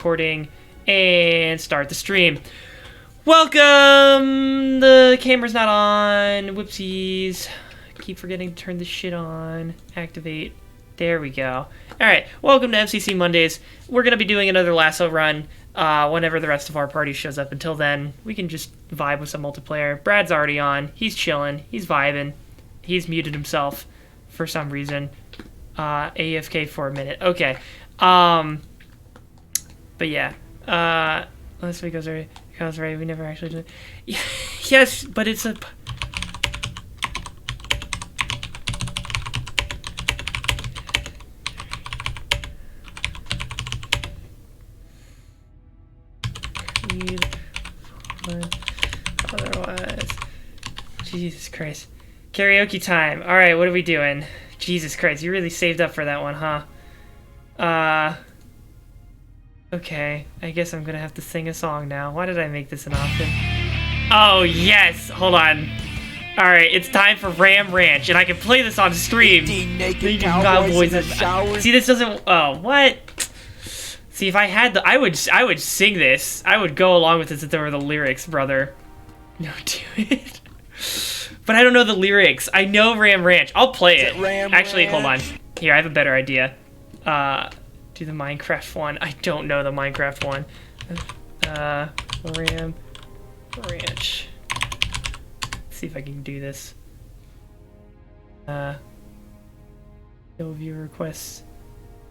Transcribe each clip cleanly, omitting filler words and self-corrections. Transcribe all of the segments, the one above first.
Recording and start the stream. Welcome. The camera's not on. Whoopsies. Keep forgetting to turn this shit on. Activate. There we go. Alright, welcome to MCC Mondays. We're going to be doing another lasso run whenever the rest of our party shows up. Until then, we can just vibe with some multiplayer. Brad's already on. He's chilling. He's vibing. He's muted himself for some reason. AFK for a minute. Okay. But yeah, last week I was right. We never actually did. Yes, but it's a. Otherwise, Jesus Christ, karaoke time. All right, what are we doing? Jesus Christ, you really saved up for that one, huh? Okay, I guess I'm gonna have to sing a song now. Why did I make this an option? Oh, yes! Hold on. Alright, it's time for Ram Ranch, and I can play this on stream. Naked cowboys in the shower. See, this doesn't... Oh, what? See, if I had the... I would sing this. I would go along with this if there were the lyrics, brother. No, do it. But I don't know the lyrics. I know Ram Ranch. I'll play it. Actually, hold on. Here, I have a better idea. Do the Minecraft one. I don't know the Minecraft one. Ram Ranch. Let's see if I can do this. No viewer requests.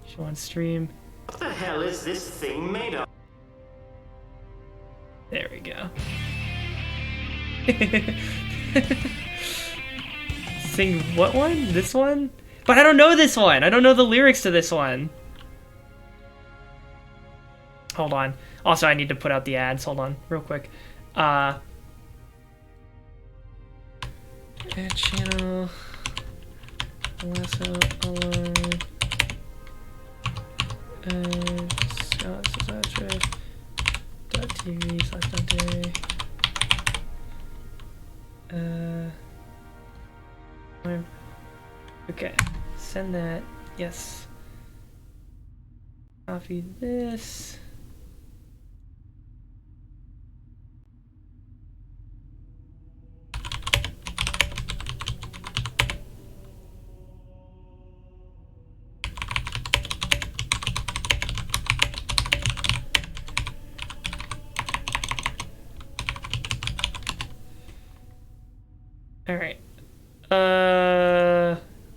Show on stream. What the hell is this thing made of? There we go. Sing what one? This one? But I don't know this one. I don't know the lyrics to this one. Hold on. Also, I need to put out the ads. Hold on, real quick. Ad channel. Lasso alone. TV/Dante. Okay. Send that. Yes. Copy this. All right.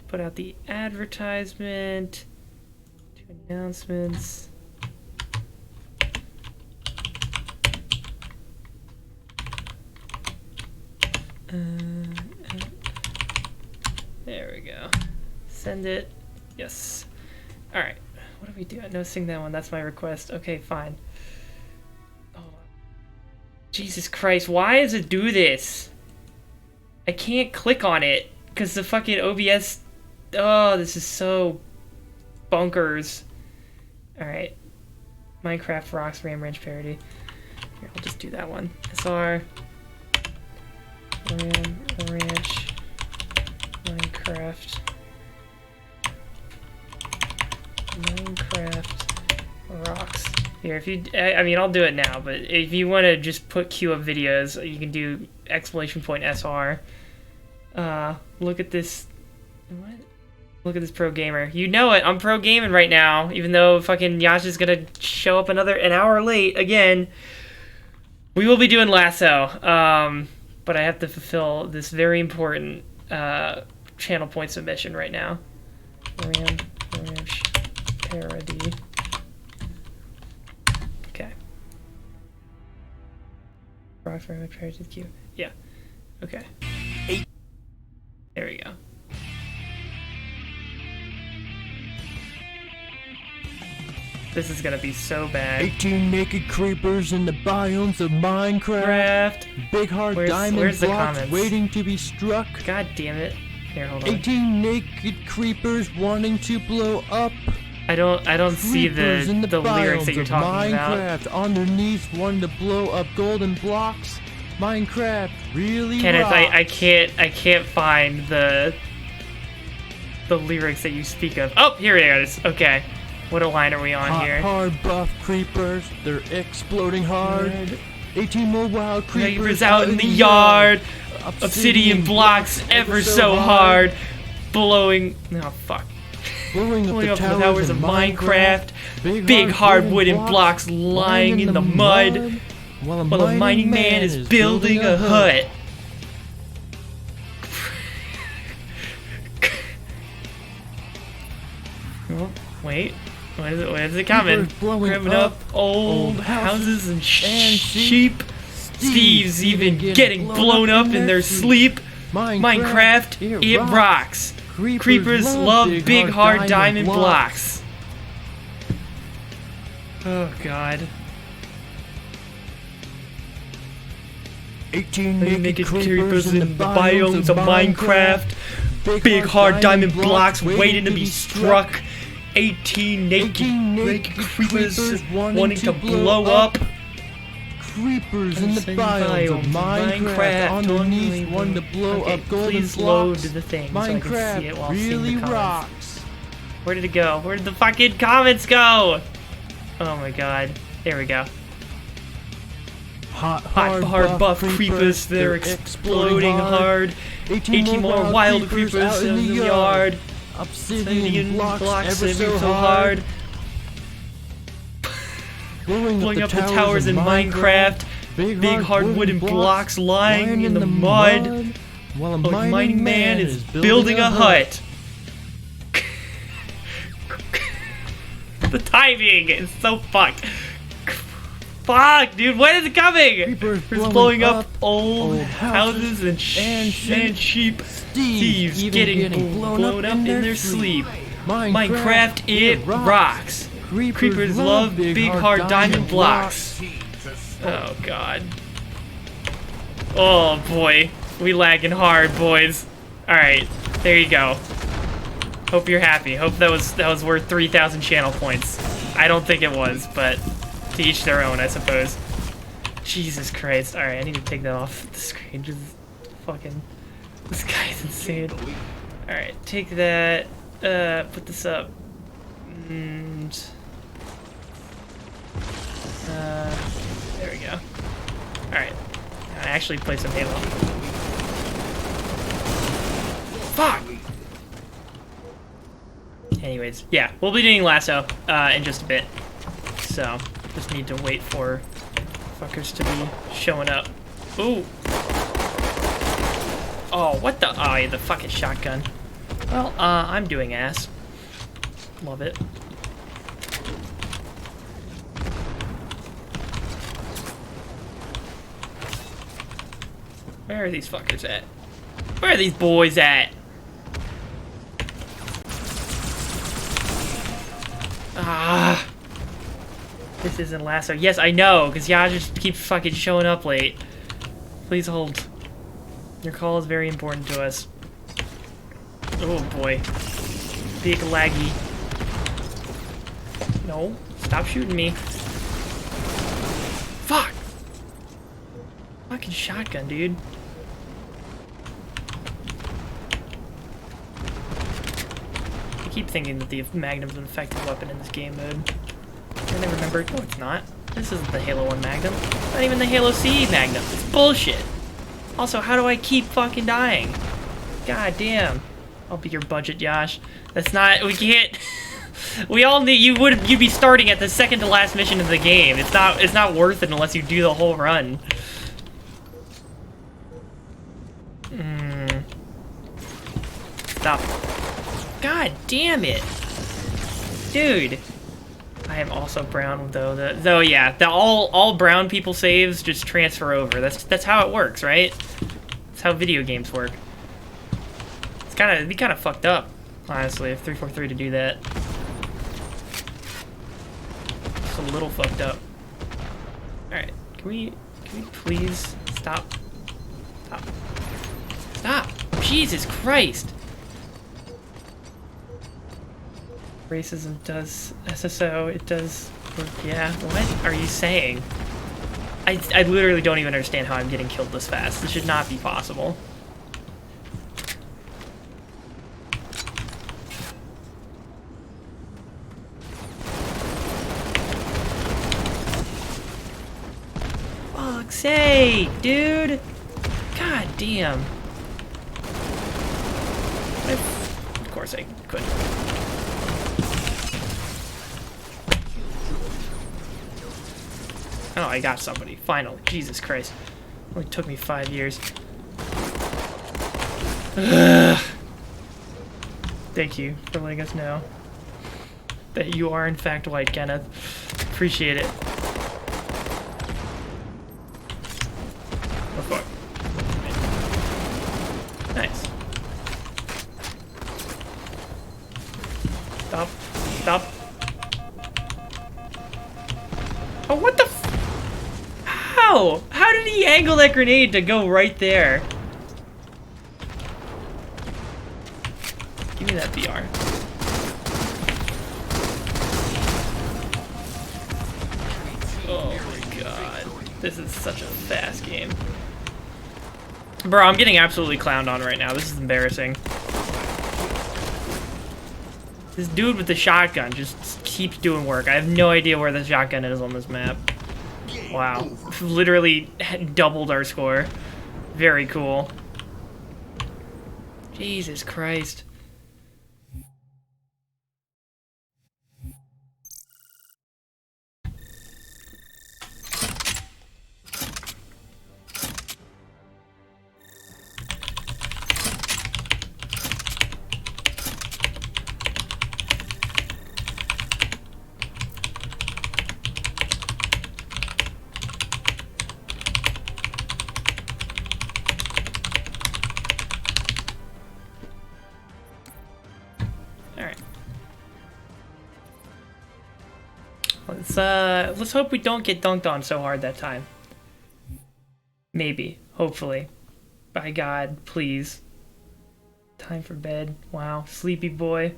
Put out the advertisement. Two announcements. There we go. Send it. Yes. All right. What do we do? No, sing that one. That's my request. Okay, fine. Oh, Jesus Christ! Why does it do this? I can't click on it because the fucking OBS. Oh, this is so bonkers. All right. Minecraft Rocks Ram Ranch parody. Here, I'll just do that one. SR. Ram Ranch. Minecraft Rocks. Here, if you, I mean, I'll do it now, but if you want to just put queue up videos, you can do !SR. Look at this. What? Look at this pro gamer. You know it. I'm pro gaming right now, even though fucking Yasha's gonna show up an hour late again. We will be doing lasso, but I have to fulfill this very important channel point submission right now. Ram Ranch parody. Okay. Rock Ram Ranch parody to the queue. Yeah. Okay. There we go. This is gonna be so bad. 18 naked creepers in the biomes of Minecraft. Big hard diamond blocks waiting to be struck. God damn it. Here, hold on. 18 naked creepers wanting to blow up. I don't see the lyrics that you're talking Minecraft about. on their knees wanting to blow up golden blocks. Minecraft really Kenneth, rocks. I can't find the lyrics that you speak of. Oh, here it is. Okay. What line are we on here? Hard buff creepers, they're exploding hard. 18 more wild creepers out in the yard. Obsidian blocks ever so hard. Blowing... Oh, fuck. Blowing up the towers of Minecraft. Big hard wooden blocks lying in the mud. While a mining man is building a hut. Oh, wait. Where's it coming? Grabbing up old houses and sheep. Steve's even getting blown up in their sleep. Minecraft, it rocks. Creepers love big hard diamond blocks. Oh god. 18 naked creepers in the biomes of Minecraft. Big hard diamond blocks waiting to be struck. 18 naked creepers wanting to blow up. Creepers in the biomes of Minecraft underneath one to blow up golden please load blocks. the thing Minecraft so I can see it while really seeing the comments. rocks. Where did it go? Where did the fucking comments go? Oh my god. There we go. Hard buff creepers, they're exploding hard. 18 more wild creepers out in the yard. Obsidian blocks ever so so hard. Blowing up the towers in Minecraft. Big hard wooden blocks lying in the mud. While a mining man is building a hut. The timing is so fucked. Fuck, dude, when is it coming? Creepers blowing up old houses and sheep. Steve's getting blown up in their sleep. Minecraft, it rocks. Creepers love big hard diamond blocks. Oh god. Oh boy, we lagging hard, boys. All right, there you go. Hope you're happy. Hope that was worth 3,000 channel points. I don't think it was, but to each their own, I suppose. Jesus Christ. All right, I need to take that off the screen. Just fucking, this guy's insane. All right, take that. Put this up. And there we go. Alright. I actually play some Halo. Fuck! Anyways, yeah, we'll be doing Lasso in just a bit. So, just need to wait for fuckers to be showing up. Ooh! Oh, what the? Oh, yeah, the fucking shotgun. Well, I'm doing ass. Love it. Where are these fuckers at? Where are these boys at? Ah. This isn't Lasso. Yes, I know, because y'all just keep fucking showing up late. Please hold. Your call is very important to us. Oh boy. Big laggy. No, stop shooting me. Fuck! Fucking shotgun, dude. I keep thinking that the Magnum's an effective weapon in this game mode. And I remember, no it's not. This isn't the Halo 1 Magnum. Not even the Halo CE Magnum. It's bullshit. Also, how do I keep fucking dying? God damn. I'll be your budget, Josh. That's not, we can't, we all need, you'd be starting at the second to last mission of the game. It's not worth it unless you do the whole run. Stop. God damn it. Dude. I am also brown though. Though yeah, all brown people saves just transfer over. That's how it works, right? That's how video games work. It'd be kind of fucked up, honestly, if 343 to do that. It's a little fucked up. All right, can we please stop? Stop! Jesus Christ! Racism does SSO. It does work. Yeah. What are you saying? I literally don't even understand how I'm getting killed this fast. This should not be possible. fuck's sake, dude! God damn. Of course I couldn't. Oh, I got somebody. Finally. Jesus Christ. Only took me 5 years. Ugh. Thank you for letting us know that you are in fact white, Kenneth. Appreciate it. Oh fuck. Nice. Stop. Stop. Oh, what the f- How? How did he angle that grenade to go right there? Give me that VR. Oh my god. This is such a fast game. Bro, I'm getting absolutely clowned on right now. This is embarrassing. This dude with the shotgun just keeps doing work. I have no idea where the shotgun is on this map. Wow. Literally doubled our score. Very cool. Jesus Christ. Let's hope we don't get dunked on so hard that time. Maybe. Hopefully. By God, please. Time for bed. Wow. Sleepy boy.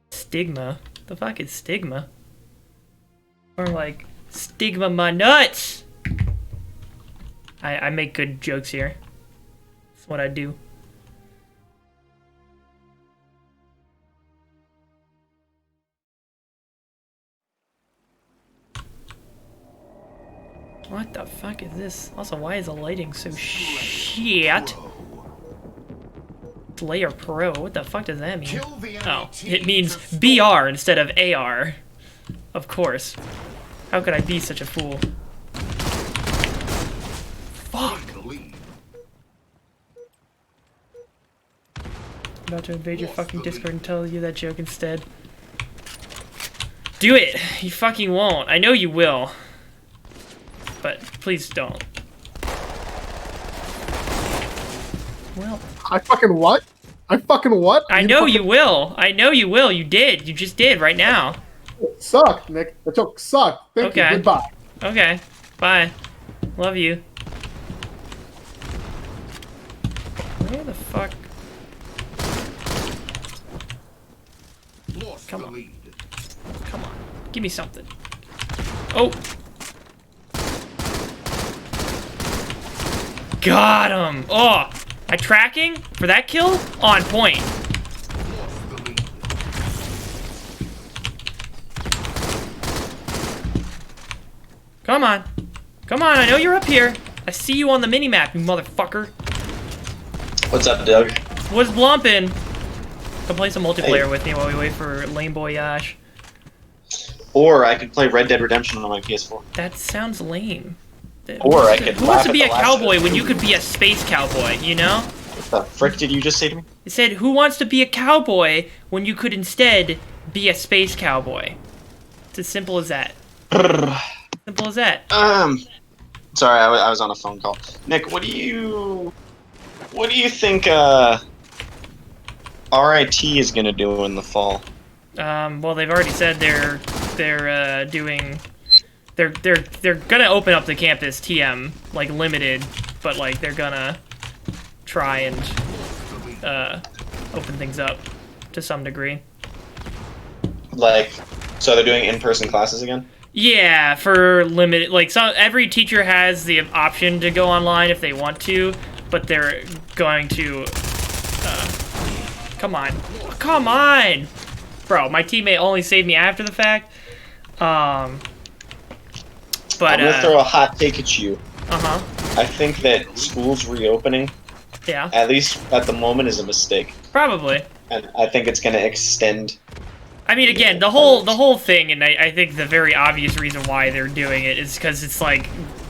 Stigma? The fuck is stigma? Or like, stigma my nuts! I make good jokes here. That's what I do. What the fuck is this? Also, why is the lighting so shit? Slayer Pro. What the fuck does that mean? Oh, it means BR instead of AR. Of course. How could I be such a fool? Fuck! I'm about to invade your fucking Discord and tell you that joke instead. Do it! You fucking won't. I know you will. But please don't. Well. I fucking what? I fucking what? I know you will. I know you will. You did. You just did right now. It sucked, Nick. The joke sucked. Thank you. Goodbye. Okay. Bye. Love you. Where the fuck? Come on. Come on. Give me something. Oh! Got him! Oh! My tracking for that kill? On point. Come on. Come on, I know you're up here. I see you on the minimap, you motherfucker. What's up, Doug? What's blumpin'? Come play some multiplayer with me while we wait for Lame Boy Yash. Or I could play Red Dead Redemption on my PS4. That sounds lame. Or I could Who wants to be a cowboy when you could be a space cowboy, you know? What the frick did you just say to me? It said, who wants to be a cowboy when you could instead be a space cowboy? It's as simple as that. Simple as that. Sorry, I was on a phone call. Nick, what do you think, RIT is gonna do in the fall? Well, they've already said they're gonna open up the campus TM, like limited, but like they're gonna try and open things up to some degree. Like, so they're doing in-person classes again? Yeah, for limited, like every teacher has the option to go online if they want to, but they're going to Come on. Come on! Bro, my teammate only saved me after the fact. But, I'm gonna throw a hot take at you. Uh-huh. I think that schools reopening, at least at the moment, is a mistake. Probably. And I think it's gonna extend. I mean, again, the whole thing, and I think the very obvious reason why they're doing it is because it's like,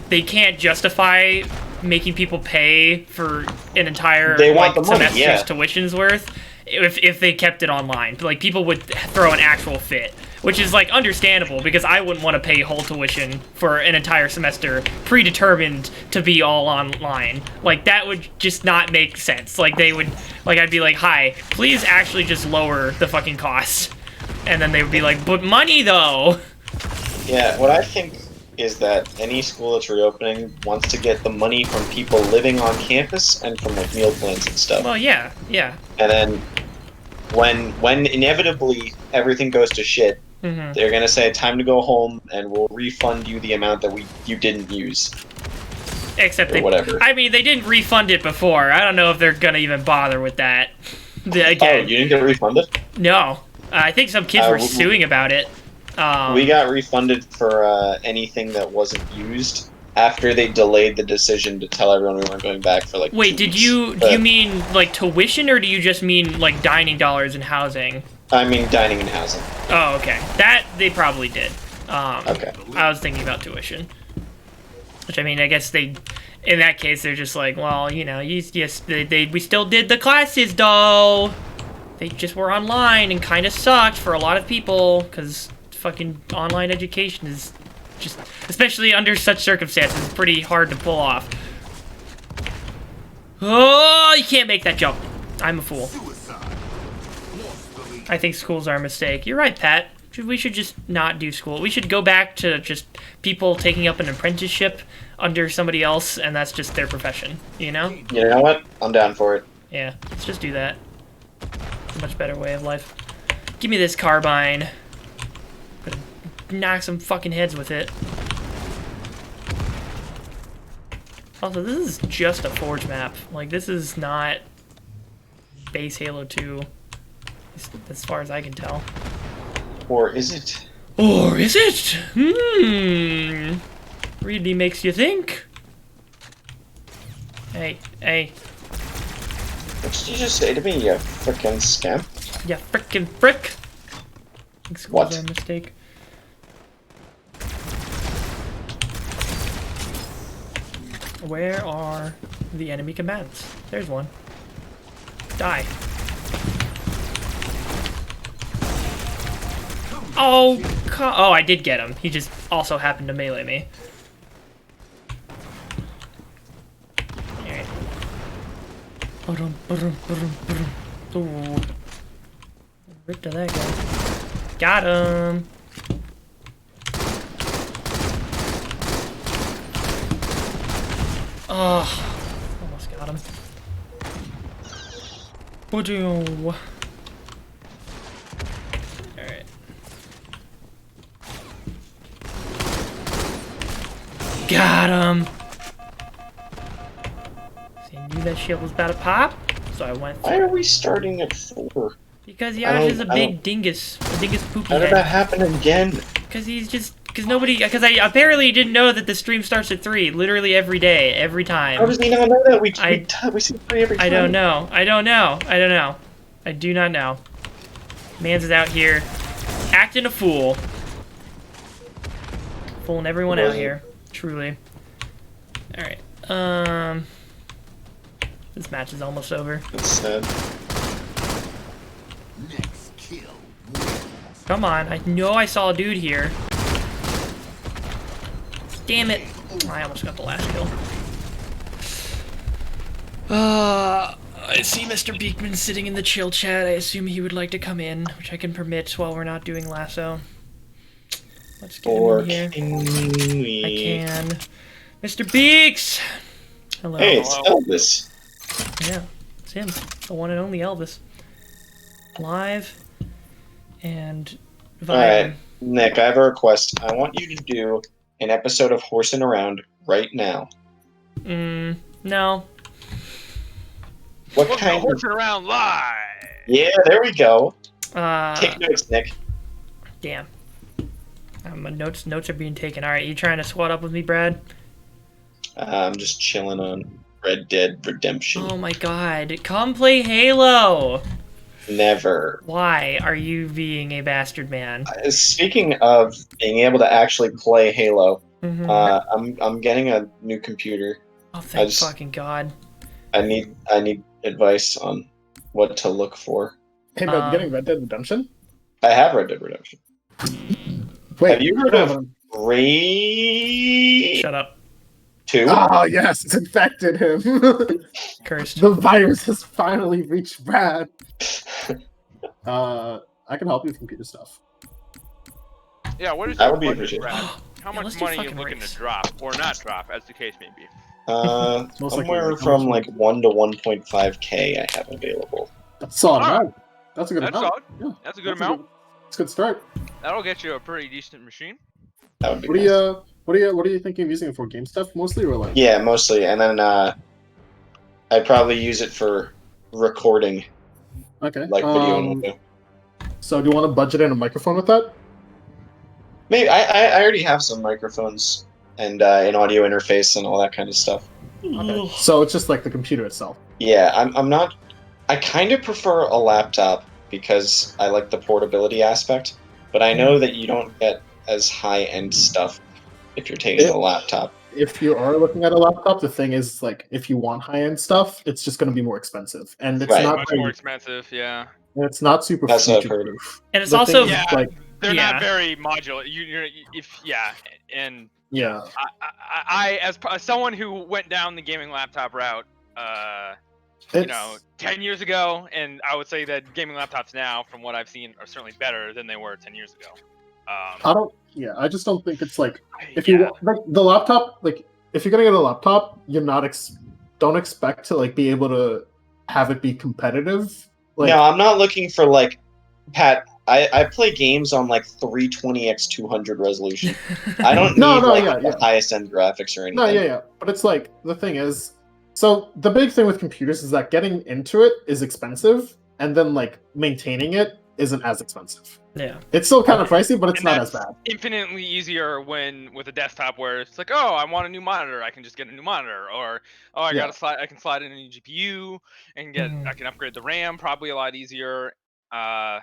they can't justify making people pay for an entire semester's tuition's worth if they kept it online. Like, people would throw an actual fit, which is like understandable because I wouldn't want to pay whole tuition for an entire semester predetermined to be all online. Like, that would just not make sense. Like, they would, like, I'd be like, hi, please actually just lower the fucking cost. And then they would be like, but money though. Yeah, what I think is that any school that's reopening wants to get the money from people living on campus and from like meal plans and stuff. Well, yeah. And then when inevitably everything goes to shit, they're gonna say time to go home and we'll refund you the amount that you didn't use. Except whatever. I mean, they didn't refund it before. I don't know if they're gonna even bother with that. Again, oh, you didn't get refunded? No. I think some kids were suing about it. We got refunded for anything that wasn't used after they delayed the decision to tell everyone we weren't going back for like. Wait, do you mean like tuition, or do you just mean like dining dollars and housing? I mean dining and housing. Oh, okay. That they probably did. Okay. I was thinking about tuition. Which, I mean, I guess they, in that case, they're just like, well, you know, we still did the classes though. They just were online and kind of sucked for a lot of people because fucking online education is just, especially under such circumstances, pretty hard to pull off. Oh, you can't make that jump. I'm a fool. I think schools are a mistake. You're right, Pat. We should just not do school. We should go back to just people taking up an apprenticeship under somebody else, and that's just their profession, you know? You know what? I'm down for it. Yeah, let's just do that. It's a much better way of life. Give me this carbine. I'm gonna knock some fucking heads with it. Also, this is just a Forge map. Like, this is not base Halo 2, as far as I can tell. Or is it? Or is it? Really makes you think. Hey. What did you just say to me, you frickin' scamp? Ya frickin' frick. What? A mistake. Where are the enemy combatants? There's one. Die. Oh, I did get him. He just also happened to melee me. Alright. Ooh. Rip to that guy. Got him. Oh, almost got him. Alright. Got him! See, I knew that shit was about to pop, so I went for Why are we starting at 4? Because Yash is a big dingus. A dingus poopy head. How did that happen again? Because because I apparently didn't know that the stream starts at 3, literally every day, every time. How does he not know that? We see 3 every time. I don't know. I do not know. Mans is out here, acting a fool. Fooling everyone out here. Truly. Alright, this match is almost over. That's sad. Come on, I know I saw a dude here. Damn it. I almost got the last kill. I see Mr. Beekman sitting in the chill chat. I assume he would like to come in, which I can permit while we're not doing lasso. Let's get him in here. I can. Mr. Beaks! Hello. Hey, it's Elvis. Yeah, it's him. The one and only Elvis. Live and vibing. Alright, Nick, I have a request. I want you to do an episode of Horsing Around right now. No. What kind of horsing around live? Yeah, there we go. Take notes, Nick. Damn. Notes are being taken. All right, you trying to squat up with me, Brad? I'm just chilling on Red Dead Redemption. Oh my God! Come play Halo. Never. Why are you being a bastard man? Speaking of being able to actually play Halo, Mm-hmm. I'm getting a new computer. Oh, thank fucking God. I need advice on what to look for. Hey, man, you getting Red Dead Redemption? I have Red Dead Redemption. Wait, have you heard of Raid? Shut up. 2? Oh, yes, it's infected him. Cursed. The virus has finally reached Brad. I can help you with computer stuff. Yeah, what is that your would be budget, Brad? How much money are you looking to drop, or not drop, as the case may be? Somewhere from like 1 to 1.5k I have available. That's solid amount. That's a good amount. Solid. Yeah, that's a good amount. It's a good start. That'll get you a pretty decent machine. That would be what are you thinking of using it for? Game stuff mostly, or like? Yeah, mostly, and then I'd probably use it for recording. Okay. Like video and audio. So do you want to budget in a microphone with that? Maybe I already have some microphones and an audio interface and all that kind of stuff. Okay. So it's just like the computer itself. Yeah, I'm not. I kind of prefer a laptop because I like the portability aspect, but I know that you don't get as high-end stuff if you're taking a laptop. If you are looking at a laptop, the thing is, like, if you want high-end stuff, it's just going to be more expensive, and it's not much more expensive. Yeah, it's not super. That's what I've heard of. And it's also they're not very modular. I as someone who went down the gaming laptop route, 10 years ago, and I would say that gaming laptops now, from what I've seen, are certainly better than they were 10 years ago. I just don't think it's like if you like the laptop, like if you're gonna get a laptop, you're not don't expect to like be able to have it be competitive. Like, no, I'm not looking for like Pat. I play games on like 320x200 resolution. I don't need the highest end graphics or anything. No, but it's like the thing is, so the big thing with computers is that getting into it is expensive, and then like maintaining it isn't as expensive. Yeah, it's still kind of pricey, but it's not as bad. Infinitely easier with a desktop where it's like, oh, I want a new monitor, I can just get a new monitor, or oh, I can slide in a new GPU and I can upgrade the RAM, probably a lot easier. Yeah,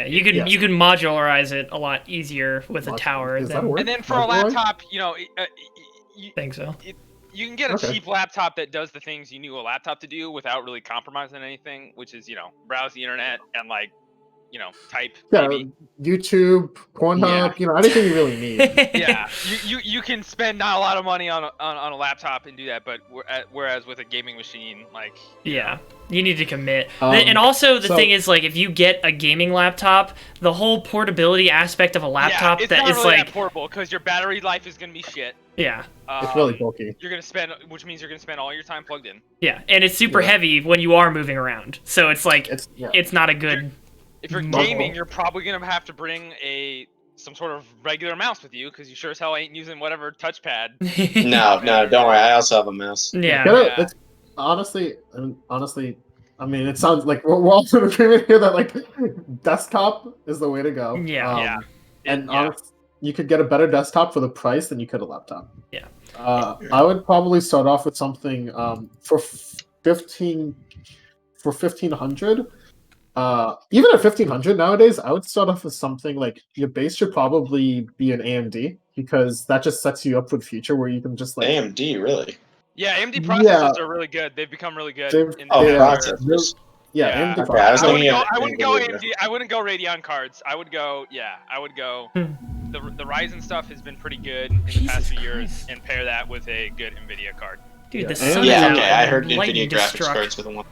you can modularize it a lot easier with a tower. And then for a laptop, think so. You can get a cheap laptop that does the things you knew a laptop to do without really compromising anything, which is browse the internet and like type. Yeah, maybe. YouTube, Pornhub, anything you really need. Yeah, you can spend not a lot of money on a laptop and do that, but whereas with a gaming machine, like you need to commit. And also the thing is, like, if you get a gaming laptop, the whole portability aspect of a laptop it's that not is really like that portable because your battery life is gonna be shit. Yeah, it's really bulky. Which means you're gonna spend all your time plugged in. Yeah, and it's super heavy when you are moving around, so it's like it's not a good. If you're gaming, you're probably gonna have to bring some sort of regular mouse with you because you sure as hell ain't using whatever touchpad. No, don't worry. I also have a mouse. Yeah. It's, honestly, I mean, it sounds like we're all sort of agreement here that like desktop is the way to go. Yeah. And honestly, you could get a better desktop for the price than you could a laptop. Yeah. I would probably start off with something for 1500. Even at 1500 nowadays, I would start off with something like your base should probably be an AMD because that just sets you up for the future where you can just like AMD really. Yeah, AMD processors are really good. They've become really good. Processors. Yeah, AMD processors. I wouldn't go AMD. I wouldn't go Radeon cards. I would go. The Ryzen stuff has been pretty good in the past few years, and pair that with a good NVIDIA card. Dude, the sun I heard NVIDIA graphics cards with one.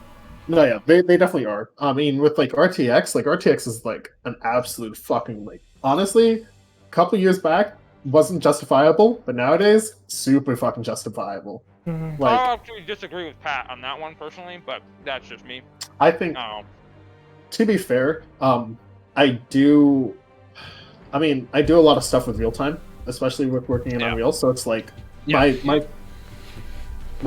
No, yeah, they definitely are. I mean, with like RTX is like an absolute fucking like. Honestly, a couple years back wasn't justifiable, but nowadays super fucking justifiable. Mm-hmm. Like, I actually disagree with Pat on that one personally, but that's just me. I think. To be fair, I do a lot of stuff with real time, especially with working in Unreal. So it's like my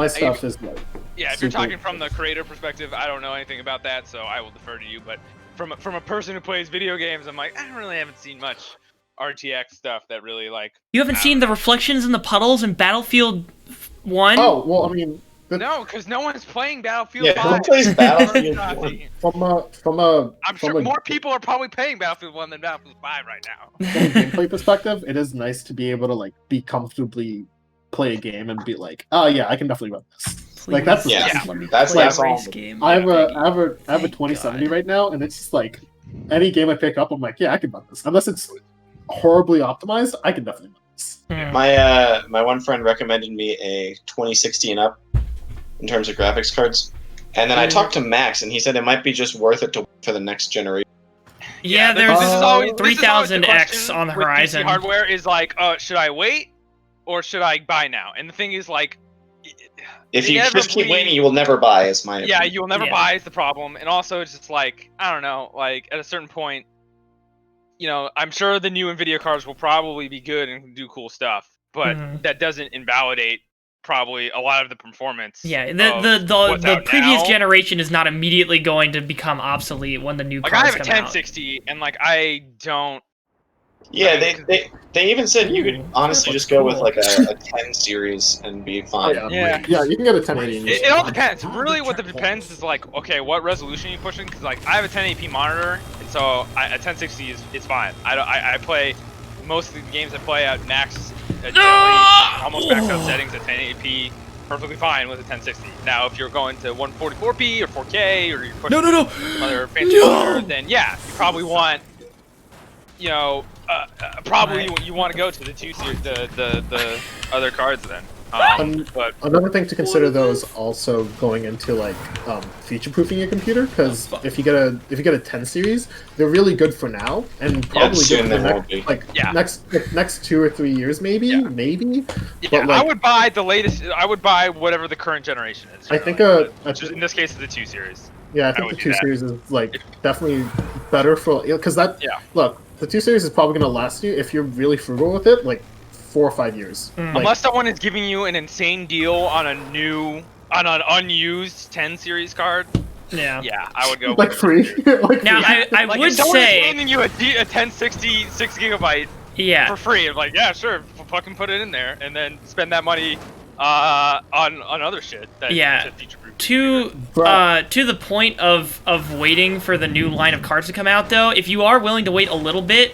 stuff is like Yeah, if you're talking from the creator perspective, I don't know anything about that, so I will defer to you. But from a person who plays video games, I'm like, I really haven't seen much RTX stuff that really like. You haven't seen the reflections in the puddles in Battlefield 1? Oh well, I mean. No, because no one's playing Battlefield 5. Who plays Battlefield 1? I'm sure more people are probably playing Battlefield 1 than Battlefield 5 right now. From a gameplay perspective, it is nice to be able to like be comfortably play a game and be like, oh yeah, I can definitely run this. Please, Like that's that's all. I have a 2070 right now, and it's just like any game I pick up, I'm like, yeah, I can run this. Unless it's horribly optimized, I can definitely run this. My one friend recommended me a 2060 and up in terms of graphics cards, and then I talked to Max, and he said it might be just worth it to wait for the next generation. Yeah, there's 3000X on the horizon. PC hardware is like, should I wait or should I buy now? And the thing is, like, if you just keep waiting, you will never buy. Is my opinion. you will never buy is the problem, and also it's just like, I don't know, like at a certain point, you know, I'm sure the new Nvidia cards will probably be good and do cool stuff, but that doesn't invalidate probably a lot of the performance. Yeah, the previous generation is not immediately going to become obsolete when the new cards come out. I have a 1060, and like I don't. Yeah, they even said you could honestly just go with like a 10 series and be fine. Yeah, you can get a 1080. It all depends. Really, what it depends is like, okay, what resolution are you pushing? Because like I have a 1080p monitor, and so a 1060 is fine. I play most of the games I play at max, almost maxed out settings at 1080p, perfectly fine with a 1060. Now, if you're going to 144p or 4K, or you're pushing some other fancy monitor, then yeah, you probably want, you know, you want to go to the 2 series, the other cards then. But another thing to consider though is also going into like future-proofing your computer, because if you get a 10 series, they're really good for now and probably good for the next 2 or 3 years maybe. Yeah, but, like, I would buy the latest. I would buy whatever the current generation is. I think in this case, the 2 series. Yeah, I think the 2 series is like definitely better for, because look, the 2 series is probably going to last you, if you're really frugal with it, like 4 or 5 years. Like, unless someone is giving you an insane deal on an unused 10 series card. Yeah, I would go like free. Like now free. I like would if someone say is handing you a 1060 6GB for free. I'm like, yeah, sure, fucking put it in there and then spend that money on other shit. To the point of waiting for the new line of cards to come out, though, if you are willing to wait a little bit,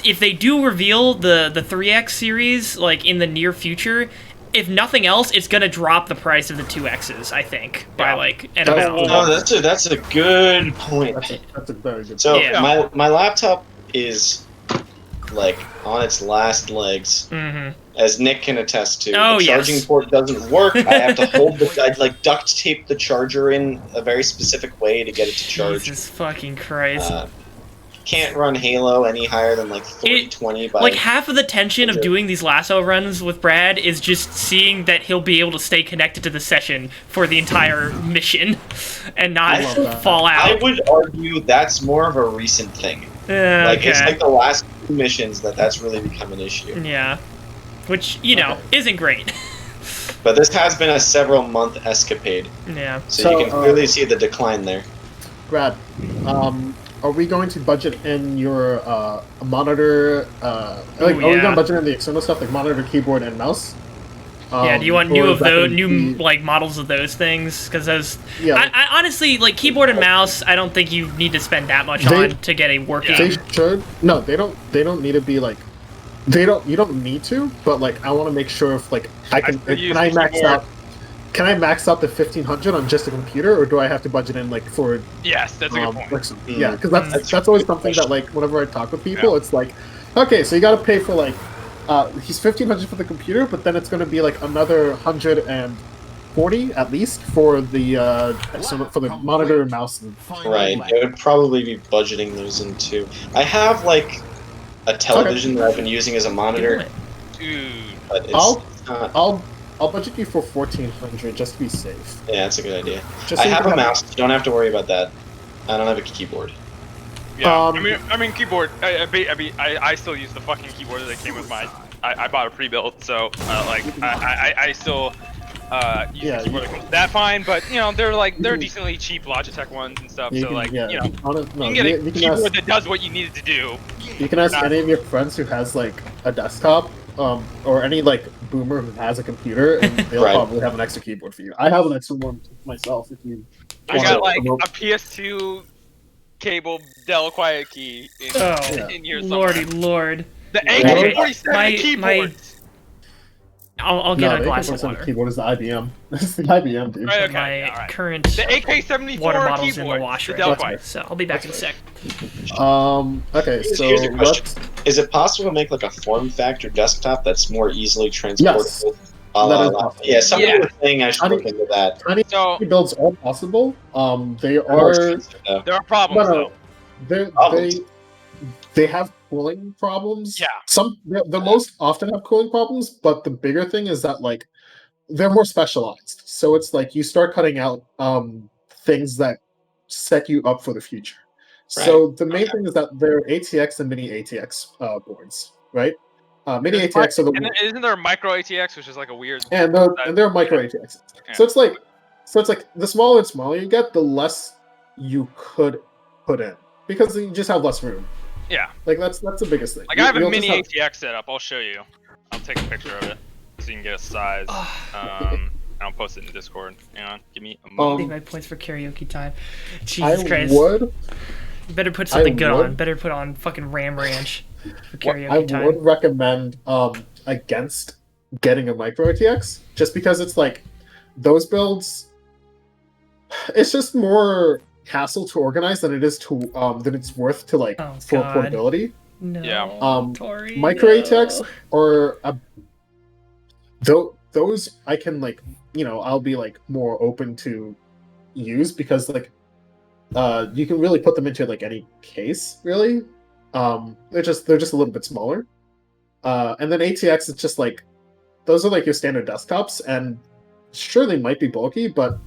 if they do reveal the 3X series like in the near future, if nothing else, it's gonna drop the price of the 2Xs, I think, by like an amount. No, that's a good point. That's a very good point. So my laptop is like on its last legs. As Nick can attest to, the charging port doesn't work. I have to I like duct tape the charger in a very specific way to get it to charge. Jesus fucking Christ. Can't run Halo any higher than like 420 by... Like, half of the tension of doing these lasso runs with Brad is just seeing that he'll be able to stay connected to the session for the entire mission and not fall out. I would argue that's more of a recent thing. It's like the last 2 missions that's really become an issue. Yeah. Which, you know, isn't great. But this has been a several-month escapade. Yeah. So you can clearly see the decline there. Brad, are we going to budget in your monitor? Are we going to budget in the external stuff like monitor, keyboard, and mouse? Do you want new like models of those things? Because those, I honestly, like keyboard and mouse, I don't think you need to spend that much on to get a working. They should. No, they don't. They don't need to be like. They don't. You don't need to. But like, I want to make sure if like I can. Can I max out? Can I max out the 1500 on just a computer, or do I have to budget in like for? Yes, that's a good point. Like, yeah, because that's always something that like whenever I talk with people, it's like, okay, so you got to pay for like, he's 1500 for the computer, but then it's going to be like another 140 at least for the for the monitor and mouse. Right, it would probably be budgeting those in too. I have like a television that I've been using as a monitor. Dude, but it's not... I'll budget you for 1400 just to be safe. Yeah, that's a good idea. I have a mouse. You don't have to worry about that. I don't have a keyboard. Yeah, I mean keyboard. I still use the fucking keyboard that came with my. I bought a pre-built, so like I still using keyboard that comes that fine, but they're decently cheap Logitech ones and stuff. So you can get a keyboard that does what you need it to do. You can ask any of your friends who has like a desktop, or any like boomer who has a computer, and they'll probably have an extra keyboard for you. I have an extra one myself. If you, I got like a PS2 cable Dell Quiet Key in here somewhere. Lordy lord. The AK-47 keyboard. I'll get a glass of water. Keyboard is the IBM. It's the IBM, dude. Right, My current the AK-74 water bottle's keyboard. in the washer. So I'll be back in a sec. Okay, so here's a question. Is it possible to make like a form factor desktop that's more easily transportable? Yes. That is possible. Yeah, somebody was saying I should look into that. Tiny builds are possible. They are. There are problems though. They have cooling problems. Yeah. The most often have cooling problems, but the bigger thing is that like they're more specialized. So it's like you start cutting out things that set you up for the future. Right. So the main thing is that they're ATX and mini ATX boards, right? Mini ATX are the isn't there a micro ATX, which is like a weird and they're micro ATX. Yeah. So it's like the smaller and smaller you get, the less you could put in because you just have less room. Yeah. Like that's the biggest thing. Like I have a mini ATX setup. I'll show you. I'll take a picture of it so you can get a size. I'll post it in the Discord. Hang on, give me a moment. I think my points for karaoke time. Jesus Christ. You better put something good on. Better put on fucking Ram Ranch for karaoke time. I would recommend against getting a micro ATX just because it's like those builds. It's just more hassle to organize than it is to than it's worth to like for portability. No. Yeah. Tori, micro ATX or those I can like I'll be like more open to use because like you can really put them into like any case really. They're just a little bit smaller. And then ATX it's just like those are like your standard desktops and sure they might be bulky, but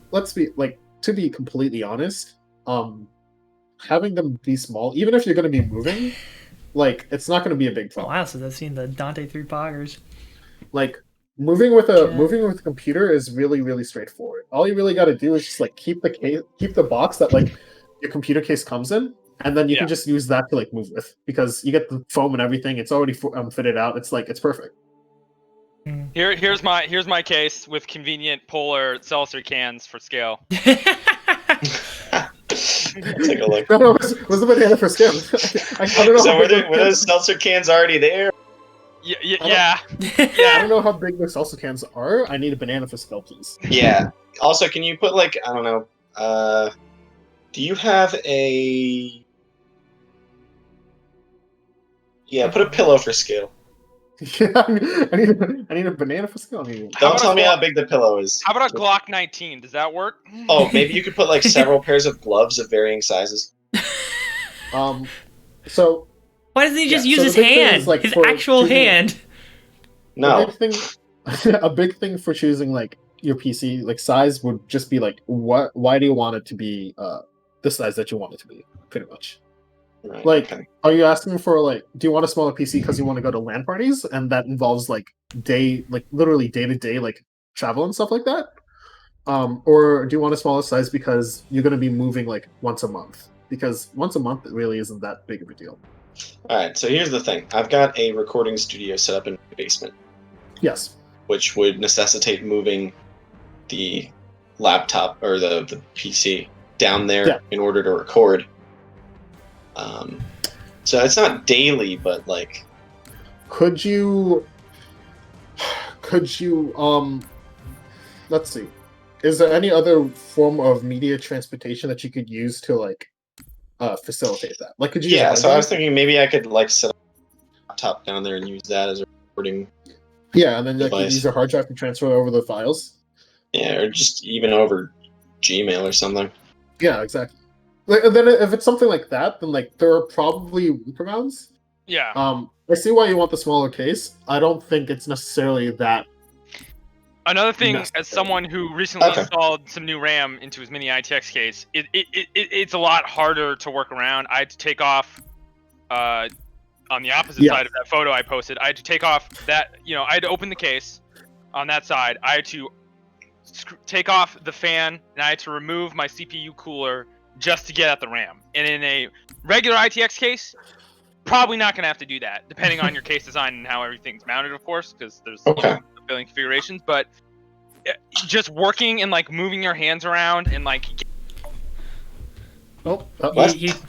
let's be like to be completely honest, having them be small, even if you're going to be moving, like it's not going to be a big problem. Wow, so I've seen the Dante 3 poggers. Like moving with a computer is really, really straightforward. All you really got to do is just like keep the box that like your computer case comes in, and then you can just use that to like move with because you get the foam and everything. It's already fitted out. It's like it's perfect. Here's my case with convenient polar seltzer cans for scale. Take a look. No, was the banana for scale? I don't know. So were those seltzer cans already there? Yeah. I don't know how big the seltzer cans are. I need a banana for scale, please. Yeah. Also, can you put like I don't know? Do you have a? Yeah, put a pillow for scale. Yeah, I need a banana for scale. Don't tell me how big the pillow is. How about a Glock 19? Does that work? Oh, maybe you could put like several pairs of gloves of varying sizes. So why doesn't he just use his hand? Like, his actual hand. No. A big thing for choosing like your PC like size would just be like why do you want it to be the size that you want it to be, pretty much. Right, like, are you asking for like, do you want a smaller PC because you want to go to LAN parties and that involves like literally day to day like travel and stuff like that? Or do you want a smaller size because you're going to be moving like once a month? Because once a month it really isn't that big of a deal. All right, so here's the thing. I've got a recording studio set up in my basement. Yes. Which would necessitate moving the laptop or the PC down there in order to record. So it's not daily, but like, could you let's see, is there any other form of media transportation that you could use to like facilitate that? Like, could you? Yeah, so I was thinking maybe I could like set up a laptop down there and use that as a recording. Yeah, and then like, you use your hard drive to transfer over the files. Yeah, or just even over Gmail or something. Yeah, exactly. And then if it's something like that, then like there are probably workarounds. Yeah. I see why you want the smaller case. I don't think it's necessarily that. Another thing, as someone who recently installed some new RAM into his mini ITX case, it's a lot harder to work around. I had to take off, on the opposite side of that photo I posted, I had to take off that, I had to open the case on that side. I had to take off the fan, and I had to remove my CPU cooler just to get at the RAM. And in a regular ITX case, probably not gonna have to do that, depending on your case design and how everything's mounted, of course, because there's a billion configurations. But just working and like moving your hands around and like. He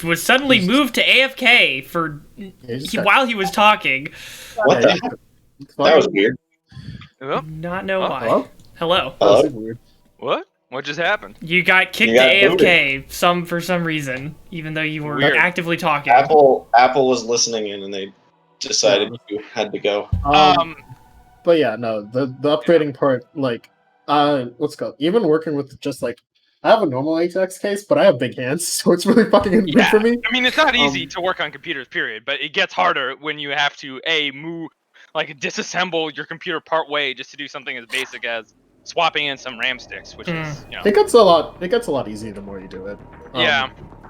was suddenly moved to AFK for while he was talking. What the heck? That was weird. Hello? Not know why. Hello? Hello. What? What just happened? You got kicked to AFK for some reason, even though you were actively talking. Apple was listening in, and they decided you had to go. But yeah, no, the upgrading part, like, what's it called? Even working with just like, I have a normal ATX case, but I have big hands, so it's really fucking good for me. I mean, it's not easy to work on computers, period, but it gets harder when you have to move, like disassemble your computer part way just to do something as basic as swapping in some RAM sticks, which is, you know. It gets a lot easier the more you do it.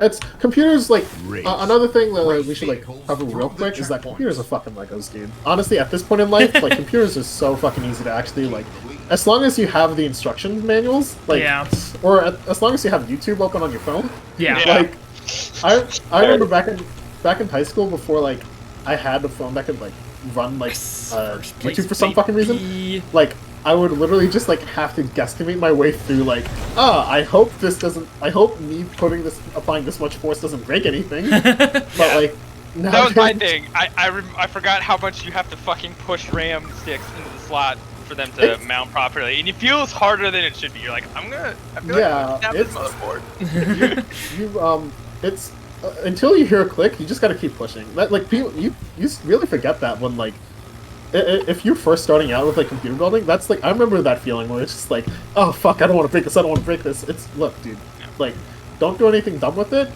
It's computers, like, another thing that we should like cover real quick is that computers are fucking Legos, dude. Honestly, at this point in life, like, computers are so fucking easy to actually, like, as long as you have the instruction manuals, like, or as long as you have YouTube open on your phone. Like, I remember back in high school, before like I had a phone that could like run like YouTube for some fucking reason, like, I would literally just like have to guesstimate my way through, like, I hope me applying this much force doesn't break anything. But like, that was my thing. I forgot how much you have to fucking push RAM sticks into the slot for them to mount properly, and it feels harder than it should be. You're like, I feel like I'm gonna this motherboard. It's until you hear a click, you just gotta keep pushing. Like, people, you really forget that when, like, if you're first starting out with like computer building, that's like, I remember that feeling where it's just like, oh fuck, I don't want to break this. It's, look, dude, like, don't do anything dumb with it.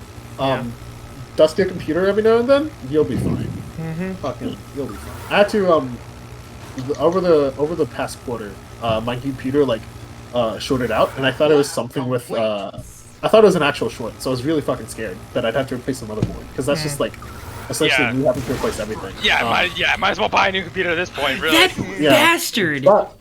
Dust your computer every now and then, you'll be fine. Fucking, you'll be fine. I had to over the past quarter, my computer like shorted out, and I thought it was something with I thought it was an actual short, so I was really fucking scared that I'd have to replace the motherboard, because that's just like essentially you having to replace everything. Might as well buy a new computer at this point, really. That bastard! But,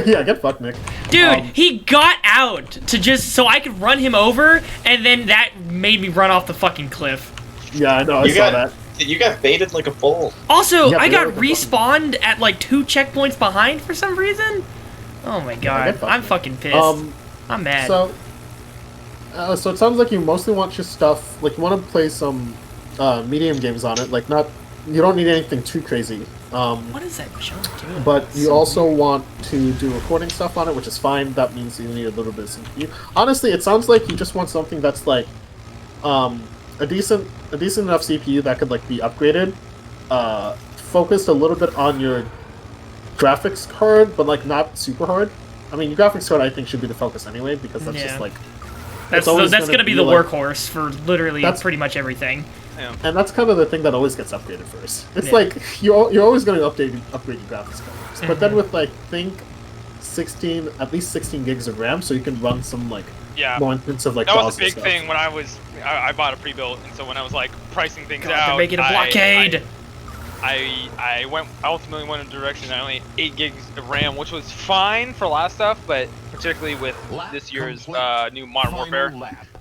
yeah, get fucked, Nick. Dude, he got out to just so I could run him over, and then that made me run off the fucking cliff. Yeah, I know, I saw that. You got baited like a bull. Also, I got respawned at like 2 checkpoints behind for some reason. Oh my god, I'm fucking pissed. I'm mad. So it sounds like you mostly want your stuff, like, you want to play some medium games on it, like, you don't need anything too crazy. What is that junk doing? But you also want to do recording stuff on it, which is fine. That means you need a little bit of CPU. Honestly, it sounds like you just want something that's like a decent enough CPU that could like be upgraded, focused a little bit on your graphics card, but like not super hard. I mean, your graphics card I think should be the focus anyway, because that's just like that's gonna be the workhorse for literally pretty much everything. Yeah. And that's kind of the thing that always gets upgraded first. It's like you're always going to upgrade your graphics cards, but then with like at least 16 gigs of RAM, so you can run some like more intensive like. That was a big thing when I bought a pre-built, and so when I was like pricing things out, they're making a blockade. I ultimately went in a direction I only 8 gigs of RAM, which was fine for a lot of stuff, but particularly with this year's new Modern Warfare,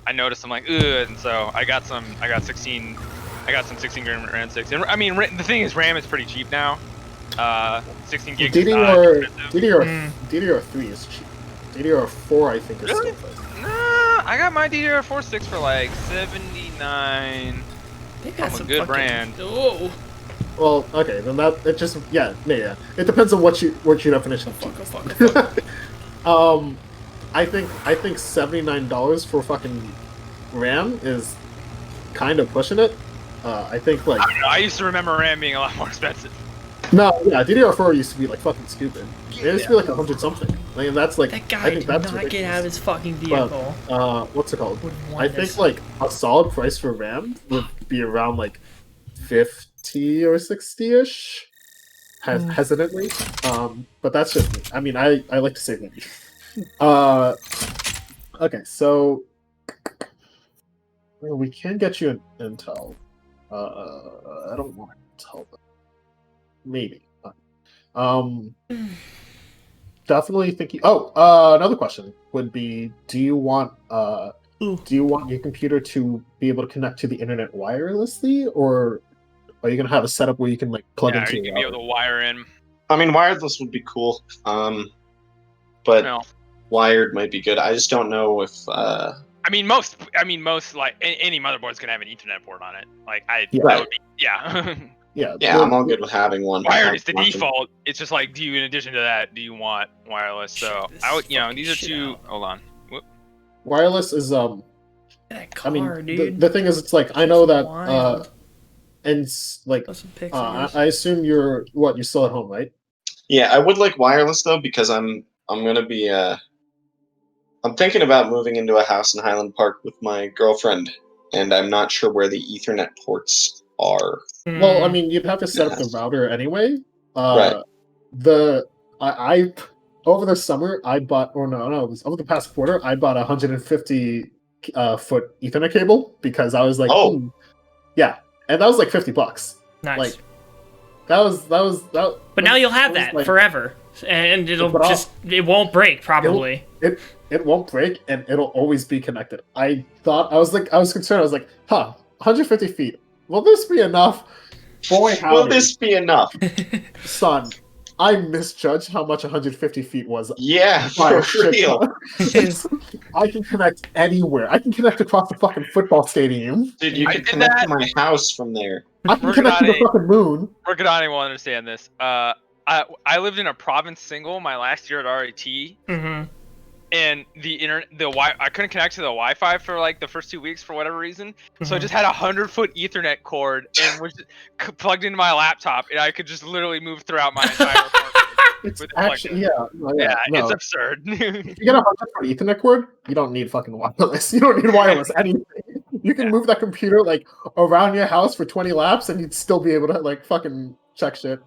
I noticed I'm like, ugh, and so I got some 16 gig RAM sticks. And I mean, the thing is, RAM is pretty cheap now. 16 gigs. DDR3 is cheap. DDR4 I think is still pricey. Nah, I got my DDR4 sticks for like $79. From a good brand. Oh. Well, okay, then it just yeah. It depends on what your definition of I think $79 for fucking RAM is kind of pushing it. I think like I don't know, I used to remember RAM being a lot more expensive. No, yeah, DDR4 used to be like fucking stupid. It used to be like 100 something. Like, and that's like that guy I think that's did not get out of his fucking vehicle. But, what's it called? I think like a solid price for RAM would be around like 50 or 60-ish. Hesitantly, but that's just me. I mean, I like to save money. Okay, so we can get you an Intel. I don't want Intel, but maybe. definitely thinking. Oh, another question would be: do you want your computer to be able to connect to the internet wirelessly, or are you gonna have a setup where you can like plug into? You can be able to wire in. I mean, wireless would be cool, but No. wired might be good. I just don't know if. I mean, most like any motherboard's gonna have an Ethernet port on it. Like that would be, yeah. Yeah, I'm all good with having one. Wired is the default. It's just like, do you, in addition to that, do you want wireless? So I would, these are two. Hold on. Whoop. Wireless is That car, I mean, dude. the thing is, it's like I know that wild. and like I assume you're still at home, right? Yeah, I would like wireless though because I'm gonna be I'm thinking about moving into a house in Highland Park with my girlfriend, and I'm not sure where the Ethernet ports are. Well, I mean, you'd have to set up the router anyway. Right. I over the summer I bought, or no, it was over the past quarter I bought a 150 foot Ethernet cable because I was like, yeah, and that was like $50. Nice. Like that was. But now you'll have that like, forever, and it won't break probably. It won't break, and it'll always be connected. I was concerned. I was like, 150 feet. Will this be enough? Boy, howdy. Will this be enough? Son, I misjudged how much 150 feet was. Yeah, for real. I can connect anywhere. I can connect across the fucking football stadium. Dude, you can connect to my house from there. I can connect to the fucking moon. Mercadani will understand this. I lived in a province single my last year at RIT. Mm-hmm. And I couldn't connect to the Wi-Fi for like the first 2 weeks for whatever reason. So I just had a 100-foot Ethernet cord and was plugged into my laptop, and I could just literally move throughout my entire apartment. It's actually, it's absurd. If you get a 100-foot Ethernet cord, you don't need fucking wireless. You don't need wireless anything. You can move that computer like around your house for 20 laps, and you'd still be able to like fucking check shit.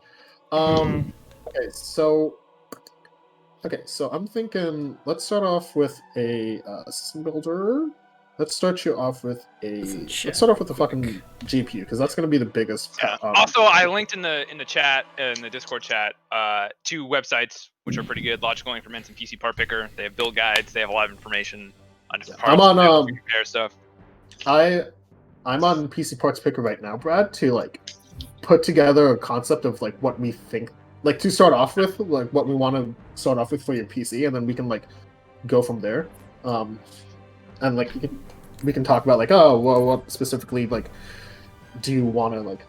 Okay, so I'm thinking, let's start off with a system builder. Let's start off with the fucking GPU because that's gonna be the biggest. Yeah. Also, I linked in the chat, in the Discord chat, 2 websites which are pretty good: Logical Increments and PC Part Picker. They have build guides. They have a lot of information on different parts. I'm on compare stuff. I'm on PC Parts Picker right now, Brad, to like put together a concept of like what we think. Like to start off with, like what we want to start off with for your PC, and then we can like go from there. And like we can talk about like, oh, well, what specifically like do you want to like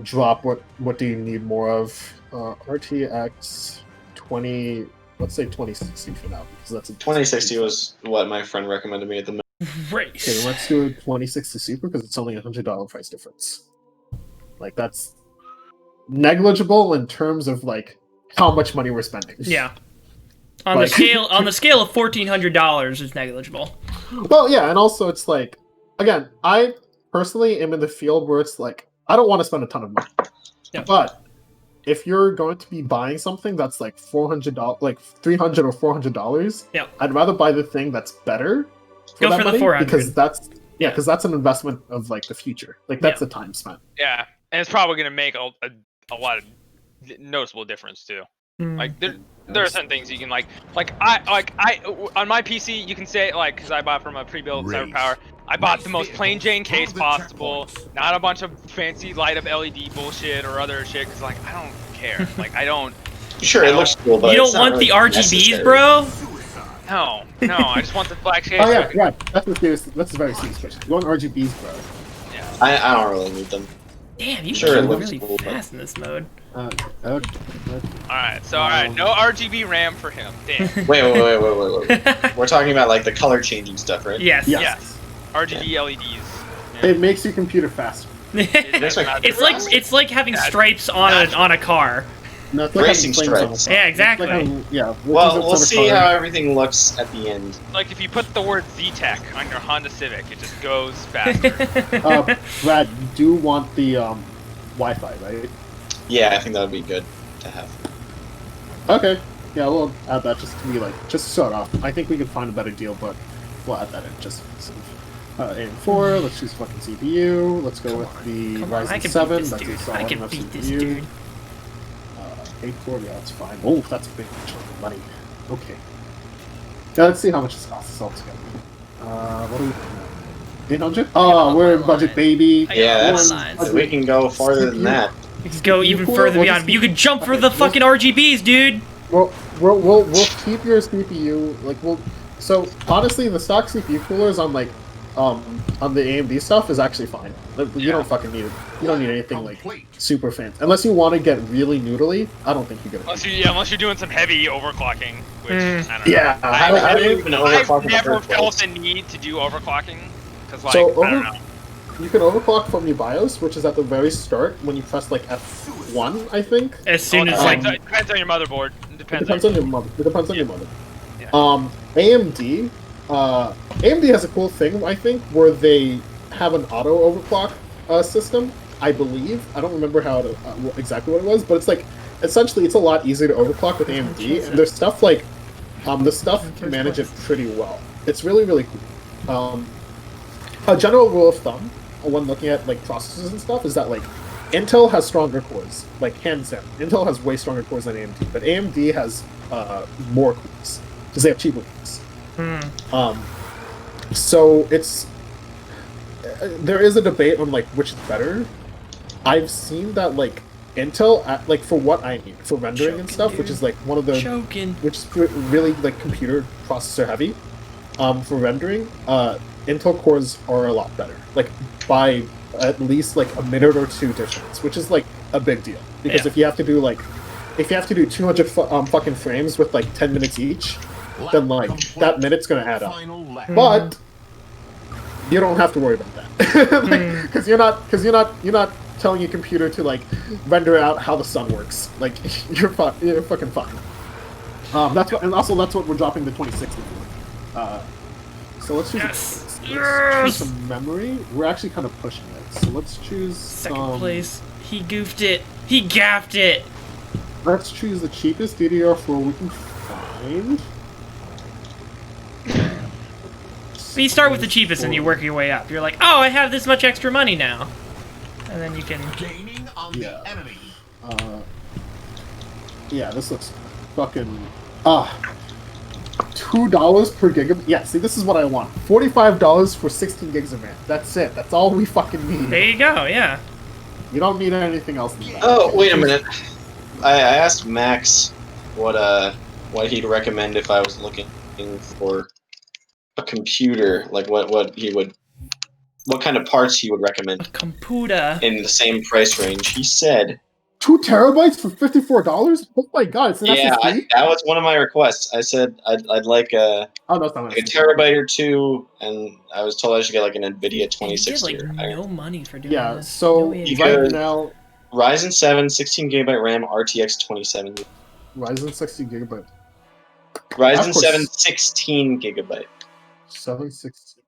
drop? What do you need more of? RTX 20, let's say 2060 for now because that's 2060 was what my friend recommended me at the minute. Right. Okay, let's do 2060 Super because it's only $100 price difference. Like that's negligible in terms of like how much money we're spending. Yeah. On the scale of $1,400 is negligible. Well, yeah, and also it's like, again, I personally am in the field where it's like I don't want to spend a ton of money. Yeah. But if you're going to be buying something that's like $400, like $300 or $400, yeah, I'd rather buy the thing that's better. Go for the $400 because that's an investment of like the future. Like that's the time spent. Yeah, and it's probably going to make a lot of noticeable difference too. Like there are some things you can like I on my PC you can say like because I bought from a pre-built CyberPower. I bought the most plain Jane case possible, not a bunch of fancy light up LED bullshit or other shit. Because like I don't care. Like I don't. Sure, it looks cool, but you don't want really the RGBs, necessary. bro. No, I just want the black shades. Oh yeah, that's a very serious question. You want RGBs, bro? Yeah. I don't really need them. Damn, you sure, can go really cool, fast in this mode. Alright, no RGB RAM for him. Damn. Wait. We're talking about like the color changing stuff, right? Yes. RGB LEDs. Yeah. It makes your computer faster. It's like having stripes on a car. No, it's like racing stripes. Yeah, exactly. Well, we'll see how everything looks at the end. Like if you put the word Z-Tech on your Honda Civic, it just goes faster. Brad, you do want the Wi-Fi, right? Yeah, I think that would be good to have. Okay. Yeah, we'll add that just to start off. I think we can find a better deal, but we'll add that in just so. AM4, let's choose fucking CPU. Let's go with the Ryzen 7. That's a solid enough CPU. 840, that's fine. Oh, that's a big chunk of money. Okay. Now let's see how much this costs altogether. What do we 800? Oh, we're in budget, baby. Yeah, that's, we can go farther than that. You can go even further beyond. You can jump for the fucking RGBs, dude. We'll keep your CPU, like, so honestly, the stock CPU coolers on like on the AMD stuff is actually fine. Like, you don't fucking need it. You don't need anything like super fancy. Unless you want to get really noodly, I don't think you're gonna. Unless you're doing some heavy overclocking, which I don't know. Yeah, I've never felt the need to do overclocking because, like, I don't know. You can overclock from your BIOS, which is at the very start when you press like F1, I think. As soon as it depends on your motherboard. It depends on your mother. It depends on your mother. Yeah. AMD has a cool thing, I think, where they have an auto overclock system. I believe. I don't remember how exactly what it was, but it's like essentially it's a lot easier to overclock with AMD, and there's stuff like the stuff can manage it pretty well. It's really, really cool. A general rule of thumb when looking at like processors and stuff is that like Intel has stronger cores, like hands down. Intel has way stronger cores than AMD, but AMD has more cores because they have cheaper cores. So it's there is a debate on like which is better. I've seen that like Intel, like for what I need for rendering and stuff, which is like one of the which is really like computer processor heavy. For rendering, Intel cores are a lot better, like by at least like a minute or two difference, which is like a big deal because if you have to do 200 fucking frames with like 10 minutes each, then like that minute's gonna add up. But you don't have to worry about that, because you're not telling your computer to like render out how the sun works. Like you're fucking fine. That's what we're dropping the 2060 for. So let's choose some memory. We're actually kind of pushing it. So let's choose second place. He goofed it. He gaffed it. Let's choose the cheapest DDR4 we can find. But you start with the cheapest and you work your way up. You're like, oh, I have this much extra money now, and then you can. Gaining on the enemy. Yeah, this looks fucking $2 per gigabyte. Yeah, see, this is what I want. $45 for 16 gigs of RAM. That's it. That's all we fucking need. There you go. Yeah. You don't need anything else. Than that. Oh, wait a minute. I asked Max what he'd recommend if I was looking for a computer, like what kind of parts he would recommend. A computer in the same price range. He said 2 terabytes for $54? Oh my god, it's an SSD? That was one of my requests. I said I'd like a terabyte or two, and I was told I should get like an NVIDIA 2060. You get, like, no money for doing this. This. So right now, Ryzen 7, 16 GB RAM, RTX 27. Ryzen 60 GB. Ryzen 7, 16 GB. 760.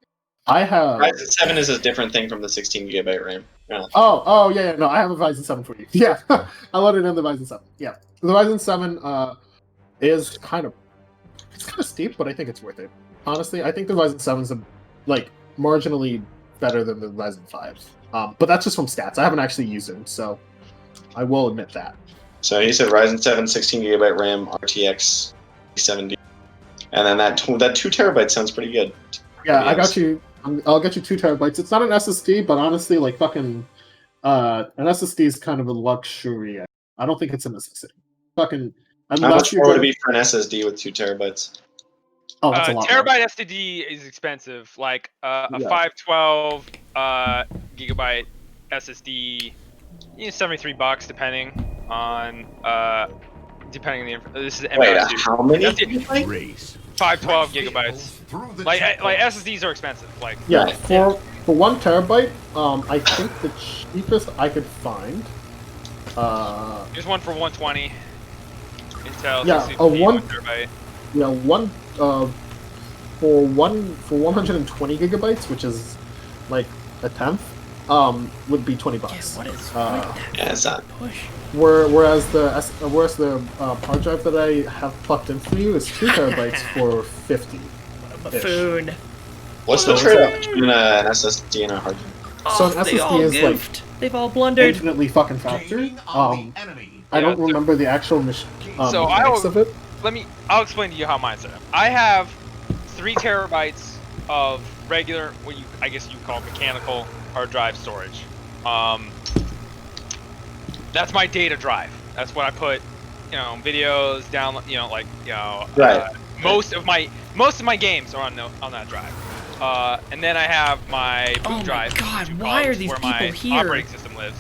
I have Ryzen 7 is a different thing from the 16 GB RAM. No. Oh yeah, no, I have a Ryzen 7 for you. Yeah, I loaded in the Ryzen 7. Yeah, the Ryzen 7 is kind of steep, but I think it's worth it. Honestly, I think the Ryzen 7 is like marginally better than the Ryzen 5. But that's just from stats. I haven't actually used it, so I will admit that. So he said Ryzen 7, 16 GB RAM, RTX 70, and then that 2 terabytes sounds pretty good. Yeah, I got you. I'll get you 2 terabytes. It's not an SSD, but honestly, like fucking, an SSD is kind of a luxury. I don't think it's a necessity. Fucking, how much more would it be for an SSD with 2 terabytes? Oh, that's a lot. Terabyte SSD is expensive. Like a 512 gigabyte SSD, $73 depending on the. This is wait, how many? 512 gigabytes. Like SSDs are expensive. Like for 1 terabyte, I think the cheapest I could find. There's one for 120. Intel. Yeah, 1 terabyte. Yeah, for 120 gigabytes, which is like a tenth, would be $20. Yeah, what is yeah, it's not push. Whereas the hard drive that I have plugged in for you is 2 terabytes for 50. What a buffoon. What's the trade-off between an SSD and a hard drive? So an SSD is goofed. They've all blundered. infinitely fucking faster. I don't remember the actual So mechanics of it. I'll explain to you how mine's set up. I have 3 terabytes of regular, I guess you call mechanical hard drive storage. That's my data drive. That's what I put, videos, download, Right. most of my games are on that drive. And then I have my boot drive. Oh my god, why are these where people my here? operating system lives.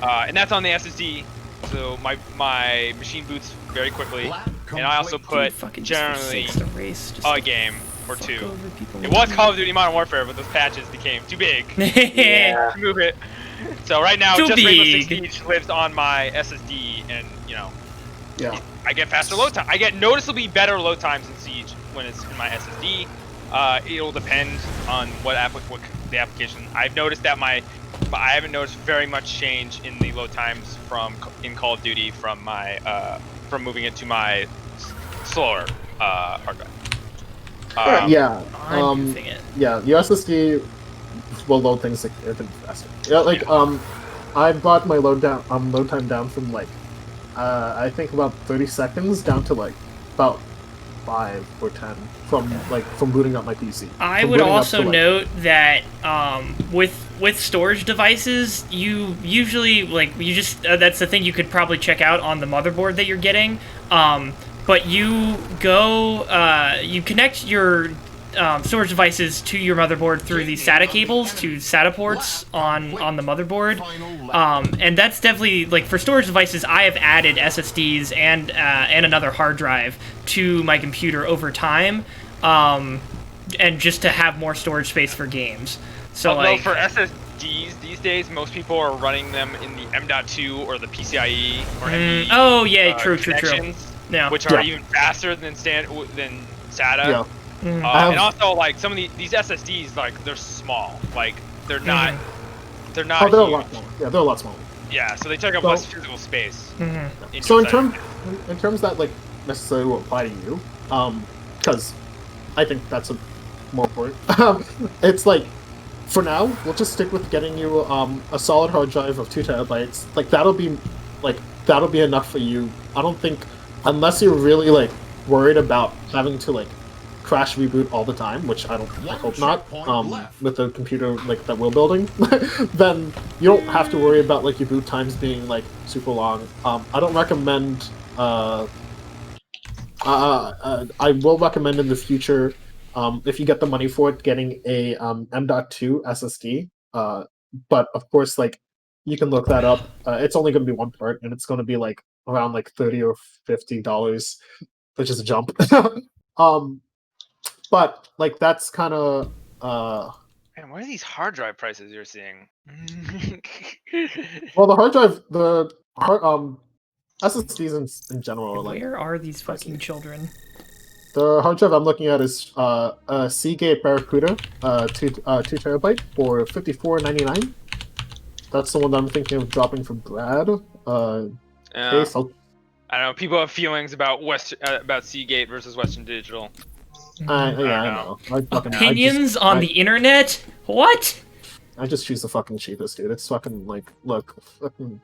And that's on the SSD, so my machine boots very quickly. And I also put generally a game or 2. It was Call of Duty Modern Warfare, but those patches became too big. Yeah. To move it. So right now, Too just Rainbow Six big. Siege lives on my SSD, and Yeah. I get faster load time. I get noticeably better load times in Siege when it's in my SSD. It'll depend on what the application. I've noticed that I haven't noticed very much change in the load times in Call of Duty from moving it to my slower hard drive. Yeah. I'm using it. Yeah. The SSD will load things like a bit faster. Yeah. I brought my load time down from I think about 30 seconds down to about 5 or 10 from booting up my PC. I would also note that with storage devices, you usually that's the thing you could probably check out on the motherboard that you're getting. But you connect your storage devices to your motherboard through these SATA cables to SATA ports on the motherboard, and that's definitely for storage devices. I have added SSDs and another hard drive to my computer over time, and just to have more storage space for games. So although for SSDs these days, most people are running them in the M.2 or the PCIe or ME. Oh yeah, true. Yeah, which are even faster than SATA. Yeah. And also, some of these SSDs, they're small. They're not. They're not. Oh, they're huge. a lot smaller. Yeah, they're a lot smaller. Yeah, so they take up less physical space. So in terms that necessarily will apply to you, because I think that's more important. It's for now we'll just stick with getting you a solid hard drive of 2 terabytes. That'll be enough for you. I don't think, unless you're really worried about having to crash reboot all the time, which I hope not, with the computer that we're building, then you don't have to worry about your boot times being super long. I don't recommend I will recommend in the future, if you get the money for it, getting a M.2 SSD. But of course, you can look that up. It's only going to be one part, and it's going to be around $30 or $50, which is a jump. But that's kind of Man, what are these hard drive prices you're seeing? well, the hard drive, SSDs in general are where are these fucking children? The hard drive I'm looking at is a Seagate Barracuda, 2 terabyte for $54.99. That's the one that I'm thinking of dropping for Brad. Case, I don't know. People have feelings about about Seagate versus Western Digital. I know. Opinions on the internet? What? I just choose the fucking cheapest, dude. It's fucking look, fucking.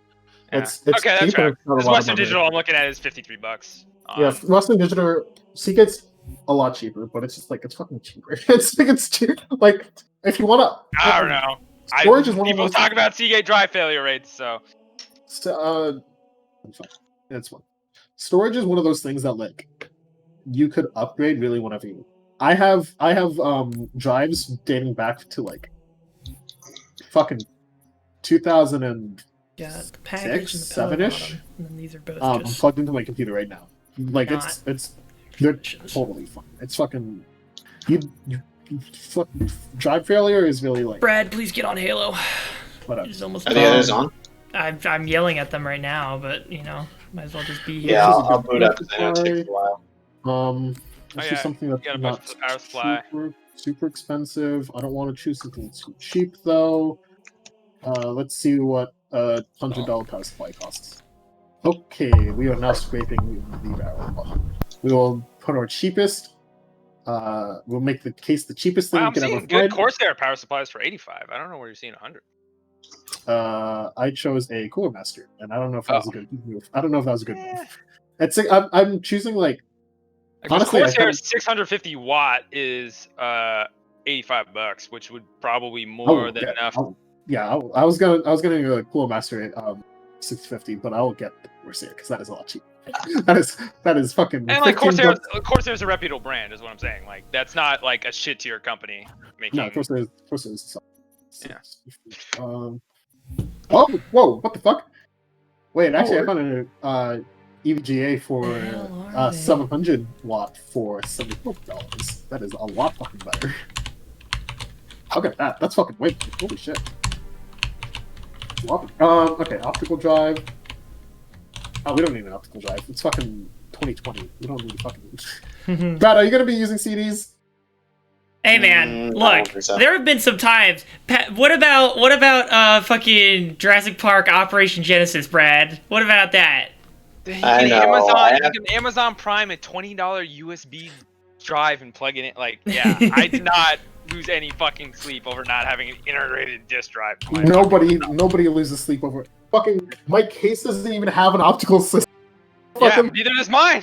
Yeah. It's okay, that's cheaper. right. Western Digital, I'm looking at is $53. Yeah, Western Digital, Seagate's a lot cheaper, but it's just it's fucking cheaper. It's cheap. If you wanna, I don't know. Storage is one people of those talk about Seagate drive failure rates, so. It's fine. Storage is one of those things that you could upgrade really whenever you. I have drives dating back to fucking 2000 and Yeah, the package and the 7-ish. And then these are both I'm just plugged into my computer right now. They're totally fine. It's fucking drive failure is really Brad, please get on Halo. Whatever. It's almost Are the others on? I'm yelling at them right now, but might as well just be here. Yeah, I'll boot up because I know it takes a while. This is something that's not super expensive. I don't want to choose something too cheap though. Let's see what $100 power supply costs. Okay, we are now scraping the barrel. We will put our cheapest. We'll make the case the cheapest thing Wow, you I'm can ever seeing find. good Corsair power supplies for $85. I don't know where you're seeing $100. I chose a Cooler Master, and I don't know if that was a good move. I don't know if that was a good move. It's like, I'm choosing like. Honestly, Corsair 650 watt is $85, which would probably more than enough. I was gonna go like Cooler Master at 650, but I will get the Corsair because that is a lot cheaper. that is fucking. And like Corsair's a reputable brand, is what I'm saying. Like that's not like a shit tier company making. No, Corsair is. Yeah. Oh, whoa! What the fuck? Wait, actually, I found an EVGA for 700 watt for $74. That is a lot fucking better. Look at that. That's fucking way. Holy shit. Okay, optical drive. Oh, we don't need an optical drive. It's fucking 2020. We don't need fucking. Brad, are you gonna be using CDs? Hey man, look. There have been some times. What about fucking Jurassic Park Operation Genesis, Brad? What about that? You can Amazon Prime a $20 USB drive and plug it in. Like, yeah, I did not lose any fucking sleep over not having an integrated disk drive. Nobody loses sleep over it. Fucking my case doesn't even have an optical system. Yeah, neither does mine.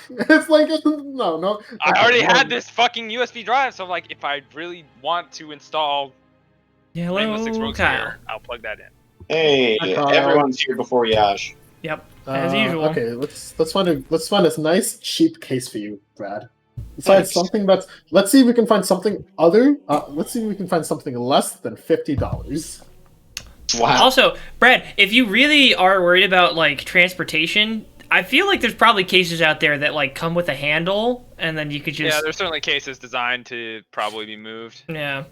It's like no. I already had this fucking USB drive, so like if I really want to install Rainbow Six Rogues here, I'll plug that in. Hey, everyone's here before Yash. Yep, as usual. Okay, let's find a nice cheap case for you, Brad. Let's find something that's. Let's see if we can find something other. Let's see if we can find something less than $50. Wow. Also, Brad, if you really are worried about like transportation, I feel like there's probably cases out there that like come with a handle, and then you could just. Yeah, there's certainly cases designed to probably be moved. Yeah.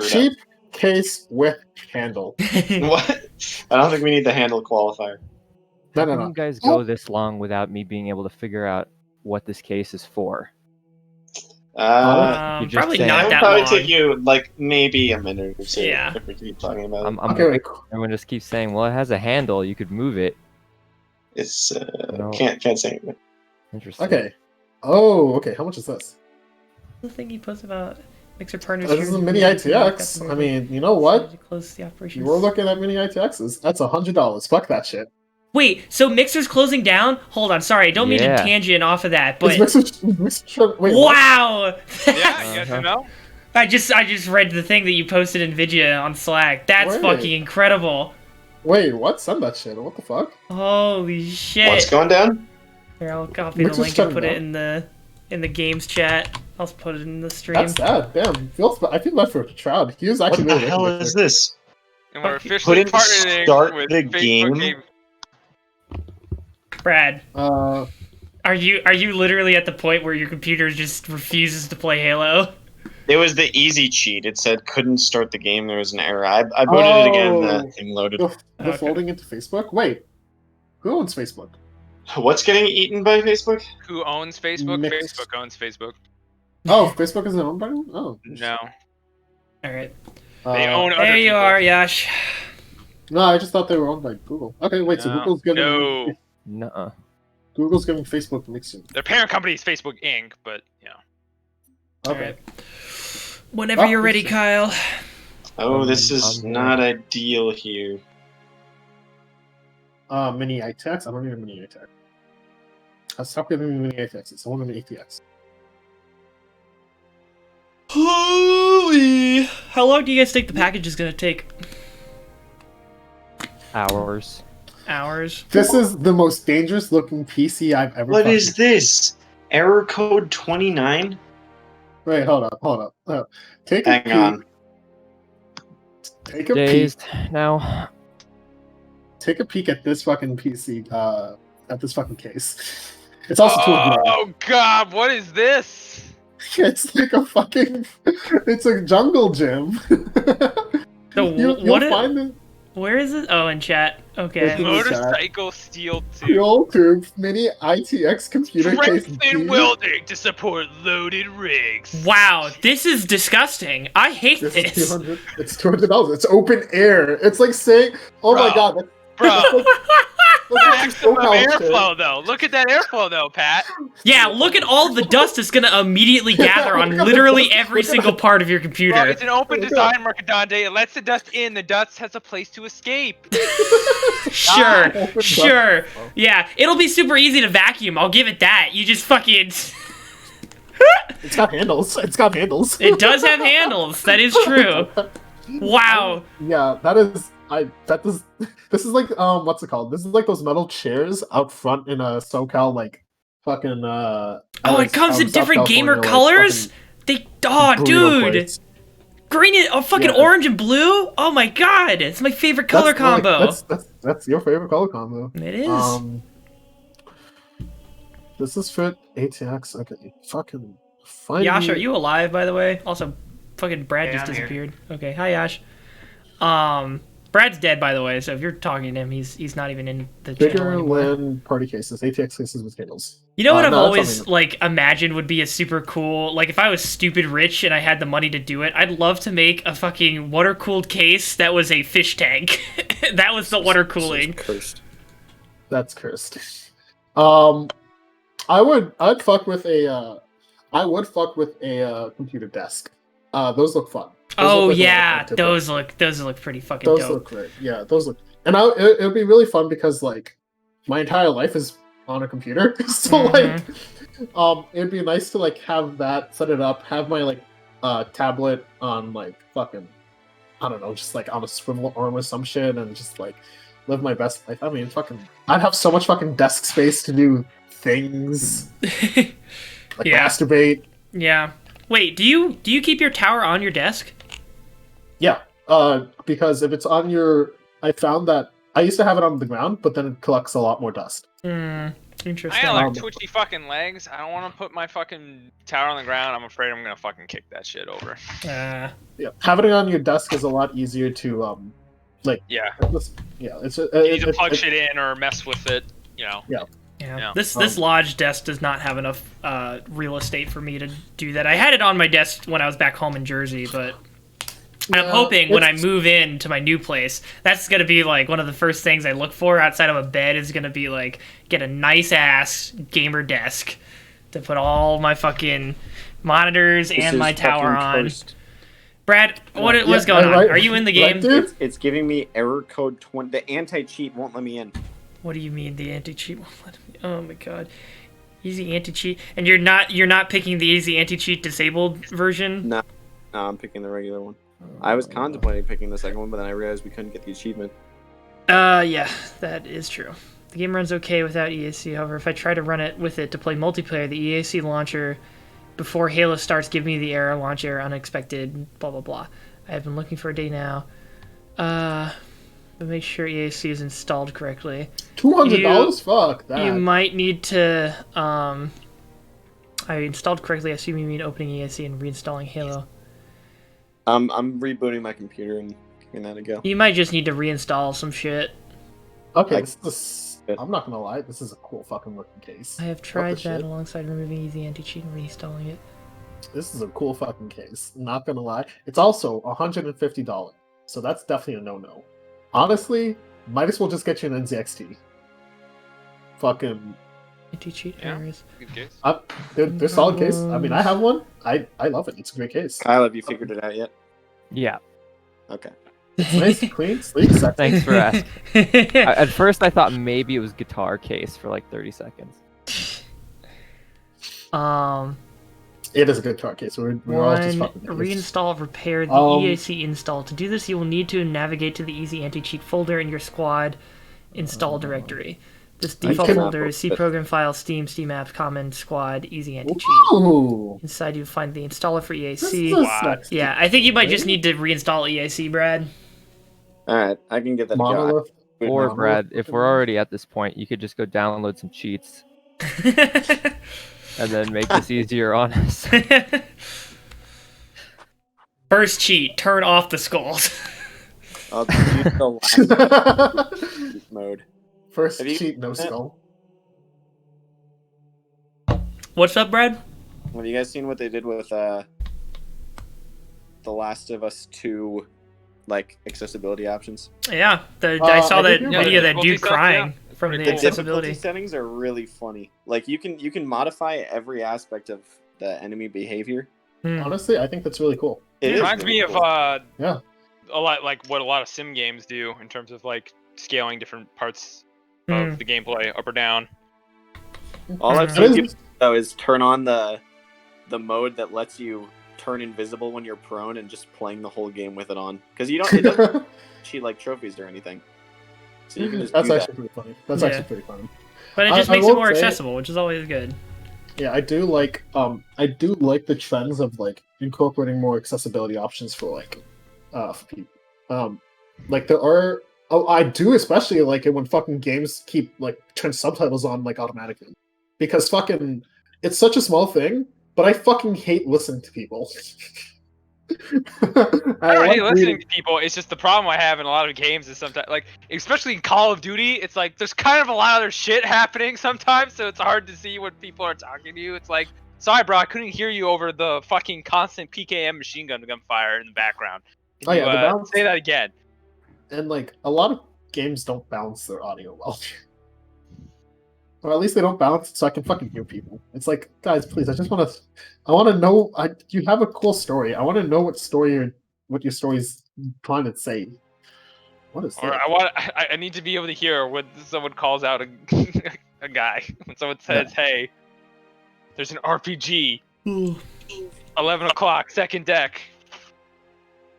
Cheap case with handle. What? I don't think we need the handle qualifier. How can you guys go this long without me being able to figure out what this case is for? Probably not that long. It'll probably take you like maybe a minute or so. Yeah. If we keep talking about it. Everyone just keeps saying, "Well, it has a handle. You could move it." It's can't say anything. Interesting. Okay. Oh, okay. How much is this? The thing he posts about mixer partners. This is a mini ITX. I mean, you know what? Close the operation. You were looking at mini ITXs. That's $100. Fuck that shit. Wait, so Mixer's closing down? Hold on, sorry, I don't mean to tangent off of that, but wait, wow! Yeah, you guys know? I just read the thing that you posted in Vidya on Slack. That's fucking incredible. Wait, what? Send that shit. What the fuck? Holy shit! What's going down? Here, I'll copy the link and put it in the games chat. I'll put it in the stream. That's sad. Damn, I feel bad for Shroud. He was actually. What the hell is this? And we're officially partnering with the Facebook game. Brad, are you literally at the point where your computer just refuses to play Halo? It was the easy cheat. It said couldn't start the game. There was an error. I booted it again. That thing loaded. The folding into Facebook. Wait, who owns Facebook? What's getting eaten by Facebook? Who owns Facebook? Facebook owns Facebook. Oh, Facebook isn't owned by them? Oh, no. All right. They own other There you people. are, Yash. No, I just thought they were owned by Google. Okay, wait. So Google's giving. Nuh-uh. Google's giving Facebook Mixer. Their parent company is Facebook Inc., but Okay. Right. Whenever you're ready, Kyle. Oh, this is not ideal here. Mini ITX? I don't need a mini ITX. Stop giving me mini ITXs. I want an ATX. Holy! How long do you guys think the package is gonna take? Hours. This is the most dangerous looking PC I've ever. What is this? Error code 29? Wait, hold up. Take a Dazed now. Take a peek at this fucking PC. At this fucking case. It's also $200. Oh god, what is this? It's like a fucking. It's a jungle gym. You'll find it. Where is it? Oh, in chat. Okay. Motorcycle Steel 2. Fuel tube mini ITX computer case. Strengthen welding to support loaded rigs. Wow, this is disgusting. I hate this. It's $200. It's $200. It's open air. It's like saying, "Oh my god, bro." Maximum airflow, though. Look at that airflow, though, Pat. Yeah, look at all the dust that's gonna immediately gather on literally every single part of your computer. Bro, it's an open design, Mercadante. It lets the dust in. The dust has a place to escape. Sure. Yeah, it'll be super easy to vacuum. I'll give it that. You just fucking. It's got handles. It's got handles. It does have handles. That is true. Wow. Yeah, that is. This is like what's it called? This is like those metal chairs out front in a SoCal like fucking. Oh, it comes in different gamer colors. Dude. Green and fucking orange and blue. Oh my god, it's my favorite color combo. That's your favorite color combo. It is. Does this fit ATX? Okay, fucking. Yash, are you alive, by the way? Also, fucking Brad just disappeared. Here. Okay, hi Yash. Brad's dead, by the way. So if you're talking to him, he's not even in the channel bigger anymore. land party cases, ATX cases with handles. You know what I've always like imagined would be a super cool, like if I was stupid rich and I had the money to do it, I'd love to make a fucking water cooled case that was a fish tank. That was the water cooling. Cursed. That's cursed. I'd fuck with a computer desk. Those look fun. Those look pretty fucking dope. Those look great. Yeah, those look. And it would be really fun because like my entire life is on a computer, so like it'd be nice to like have that, set it up, have my like tablet on like fucking, I don't know, just like on a swivel arm or some shit, and just like live my best life. I mean, fucking, I'd have so much fucking desk space to do things like masturbate. Yeah. Wait, do you keep your tower on your desk? Yeah, because if it's on your, I found that I used to have it on the ground, but then it collects a lot more dust. Interesting. I got like twitchy fucking legs. I don't want to put my fucking tower on the ground. I'm afraid I'm gonna fucking kick that shit over. Yeah, having it on your desk is a lot easier to it's you need to plug shit in or mess with it. You know. Yeah. This lodge desk does not have enough real estate for me to do that. I had it on my desk when I was back home in Jersey, but I'm hoping when I move into my new place, that's gonna be like one of the first things I look for outside of a bed is gonna be like get a nice ass gamer desk to put all my fucking monitors and my tower on. Cursed. Brad, what's going on? Are you in the game? It's giving me error code 20. The anti-cheat won't let me in. What do you mean the anti-cheat won't let me? Oh my god. Easy anti-cheat, and you're not picking the easy anti-cheat disabled version? No, I'm picking the regular one. I was contemplating picking the second one, but then I realized we couldn't get the achievement. Yeah, that is true. The game runs okay without EAC, however, if I try to run it with it to play multiplayer, the EAC launcher before Halo starts give me the error, launch error, unexpected, blah blah blah. I have been looking for a day now. But make sure EAC is installed correctly. $200? Fuck that. You might need to, I installed correctly, I assume you mean opening EAC and reinstalling Halo. I'm rebooting my computer and giving that a go. You might just need to reinstall some shit. Okay, I'm not gonna lie, this is a cool fucking looking case. I have tried that alongside removing easy anti-cheat and reinstalling it. This is a cool fucking case. Not gonna lie. It's also $150, so that's definitely a no-no. Honestly, might as well just get you an NZXT. Fucking anti-cheat errors. Good case. They're solid case. I mean, I have one. I love it. It's a great case. Kyle, have you figured it out yet? Yeah. Okay. It's nice, clean, sleek, sexy. Thanks for asking. At first, I thought maybe it was guitar case for like 30 seconds. It is a good guitar case. We're all just fucking reinstall, repair the EAC install. To do this, you will need to navigate to the easy anti-cheat folder in your squad install directory. This default folder is C program file, Steam apps, common, squad, easy anti-cheat. Inside you'll find the installer for EAC. Yeah, I think you might just need to reinstall EAC, Brad. Alright, I can get that go. Or Brad, if we're already at this point, you could just go download some cheats. And then make this easier on us. First cheat, turn off the skulls. I'll use the last mode. First cheat, no skull. What's up, Brad? Have you guys seen what they did with The Last of Us 2, like, accessibility options? Yeah, I saw that video of that dude crying. from the difficulty accessibility. settings are really funny. Like you can modify every aspect of the enemy behavior. Honestly, I think that's really cool. It reminds me of yeah, a lot like what a lot of sim games do in terms of like scaling different parts of the gameplay up or down. All I've seen people though is turn on the mode that lets you turn invisible when you're prone and just playing the whole game with it on, because it doesn't cheat like trophies or anything. So you can just that's do actually that. pretty funny. That's actually pretty funny. But it just makes it more accessible, which is always good. Yeah, I do like the trends of like incorporating more accessibility options for like for people. Like there are I do especially like it when fucking games keep like turn subtitles on like automatically. Because fucking it's such a small thing, but I fucking hate listening to people. I don't hate listening to people. It's just the problem I have in a lot of games is sometimes, like, especially in Call of Duty, it's like there's kind of a lot of other shit happening sometimes, so it's hard to see when people are talking to you. It's like, sorry, bro, I couldn't hear you over the fucking constant PKM machine gun fire in the background. Can you, say that again. And like a lot of games don't balance their audio well. Or at least they don't balance it so I can fucking hear people. It's like, guys, please, I want to know. You have a cool story. I want to know what your story's trying to say. What is that? I need to be able to hear when someone calls out a guy. When someone says, "Hey, there's an RPG, 11 o'clock, second deck,"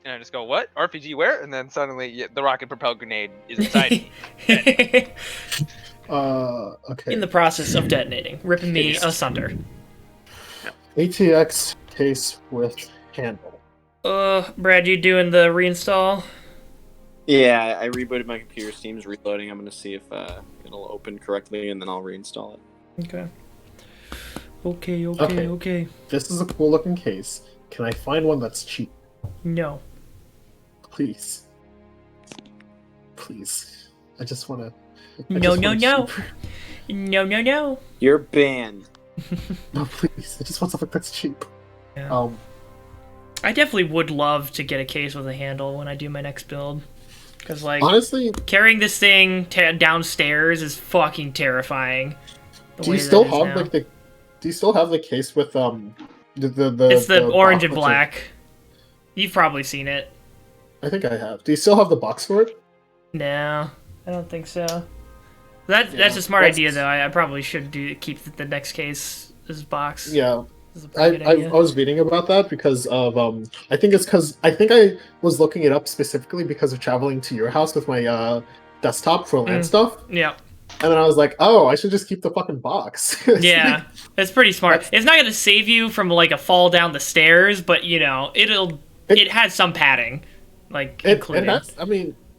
and I just go, "What? RPG where?" And then suddenly the rocket propelled grenade is inside me. Okay. In the process of detonating, ripping me asunder. ATX case with handle. Brad, you doing the reinstall? Yeah, I rebooted my computer. Steam's reloading. I'm gonna see if it'll open correctly, and then I'll reinstall it. Okay. This is a cool looking case. Can I find one that's cheap? No. Please. I just want to. No. You're banned. No, please. I just want something that's cheap. Yeah. I definitely would love to get a case with a handle when I do my next build. Because, like, honestly, carrying this thing downstairs is fucking terrifying. Do you still have the case with It's the orange and black. You've probably seen it. I think I have. Do you still have the box for it? No, I don't think so. That's a smart idea, though. I probably should keep the next case as box. Yeah, I was reading about that because of I think I was looking it up specifically because of traveling to your house with my desktop for LAN stuff. Yeah. And then I was like, oh, I should just keep the fucking box. Yeah, it's pretty smart. It's not gonna save you from like a fall down the stairs, but you know, it has some padding, like included.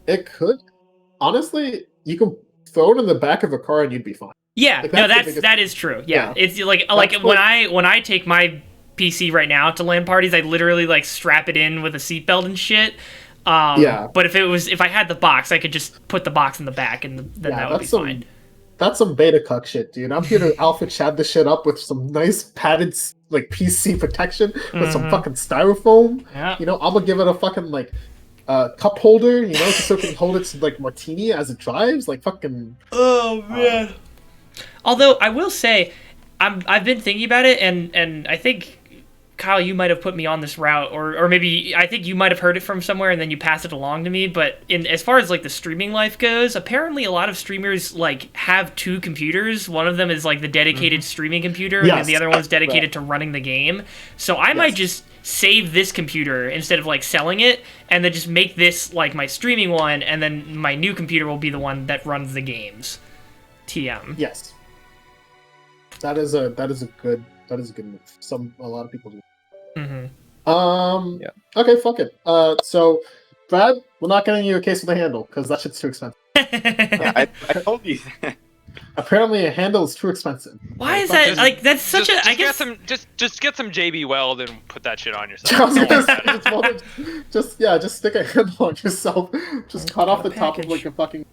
It could. Honestly, you can throw it in the back of a car and you'd be fine. Yeah, like, that is true. Yeah, it's like when I take my PC right now to LAN parties, I literally like strap it in with a seatbelt and shit. But if I had the box, I could just put the box in the back, and then that would be fine. That's some beta cuck shit, dude. I'm here to alpha chad this shit up with some nice padded like PC protection with some fucking styrofoam. Yeah. You know, I'm gonna give it a fucking like cup holder, you know, just so it can hold its like martini as it drives, like fucking. Oh man. Although I will say, I've been thinking about it, and I think Kyle, you might have put me on this route, or maybe I think you might have heard it from somewhere and then you passed it along to me. But as far as like the streaming life goes, apparently a lot of streamers like have two computers. One of them is like the dedicated streaming computer, and then the other one's dedicated to running the game. So I might just save this computer instead of like selling it, and then just make this like my streaming one, and then my new computer will be the one that runs the games. TM. Yes. That is a good move. A lot of people do. Yeah. Okay, fuck it. So, Brad, we're not getting you a case with a handle because that shit's too expensive. I told you that. Apparently, a handle is too expensive. Why is that? Like, that's such a. I guess just get some JB Weld and put that shit on yourself. Just stick a handle on yourself. Just cut off the top of like a fucking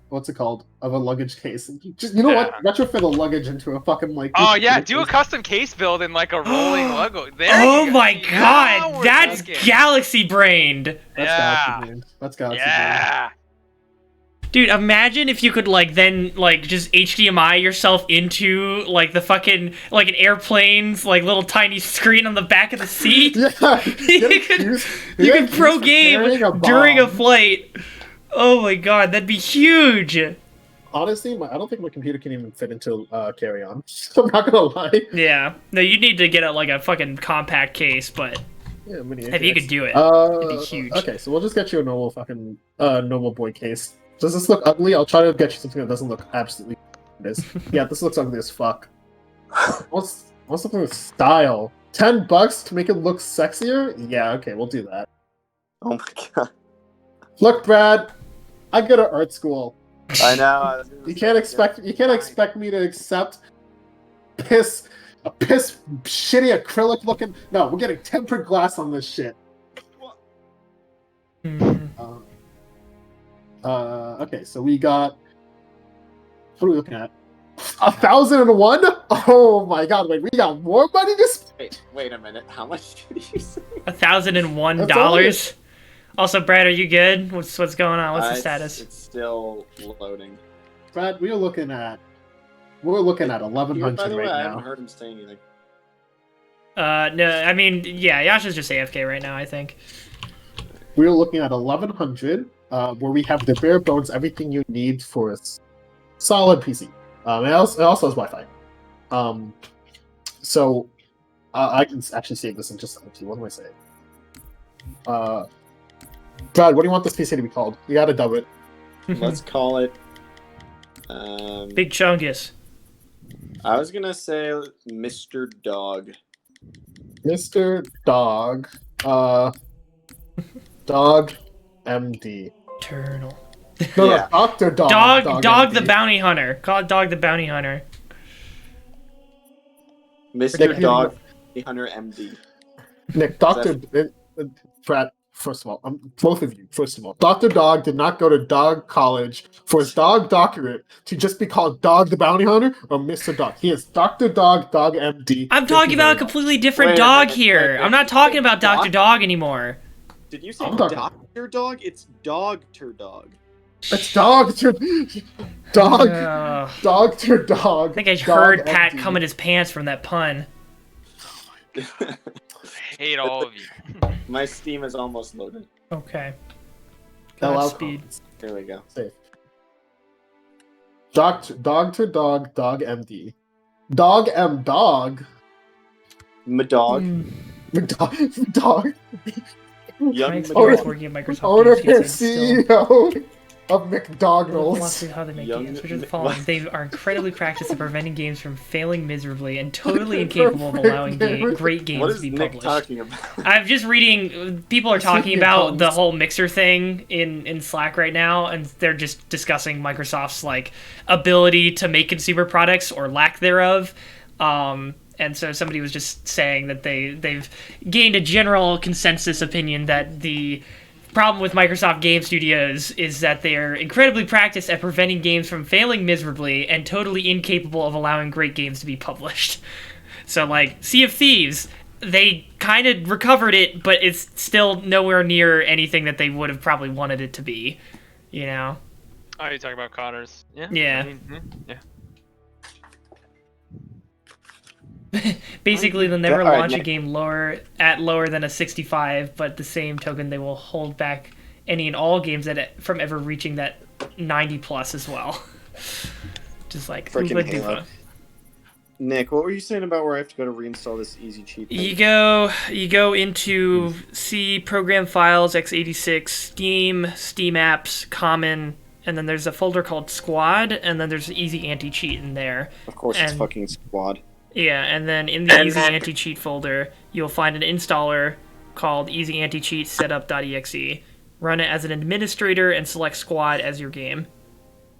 what's it called? Of a luggage case. Just what? Retrofit a luggage into a fucking like. Oh yeah, do a custom case build in like a rolling logo. Oh my god, that's galaxy brained. That's galaxy brained. Dude, imagine if you could, like, then, like, just HDMI yourself into, like, the fucking, like, an airplane's, like, little tiny screen on the back of the seat. Yeah. You could pro game during a flight. Oh my god, that'd be huge. Honestly, I don't think my computer can even fit into carry-on. I'm not gonna lie. Yeah. No, you need to get like a fucking compact case, but Yeah, mini if you could do it, it'd be huge. Okay, so we'll just get you a normal fucking normal boy case. Does this look ugly? I'll try to get you something that doesn't look absolutely this. Yeah, this looks ugly as fuck. What's something with style? $10 to make it look sexier? Yeah, okay, we'll do that. Oh my god. Look, Brad, I go to art school. I know. You can't expect me to accept a piss shitty acrylic looking. No, we're getting tempered glass on this shit. Okay, so we got. What are we looking at? 1,001? Oh my god! Wait, we got more money to spend. Wait a minute. How much did you say? $1,001. Also, Brad, are you good? What's going on? What's the status? It's still loading. Brad, we're looking at 1,100 By the way, right I now. haven't heard him say anything. No, I mean, yeah, Yasha's just AFK right now, I think. We're looking at 1,100, where we have the bare bones, everything you need for a solid PC. It also has Wi-Fi. So I can actually save this in just a second. What am I saying? Brad, what do you want this PC to be called? You gotta dub it. Let's call it. Big Chungus. I was gonna say Mr. Dog. Mr. Dog. Dog MD. Eternal. No, Yeah. no, Dr. Dog. Dog the MD. Bounty Hunter. Call it Dog the Bounty Hunter. Mr. Nick, Dog Hunter MD. Nick, Brad, first of all, both of you, first of all, Dr. Dog did not go to dog college for his dog doctorate to just be called Dog the Bounty Hunter or Mr. Dog. He is Dr. Dog, Dog MD. I'm talking about a completely different Wait a dog minute, here. wait, I'm not did talking you say about Dr. Dog anymore. Did you say I'm talking- Dr. Dog? It's Dog-ter Dog. It's Dog to Dog. Dog to Dog. I think I Dog heard Pat MD. come in his pants from that pun. I hate all of you. My Steam is almost loaded. Okay. Allow Godspeed. comments. Here we go. Safe. Dog to Dog, Dog MD. Dog M Dog. Madog. Dog. My Young experience Madog. working at Microsoft Owner Games and is still- CEO of Philosophy McDonald's. of how they make Young- games, which is the following. They are incredibly practiced at preventing games from failing miserably and totally incapable of allowing great games What to is be Nick published. talking about? I'm just reading, people are talking about the whole Mixer thing in Slack right now, and they're just discussing Microsoft's, like, ability to make consumer products or lack thereof. And so somebody was just saying that they've gained a general consensus opinion that the problem with Microsoft Game Studios is that they are incredibly practiced at preventing games from failing miserably and totally incapable of allowing great games to be published. So, like, Sea of Thieves, they kind of recovered it, but it's still nowhere near anything that they would have probably wanted it to be, you know? Oh, you're talking about Connors. Yeah. Yeah. I mean, yeah. Basically, they'll never Alright, launch a Nick. game lower than a 65, but the same token, they will hold back any and all games from ever reaching that 90 plus as well. Just like Frickin' Ooba Halo. Dooba. Nick, what were you saying about where I have to go to reinstall this easy cheat thing? You go into C program files x86 Steam apps common, and then there's a folder called Squad, and then there's Easy Anti Cheat in there. Of course, it's and- fucking Squad. Yeah, and then in the Easy Anti-Cheat folder, you'll find an installer called Easy Anti-Cheat Setup.exe. Run it as an administrator and select Squad as your game.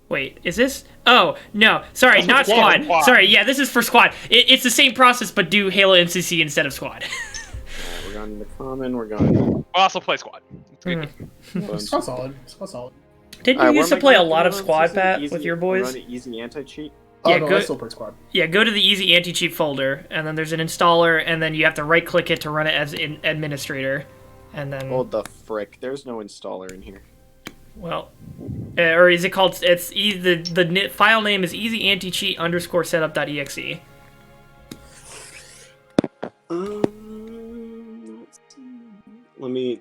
Wait, is this? Oh, no. Sorry, not Squad. Sorry, yeah, this is for Squad. It's the same process, but do Halo MCC instead of Squad. Alright, we're going to common, we're going to... We'll also play squad. It's a good game. It's not solid. It's not solid. Didn't Alright, you used where to am I play a going lot of run Squad, easy- Pat, easy- with your we're boys? running easy anti-cheat? Oh, Yeah, no, go- I still play Squad. Yeah, go to the Easy Anti-Cheat folder, and then there's an installer, and then you have to right-click it to run it as an administrator. And then... Oh, the frick. There's no installer in here. Well, or is it called? It's the file name is easyanticheat_setup.exe.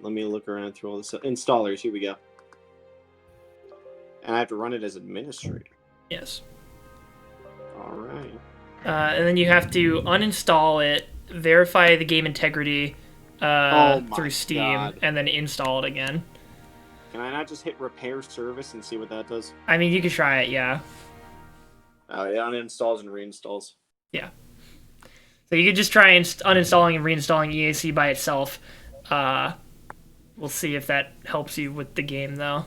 Let me look around through all this installers. Here we go. And I have to run it as administrator. Yes. All right. And then you have to uninstall it, verify the game integrity through Steam, and then install it again. Can I not just hit repair service and see what that does? I mean, you could try it, yeah. Oh, it uninstalls and reinstalls. Yeah. So you could just try uninstalling and reinstalling EAC by itself. We'll see if that helps you with the game, though.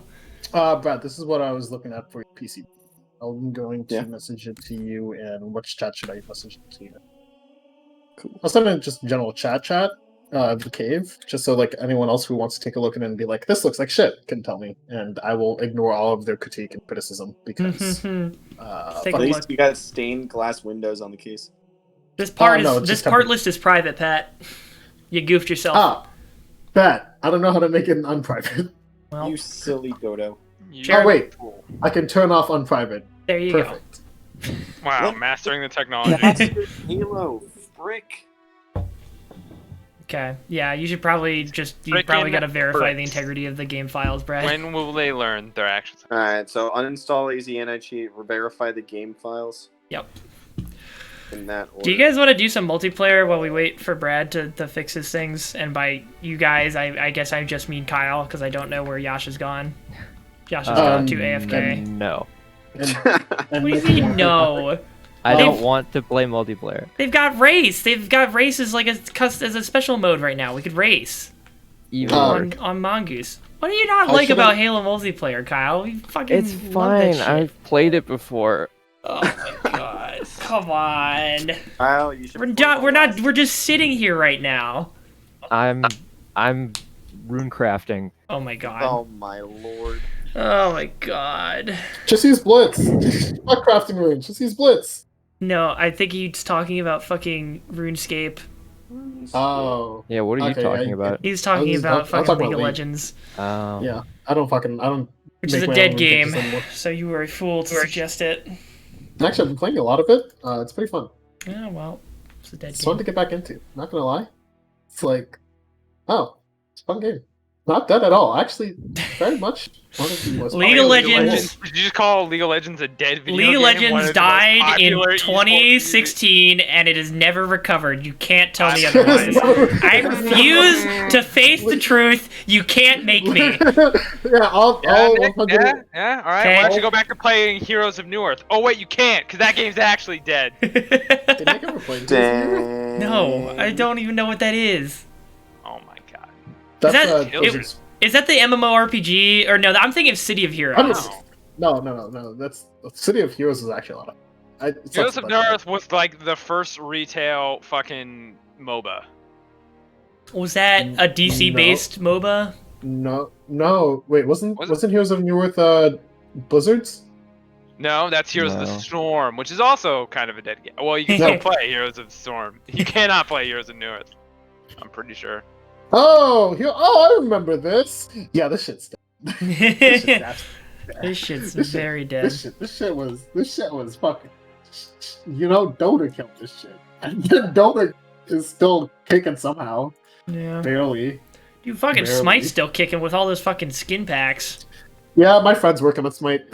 Brad, this is what I was looking at for your PC. I'm going to message it to you, and which chat should I message it to you? Cool. I'll send it just general chat, the cave, just so like anyone else who wants to take a look at it and be like, this looks like shit, can tell me, and I will ignore all of their critique and criticism because Take at least you got stained glass windows on the case. This part list is private, Pat. You goofed yourself. Ah, Pat, I don't know how to make it an unprivate. Well, you silly dodo. Oh wait, I can turn off unprivate. There you Perfect. go. Wow, mastering the technology. Halo, frick. Okay, yeah, you should probably got to verify the integrity of the game files, Brad. When will they learn their actions? All right, so uninstall Easy Anti-Cheat, verify the game files. Yep. In that order. Do you guys want to do some multiplayer while we wait for Brad to fix his things? And by you guys, I guess I just mean Kyle, because I don't know where Yasha's gone. Yasha's gone to AFK. No. What do you mean, no? I don't want to play multiplayer. They've got race. They've got race as like as a special mode right now. We could race. Even on Mongoose. What do you not like about Halo multiplayer, Kyle? We fucking It's love fine. that shit. I've played it before. Oh my god! Come on. Kyle, you should. We're just sitting here right now. I'm rune crafting. Oh my god. Oh my lord. Oh my god. Just use Blitz. Fuck crafting runes. Just use Blitz. No, I think he's talking about fucking RuneScape. Oh. Yeah, what are you talking about? He's talking about fucking League of Legends. Oh. Yeah, I don't. Which is a dead game, so you were a fool to suggest it. Actually, I've been playing a lot of it. It's pretty fun. Yeah, well, it's a dead game. It's fun to get back into. Not gonna lie. It's like, it's a fun game. Not dead at all. Actually, very much one of the most League of Legends. Did you just call League of Legends a dead video League of game? Legends died in 2016, and it has never recovered. You can't tell me otherwise. I refuse to face the truth. You can't make me. Yeah, all 100. Yeah, all right. Okay. Why don't you go back to playing Heroes of New Earth? Oh wait, you can't, because that game's actually dead. Did Nick ever play this? No, I don't even know what that is. Oh my god. Is that the MMORPG? Or no, I'm thinking of City of Heroes. No. That's City of Heroes is actually a lot of. Heroes of New Earth was like the first retail fucking MOBA. Was that a DC-based MOBA? No. Wait, wasn't Heroes of New Earth Blizzard's? No, that's Heroes of the Storm, which is also kind of a dead game. Well, you can still play Heroes of the Storm. You cannot play Heroes of New Earth. I'm pretty sure. Oh, I remember this. Yeah, this shit's dead. This shit's very dead. This shit was fucking. Dota killed this shit, and Dota is still kicking somehow. Yeah. Barely. Dude, fucking Smite's still kicking with all those fucking skin packs. Yeah, my friends working on Smite.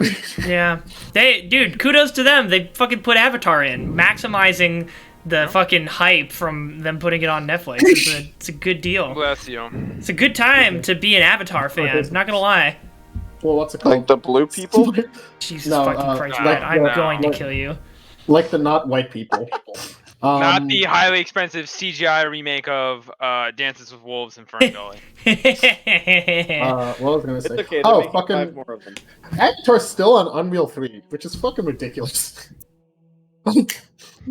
Yeah. Dude, kudos to them. They fucking put Avatar in, maximizing the fucking hype from them putting it on Netflix. It's a good deal. Bless you. It's a good time to be an Avatar fan, not gonna lie. Well, what's it called? Like the blue people? Jesus fucking Christ, I'm going to kill you. Like the not white people. Not the highly expensive CGI remake of Dances with Wolves in Ferngully. What was I gonna say? It's okay, oh, fucking 5 more of them. Avatar's still on Unreal 3, which is fucking ridiculous.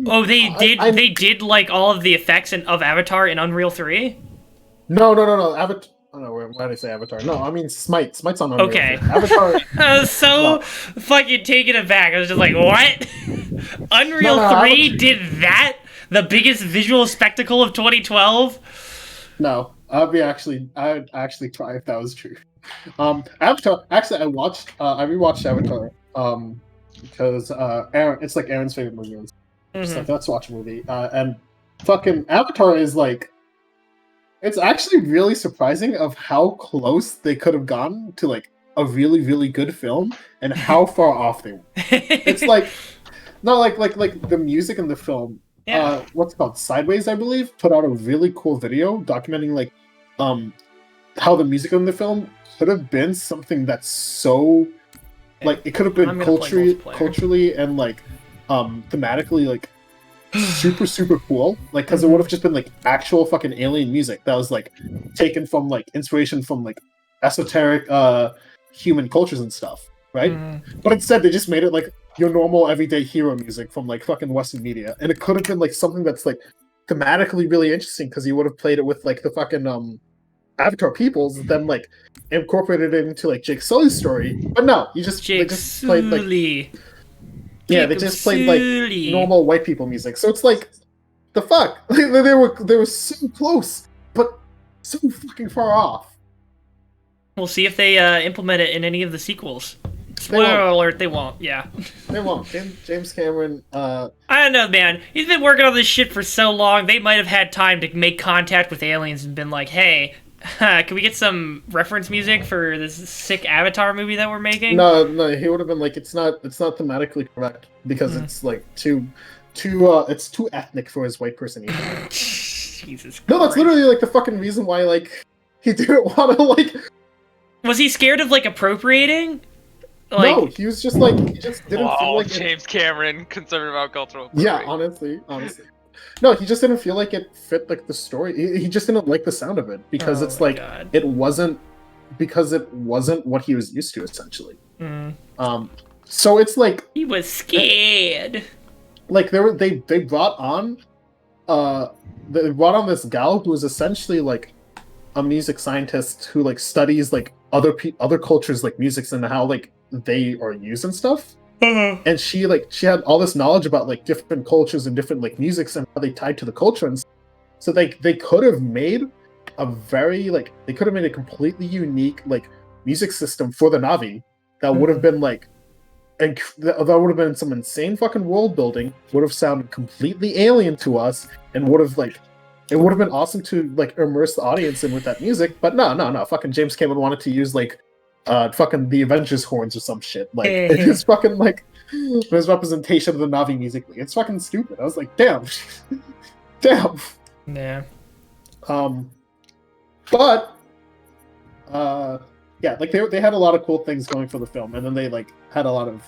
Oh, they did like all of the effects of Avatar in Unreal 3? No. Avatar. Oh no, why did I say Avatar? No, I mean Smite. Smite's on Unreal. Okay. 3. Avatar. I was so fucking taken aback. I was just like, what? Unreal 3 did that? The biggest visual spectacle of 2012? No. I'd actually try if that was true. Avatar. Actually, I rewatched Avatar. Because Aaron, it's like Aaron's favorite movie. Just like, let's watch a movie. And fucking Avatar is like, it's actually really surprising of how close they could have gotten to like a really, really good film and how far off they were. It's like, not like the music in the film. Yeah. What's it called? Sideways, I believe, put out a really cool video documenting like, how the music in the film could have been something that's so, like, it could have been culturally and like, thematically like super cool, like, because it would have just been like actual fucking alien music that was like taken from like inspiration from like esoteric human cultures and stuff, right? But instead they just made it like your normal everyday hero music from like fucking Western media, and it could have been like something that's like thematically really interesting because you would have played it with like the fucking Avatar peoples, and then like incorporated it into like Jake Sully's story. But no, they just played like, yeah, they just played like normal white people music. So it's like, the fuck, they were so close, but so fucking far off. We'll see if they implement it in any of the sequels. Spoiler alert, they won't. Yeah, they won't. James Cameron. I don't know, man. He's been working on this shit for so long. They might have had time to make contact with aliens and been like, "Hey, can we get some reference music for this sick Avatar movie that we're making?" No, he would have been like, it's not thematically correct because it's like it's too ethnic for his white person. Jesus. No, that's literally like the fucking reason why like he didn't want to like. Was he scared of like appropriating? Like, no, he was just like, he just didn't feel like James Cameron, concerned about cultural. Yeah, honestly. No, he just didn't feel like it fit like the story. He just didn't like the sound of it because it's like it wasn't what he was used to essentially. So it's like he was scared. Like they brought on this gal who was essentially like a music scientist who like studies like other cultures like musics and how like they are used and stuff. And she had all this knowledge about like different cultures and different like musics and how they tied to the culture, and so they could have made a completely unique like music system for the Na'vi that would have been like, and that would have been some insane fucking world building, would have sounded completely alien to us, and would have like, it would have been awesome to like immerse the audience in with that music. But no, fucking James Cameron wanted to use like fucking the Avengers horns or some shit. Like it's fucking like his representation of the Na'vi musically. It's fucking stupid. I was like, damn. Damn. Yeah. But yeah, like they had a lot of cool things going for the film, and then they like had a lot of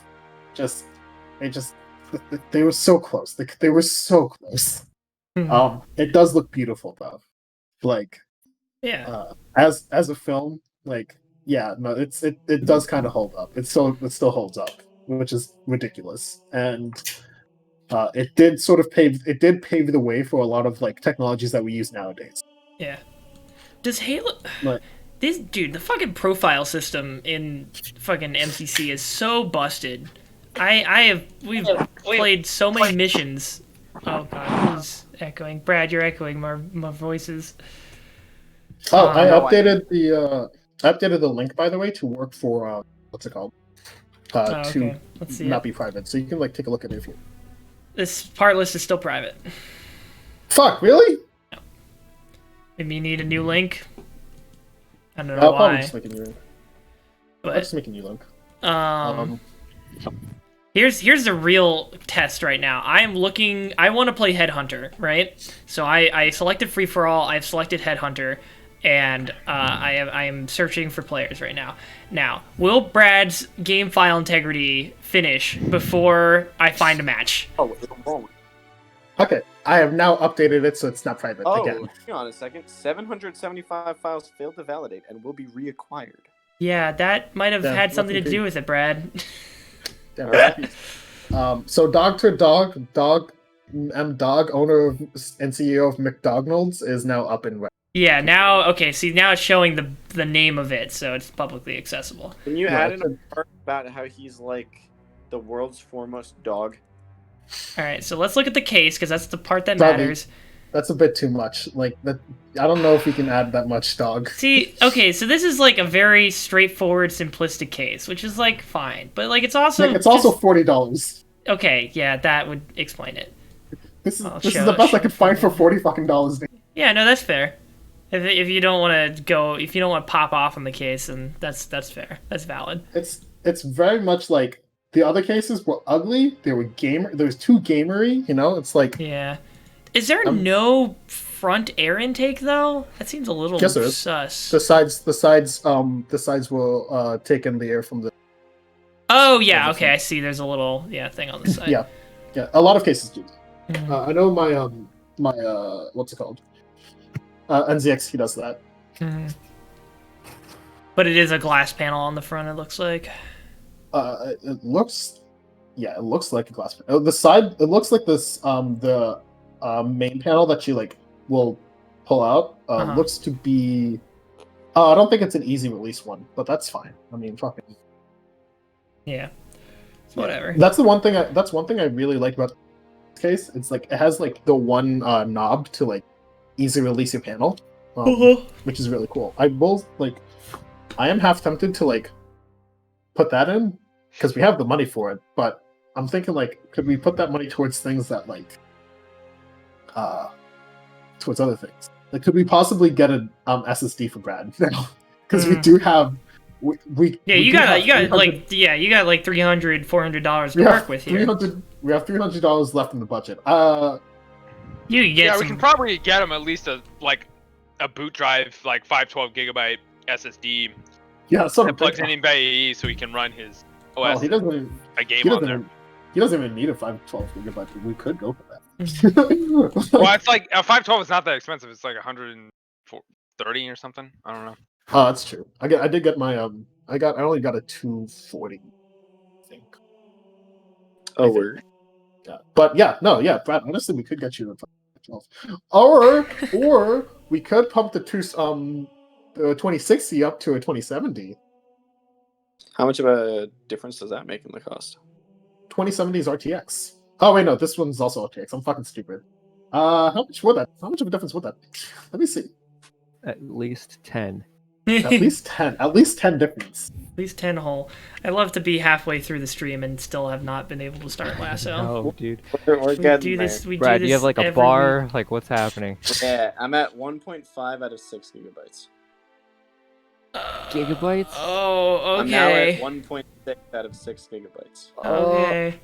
they were so close. They were so close. It does look beautiful though. Like, yeah. As a film, like, yeah, no, it does kind of hold up. It still holds up, which is ridiculous. And it did pave the way for a lot of like technologies that we use nowadays. Yeah. Does Halo the fucking profile system in fucking MCC is so busted. We've played so many missions. Oh god, who's echoing? Brad, you're echoing my voices. Oh, I updated the link, by the way, to work for what's it called? To not be private, so you can like take a look at it if you. This part list is still private. Fuck, really? No. Maybe you need a new link. I don't know I'll why. probably just make a new link. But, I'll just make a new link. Here's the real test right now. I want to play Headhunter, right? So I selected Free For All. I've selected Headhunter, and I am searching for players right now. Now, will Brad's game file integrity finish before I find a match? Oh, it won't. Okay, I have now updated it so it's not private again. Hang on a second. 775 files failed to validate and will be reacquired. Yeah, that might have had something to do with it, Brad. Right. So Dr. Dog, owner and CEO of McDonald's, is now up and running. Yeah, now now it's showing the name of it, so it's publicly accessible. Can you add in a part about how he's like the world's foremost dog? Alright, so let's look at the case, because that's the part that matters. That's a bit too much. Like that, I don't know if we can add that much, dog. See, okay, so this is like a very straightforward, simplistic case, which is like fine, but like it's also Nick, it's also $40. okay. Yeah, that would explain it. This is the best I could find for $40 fucking. Yeah, no, that's fair. If you don't want to go, if you don't want to pop off on the case, then that's fair. That's valid. It's very much like the other cases were ugly. They were gamer. There was too gamery. You know, it's like yeah. Is there no front air intake though? That seems a little sus. The sides will take in the air from the. Oh yeah, okay, I see. There's a little thing on the side. yeah. A lot of cases do. I know my what's it called? NZX, he does that. But it is a glass panel on the front. It looks like. It looks like a glass panel. The side, it looks like this. The main panel that you like will pull out looks to be. I don't think it's an easy release one, but that's fine. I mean, fucking. Yeah. Whatever. That's one thing I really like about this case. It's like it has like the one knob to like easy release your panel, which is really cool. I am half tempted to like put that in because we have the money for it, but I'm thinking like, could we put that money towards things that like towards other things? Like, could we possibly get an SSD for Brad now? Because we do have you got like $300-$400 to work with here. We have $300 left in the budget. You can get we can probably get him at least a boot drive, like 512 gigabyte SSD. Yeah, that plugs in by AE so he can run his OS. He doesn't there. He doesn't even need a 512 gigabyte, but we could go for that. Well, it's like a 512 is not that expensive. It's like 130 or something. I don't know. Oh, that's true. I did get my I only got a 240, I think. Oh, word. Yeah, but Brad. Honestly, we could get you the 512, or we could pump the 2060 up to a 2070. How much of a difference does that make in the cost? 2070 is RTX. Oh wait, no, this one's also RTX. I'm fucking stupid. How much of a difference would that be? Let me see. At least 10. At least 10. At least 10 difference. At least 10 whole. I love to be halfway through the stream and still have not been able to start Lasso. Oh, dude. We're getting Brad, do you have like a bar? Week. Like, what's happening? Yeah, I'm at 1.5 out of 6 gigabytes. Gigabytes? Oh, okay. I'm now at 1.6 out of 6 gigabytes. Okay.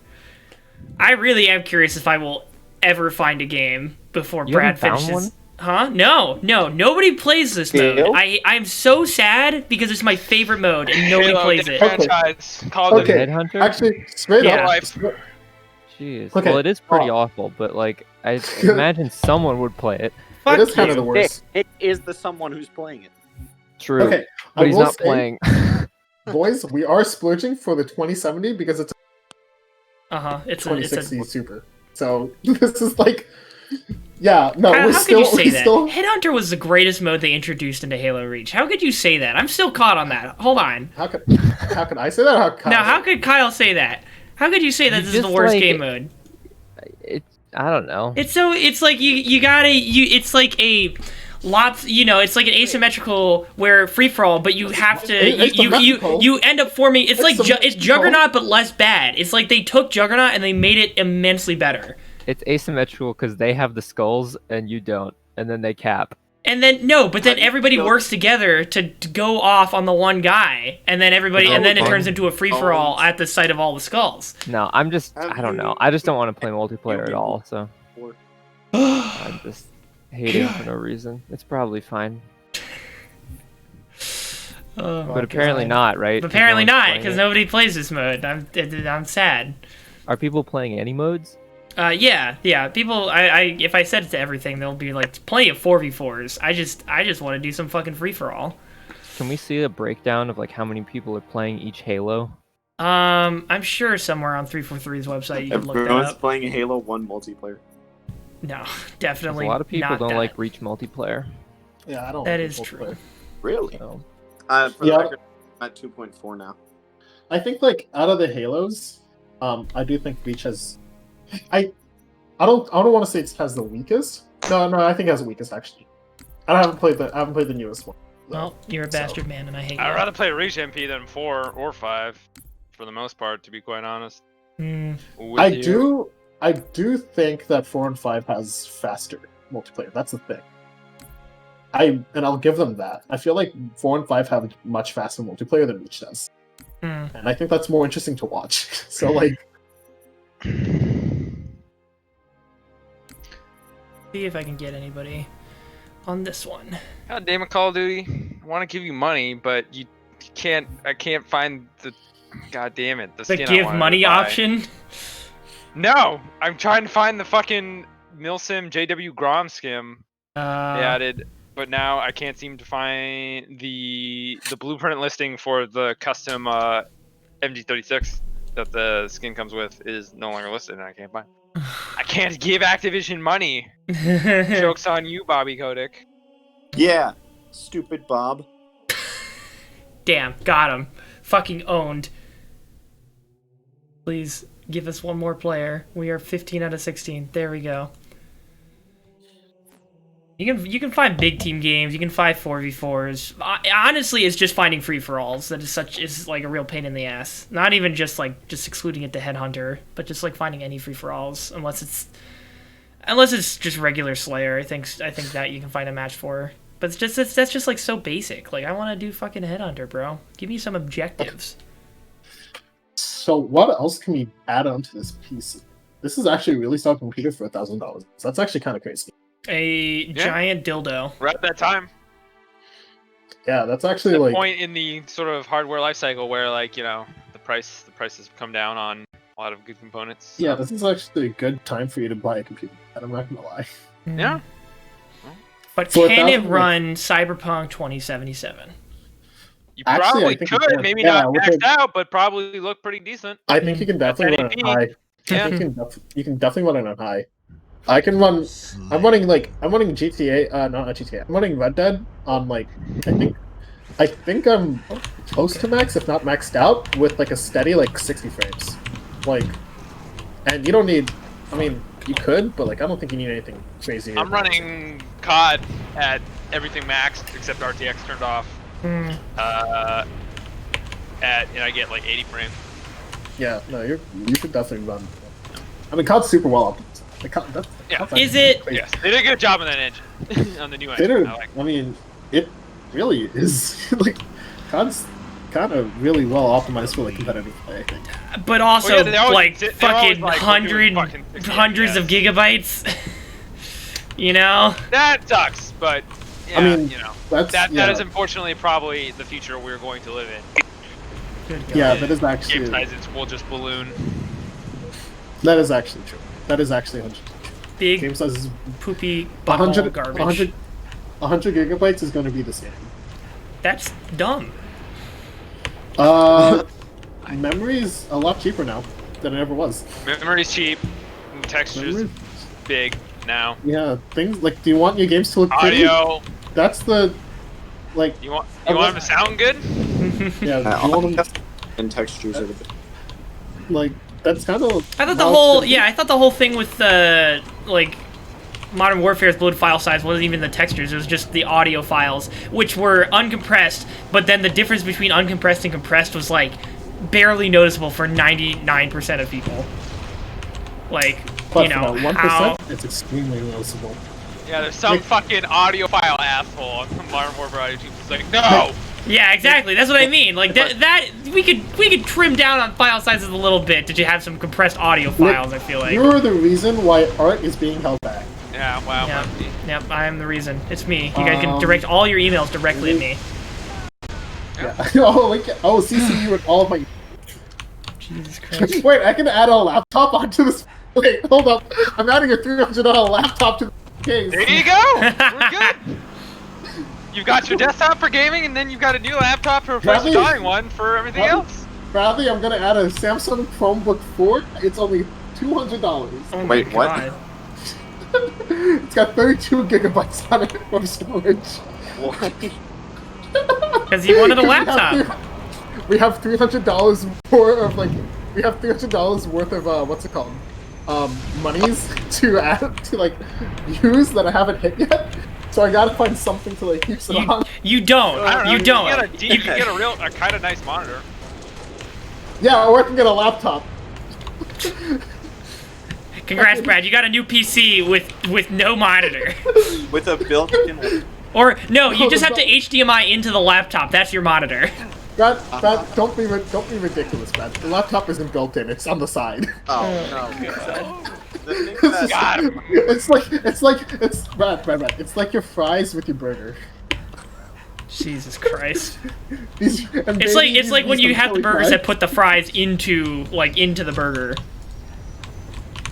I really am curious if I will ever find a game before Brad finishes. One? Huh? No. Nobody plays this mode. I'm so sad because it's my favorite mode and nobody plays it. Headhunter? Actually, straight up. Jeez. Okay. Well, it is pretty awful, but like, I imagine someone would play it. It is kind of the worst. It is the someone who's playing it. True. Okay, but he's not playing. Boys, we are splurging for the 2070 because it's it's 2060 Super. So this is like, yeah, no. How could you say that? Headhunter was the greatest mode they introduced into Halo Reach. How could you say that? I'm still caught on that. Hold on. How could I say that? How could Kyle say that? How could you say that this is the worst game mode? I don't know. It's like it's like a it's like an asymmetrical where free for all, but you have to you end up forming. It's like it's Juggernaut but less bad. It's like they took Juggernaut and they made it immensely better. It's asymmetrical because they have the skulls and you don't, and then they cap. And then then everybody works together to go off on the one guy, and then it turns into a free for all at the sight of all the skulls. No, I don't know. I just don't want to play multiplayer at all. So I'm just hating for no reason. It's probably fine. But apparently not, right? Apparently not, because nobody plays this mode. I'm sad. Are people playing any modes? Yeah. People, if I said it to everything, there'll be like plenty of 4v4s. I just want to do some fucking free for all. Can we see a breakdown of like how many people are playing each Halo? I'm sure somewhere on 343's website you can look that up. Everyone's playing a Halo 1 multiplayer. No, definitely. A lot of people don't that. like Reach multiplayer. Yeah, I don't. That is true. Really? No. For the record, I'm at 2.4 now. I think like out of the Halos, I do think Reach has. I don't want to say it has the weakest, No, I think it has the weakest actually. I haven't played the newest one. Well, you're a bastard man, and I hate you. I'd rather play Reach MP than 4 or 5, for the most part, to be quite honest. I do think that 4 and 5 has faster multiplayer. That's the thing. I'll give them that. I feel like 4 and 5 have much faster multiplayer than Reach does, and I think that's more interesting to watch. So like, see if I can get anybody on this one. God damn it, Call of Duty! I want to give you money, but you can't. I can't find the. God damn it, the skin give money option. No, I'm trying to find the fucking Milsim JW Grom skim they added, but now I can't seem to find the blueprint listing for the custom MG36 that the skin comes with is no longer listed, and I can't find. I can't give Activision money. Joke's on you, Bobby Kotick. Yeah, stupid Bob. Damn, got him. Fucking owned. Please give us one more player. We are 15 out of 16. There we go. You can find big team games. You can find 4v4s. Honestly, it's just finding free-for-alls that is like a real pain in the ass. Not even just excluding it to Headhunter, but just like finding any free-for-alls, unless it's just regular Slayer. I think that you can find a match for. But that's just like so basic. Like, I want to do fucking Headhunter, bro. Give me some objectives. So what else can we add onto this PC? This is actually a really solid computer for $1,000. That's actually kind of crazy. A giant dildo. We're at that time. Yeah, that's actually the like point in the sort of hardware life cycle where, like, you know, the prices come down on a lot of good components. Yeah, this is actually a good time for you to buy a computer. I'm not gonna lie. Yeah. But can it run Cyberpunk 2077? You probably could, maybe not maxed out, but probably look pretty decent. I think you can definitely run it high. Yeah. You can definitely run it on high. I can run. I'm running GTA. Not GTA. I'm running Red Dead on like. I think I'm close to max, if not maxed out, with like a steady like 60 frames. Like, and you don't need. I mean, you could, but like I don't think you need anything crazy. I'm running COD at everything maxed except RTX turned off. And I get like 80 frames. Yeah, no, you could definitely run. I mean, COD's super well optimized. Is it? Yes, they did a good job on that engine, on the new engine. I mean, it really is like COD's kind of really well optimized for like competitive play, I think. But also fucking hundreds of gigabytes. You know? That sucks, but yeah, I mean, you know, that is unfortunately probably the future we're going to live in. Yeah, that is actually. Game sizes will just balloon. That is actually true. That is actually 100. Big game sizes poopy 100 garbage. 100 gigabytes is going to be the same. That's dumb. Memory's a lot cheaper now than it ever was. Memory's cheap. Textures big now. Yeah, things like, do you want your games to look pretty? Audio. That's the like. You want them to sound good? Yeah. And textures are the like. That's kind of. I thought the whole thing with like Modern Warfare's bloated file size wasn't even the textures; it was just the audio files, which were uncompressed. But then the difference between uncompressed and compressed was like barely noticeable for 99% of people. Like, but you know, for that 1%, how it's extremely noticeable. Yeah, there's some fucking audiophile asshole on the Modern Warfare audio team who's like, no. Yeah, exactly. That's what I mean. Like that we could trim down on file sizes a little bit to have some compressed audio files. I feel like you're the reason why art is being held back. Yeah, wow. Yep, I am the reason. It's me. You guys can direct all your emails directly at me. Yeah. CC you and all of my. Jesus Christ. Wait, I can add a laptop onto this. Wait, hold up. I'm adding a $300 laptop to the case. There you go. We're good. You've got your desktop for gaming, and then you've got a new laptop for first buying one for everything else. Bradley, I'm gonna add a Samsung Chromebook 4. It's only $200. Oh Wait, what? It's got 32 gigabytes on it of storage. What? Because he wanted a laptop. We have $300 more of like. We have $300 worth of what's it called? monies to add to like use that I haven't hit yet. So I gotta find something to like use it on. You don't. I don't know. You don't. You can get a kind of nice monitor. Yeah, or I can get a laptop. Congrats, Brad. You got a new PC with no monitor. With a built-in. Or no, you just have to HDMI into the laptop. That's your monitor. Brad, don't be ridiculous, Brad. The laptop isn't built in; it's on the side. Oh no! God. It's Brad. It's like your fries with your burger. Jesus Christ! And It's like when you have the burgers fries. that put the fries into the burger.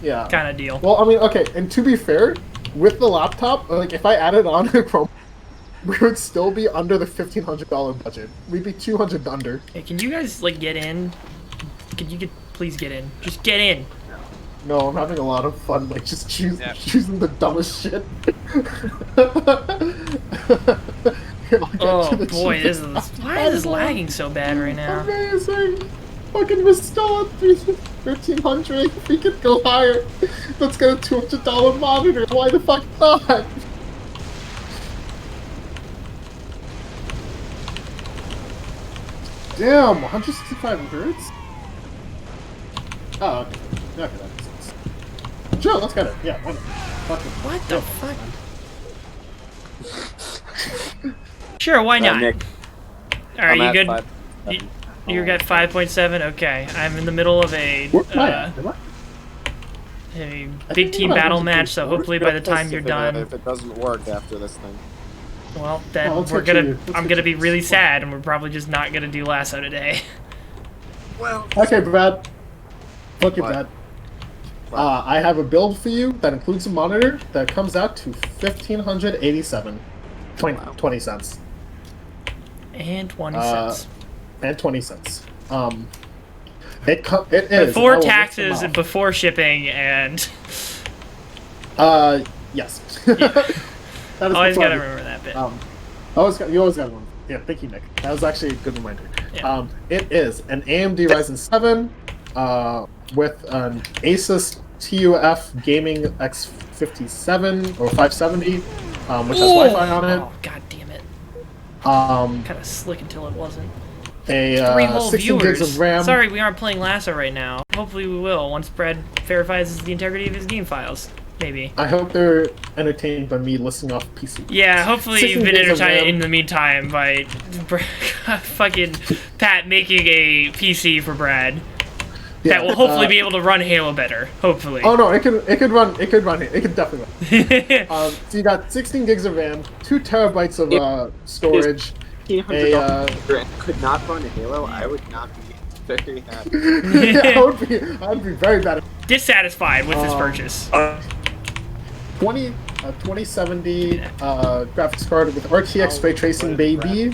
Yeah. Kind of deal. Well, I mean, okay, and to be fair, with the laptop, like if I added on a Chrome, we would still be under the $1,500 budget. We'd be 200 under. Hey, can you guys like get in? Could you please get in? Just get in. No, I'm having a lot of fun, like just choosing the dumbest shit. Oh boy, why is this lagging so bad right now? Amazing! Fucking we're still at 1,300. We could go higher. Let's get a $200 monitor. Why the fuck not? Damn, 165 hertz? Oh, okay. Okay, that makes sense. Sure, let's get it. Yeah, why not? Fuck it. What the fuck? Sure, why not? Nick, Alright, you good? 5. You're at 5.7? Okay. I'm in the middle of a big team battle match, so hopefully by the time you're done... If it doesn't work after this thing. Well, then I'm gonna be really sad, and we're probably just not gonna do Lasso today. Well... Okay, Brad. Fuck you, What? Brad. I have a build for you that includes a monitor that comes out to $1,587. 20 cents. And 20 cents. And 20 cents. It is before taxes and before shipping and. Yes. That is always gotta remember that bit. You always got one. Yeah, thank you, Nick. That was actually a good reminder. Yeah. It is an AMD Ryzen 7 with an Asus TUF Gaming X57 or 570, which has Wi-Fi on it. Oh, god damn it. Kind of slick until it wasn't. 3 whole 16 viewers. gigs of RAM. Sorry, we aren't playing Lasso right now. Hopefully we will once Brad verifies the integrity of his game files. Maybe. I hope they're entertained by me listing off PC. Yeah, hopefully you've been entertained in the meantime by fucking Pat making a PC for Brad. Yeah, that will hopefully be able to run Halo better. Hopefully. Oh no, it could definitely run. So you got 16 gigs of RAM, 2 terabytes of storage. $1,500 could not run Halo. I would not be very happy. Yeah, I'd be very bad. Dissatisfied with this purchase. 2070 graphics card with RTX ray tracing, baby.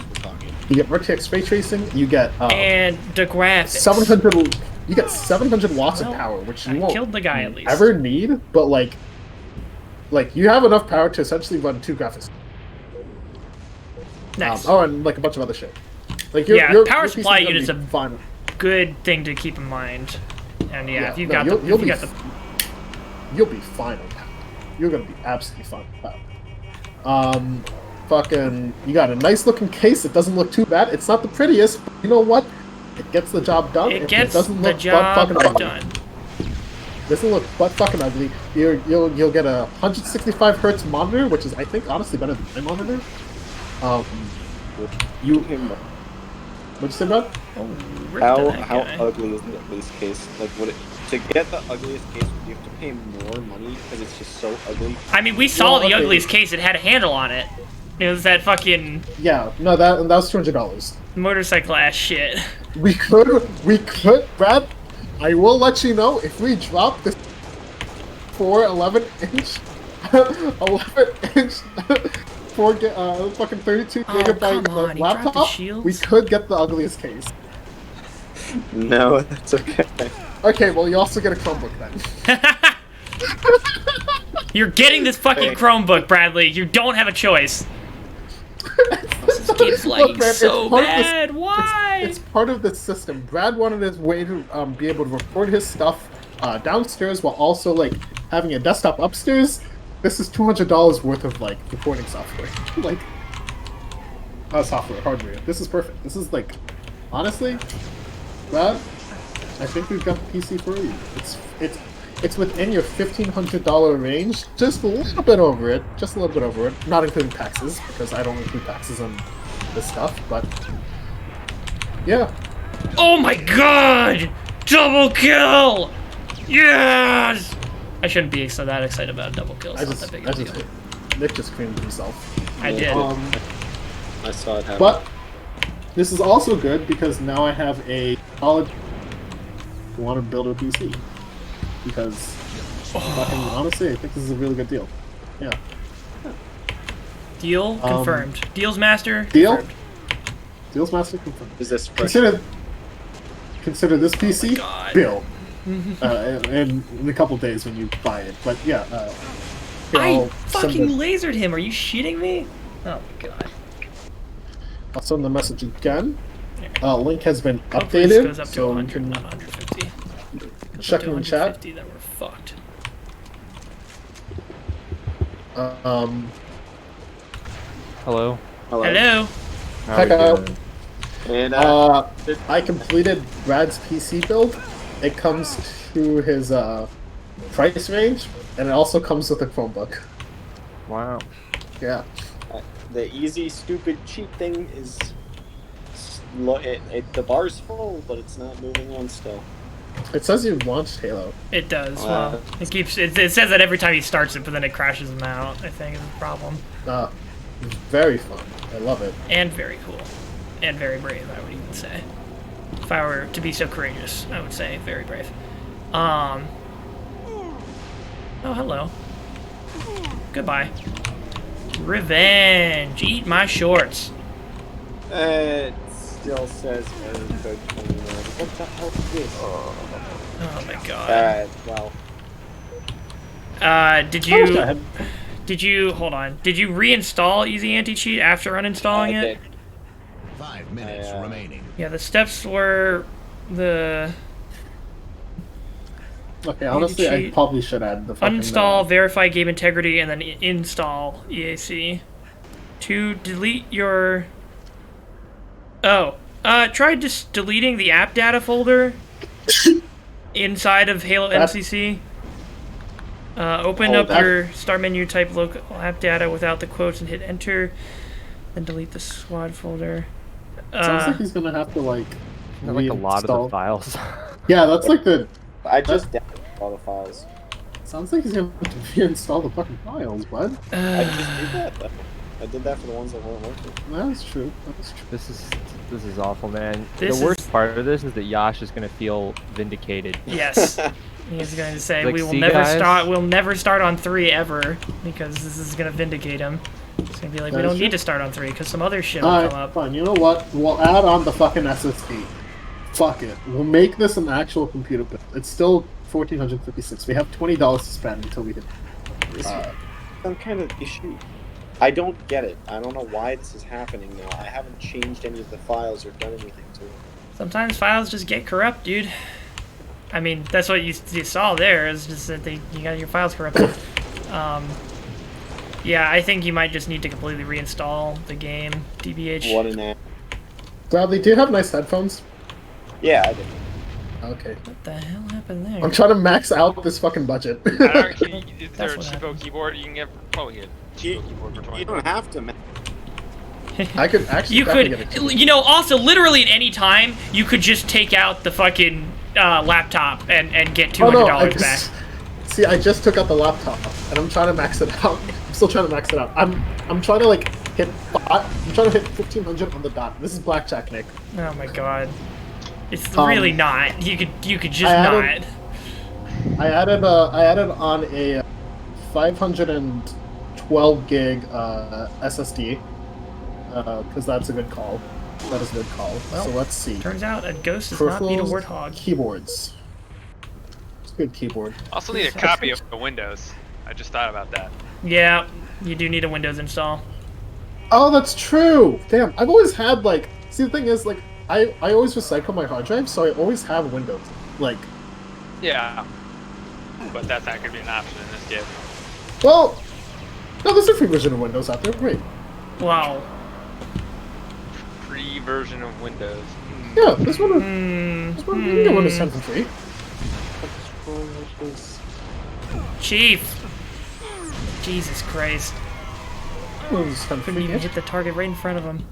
You get RTX ray tracing. You get and the graphics. 700. You get 700 watts of power, which you won't killed the guy at least. Ever need, but like you have enough power to essentially run 2 graphics. Nice. And like a bunch of other shit. Like power supply units a fun. Good thing to keep in mind. And if you've got you'll be fine on that. You're gonna be absolutely fine with that. Fucking, you got a nice looking case. It doesn't look too bad. It's not the prettiest, but you know what? It gets the job done. It gets the job done. Doesn't look butt fucking ugly. You'll get a 165 hertz monitor, which is I think honestly better than my monitor. What'd you say about? How ugly is the ugliest case? Like, to get the ugliest case, do you have to pay more money because it's just so ugly? I mean, we saw the ugliest case. It had a handle on it. It was that fucking no, that was $200. Motorcycle ass shit. We could, Brad. I will let you know if we drop this 11-inch, fucking 32 gigabyte laptop. We could get the ugliest case. No, that's okay. Okay, well you also get a Chromebook then. You're getting this fucking Chromebook, Bradley. You don't have a choice. This game's lagging so bad. Why? It's part of the system. Brad wanted his way to be able to record his stuff downstairs while also like having a desktop upstairs, this is $200 worth of like recording software. Like, software, hardware. This is perfect. This is like, honestly, Brad, I think we've got the PC for you. It's within your $1,500 range, just a little bit over it, not including taxes, because I don't include taxes on this stuff, but yeah. Oh my god! Double kill! Yes! I shouldn't be so that excited about a double kill. It's not that big of a deal. Nick just creamed himself. I did. I saw it happen. But this is also good because now I have a solid who want to build a PC. Because fucking honestly, I think this is a really good deal. Yeah. Deal confirmed. Deals master. Deal. Confirmed. Deals master confirmed. Is this consider this PC bill? In a couple days when you buy it. But yeah. I fucking lasered him. Are you shitting me? Oh my god. I'll send the message again. Link has been Hopefully this updated, goes up to so 100, you can not 150. check in the chat. Then we're fucked. Hello. Hello. Hi, Kyle. And I completed Brad's PC build. It comes to his price range, and it also comes with a Chromebook. Wow. Yeah. the easy, stupid, cheap thing is the bar's full, but it's not moving on still. It says you launched Halo. It does. Well, it keeps. It says that every time he starts it, but then it crashes him out. I think is the problem. Very fun. I love it. And very cool, and very brave. I would even say, if I were to be so courageous, I would say very brave. Oh, hello. Goodbye. Revenge. Eat my shorts. It still says code 29. What the hell is this? Oh my god. Well. Did you hold on? Did you reinstall Easy Anti-Cheat after uninstalling it? 5 minutes remaining. Yeah, the steps were the. Okay, honestly, I probably should add the fucking... Uninstall, verify game integrity, and then install EAC. To delete your... Oh. Try just deleting the app data folder inside of Halo MCC. Open up your start menu, type local app data without the quotes, and hit enter. Then delete the squad folder. Sounds like he's gonna have to, like a lot of the files. Yeah, that's like the... I just downloaded all the files. Sounds like he's gonna have to reinstall the fucking files, bud. I just did that, though. I did that for the ones that weren't working. That's true. That's true. This is awful, man. The worst part of this is that Yash is gonna feel vindicated. Yes. He's going to say, like, we'll never start on 3 ever, because this is going to vindicate him. It's going to be like, we don't need to start on 3, because some other shit will come up. Fine, you know what? We'll add on the fucking SSD. Fuck it. We'll make this an actual computer build. It's still $1,456. We have $20 to spend until we get... some kind of issue. I don't get it. I don't know why this is happening now. I haven't changed any of the files or done anything to it. Sometimes files just get corrupt, dude. I mean, that's what you saw there, is just that you got your files corrupted. Yeah, I think you might just need to completely reinstall the game, DBH. What an app. Bradley, do you have nice headphones? Yeah, I did. Okay. What the hell happened there? I'm trying to max out this fucking budget. Is there a cheapo keyboard you can get? Probably get a cheapo keyboard for 20. You don't have to, man. I could actually also, literally at any time, you could just take out the fucking laptop and get $200 back. See, I just took out the laptop, and I'm trying to max it out. I'm still trying to max it out. I'm trying to, like, hit 1,500 on the dot. This is blackjack, Nick. Oh my god. It's really not. You could just not. I added on a 512 gig SSD because that's a good call. That is a good call. Well, so let's see. Turns out a ghost does not beat a warthog. Keyboards. It's a good keyboard. Also need a copy of the Windows. I just thought about that. Yeah, you do need a Windows install. Oh, that's true. Damn, I've always had like. See, the thing is, like, I always recycle my hard drive, so I always have Windows. Like. Yeah. but that's not gonna be an option in this game. Well, no, there's a free version of Windows out there. Wait. Wow. Free version of Windows. Yeah, this one. This one you can get Windows 10 for free. Chief. Jesus Christ. Windows 10 Couldn't even hit the target right in front of him.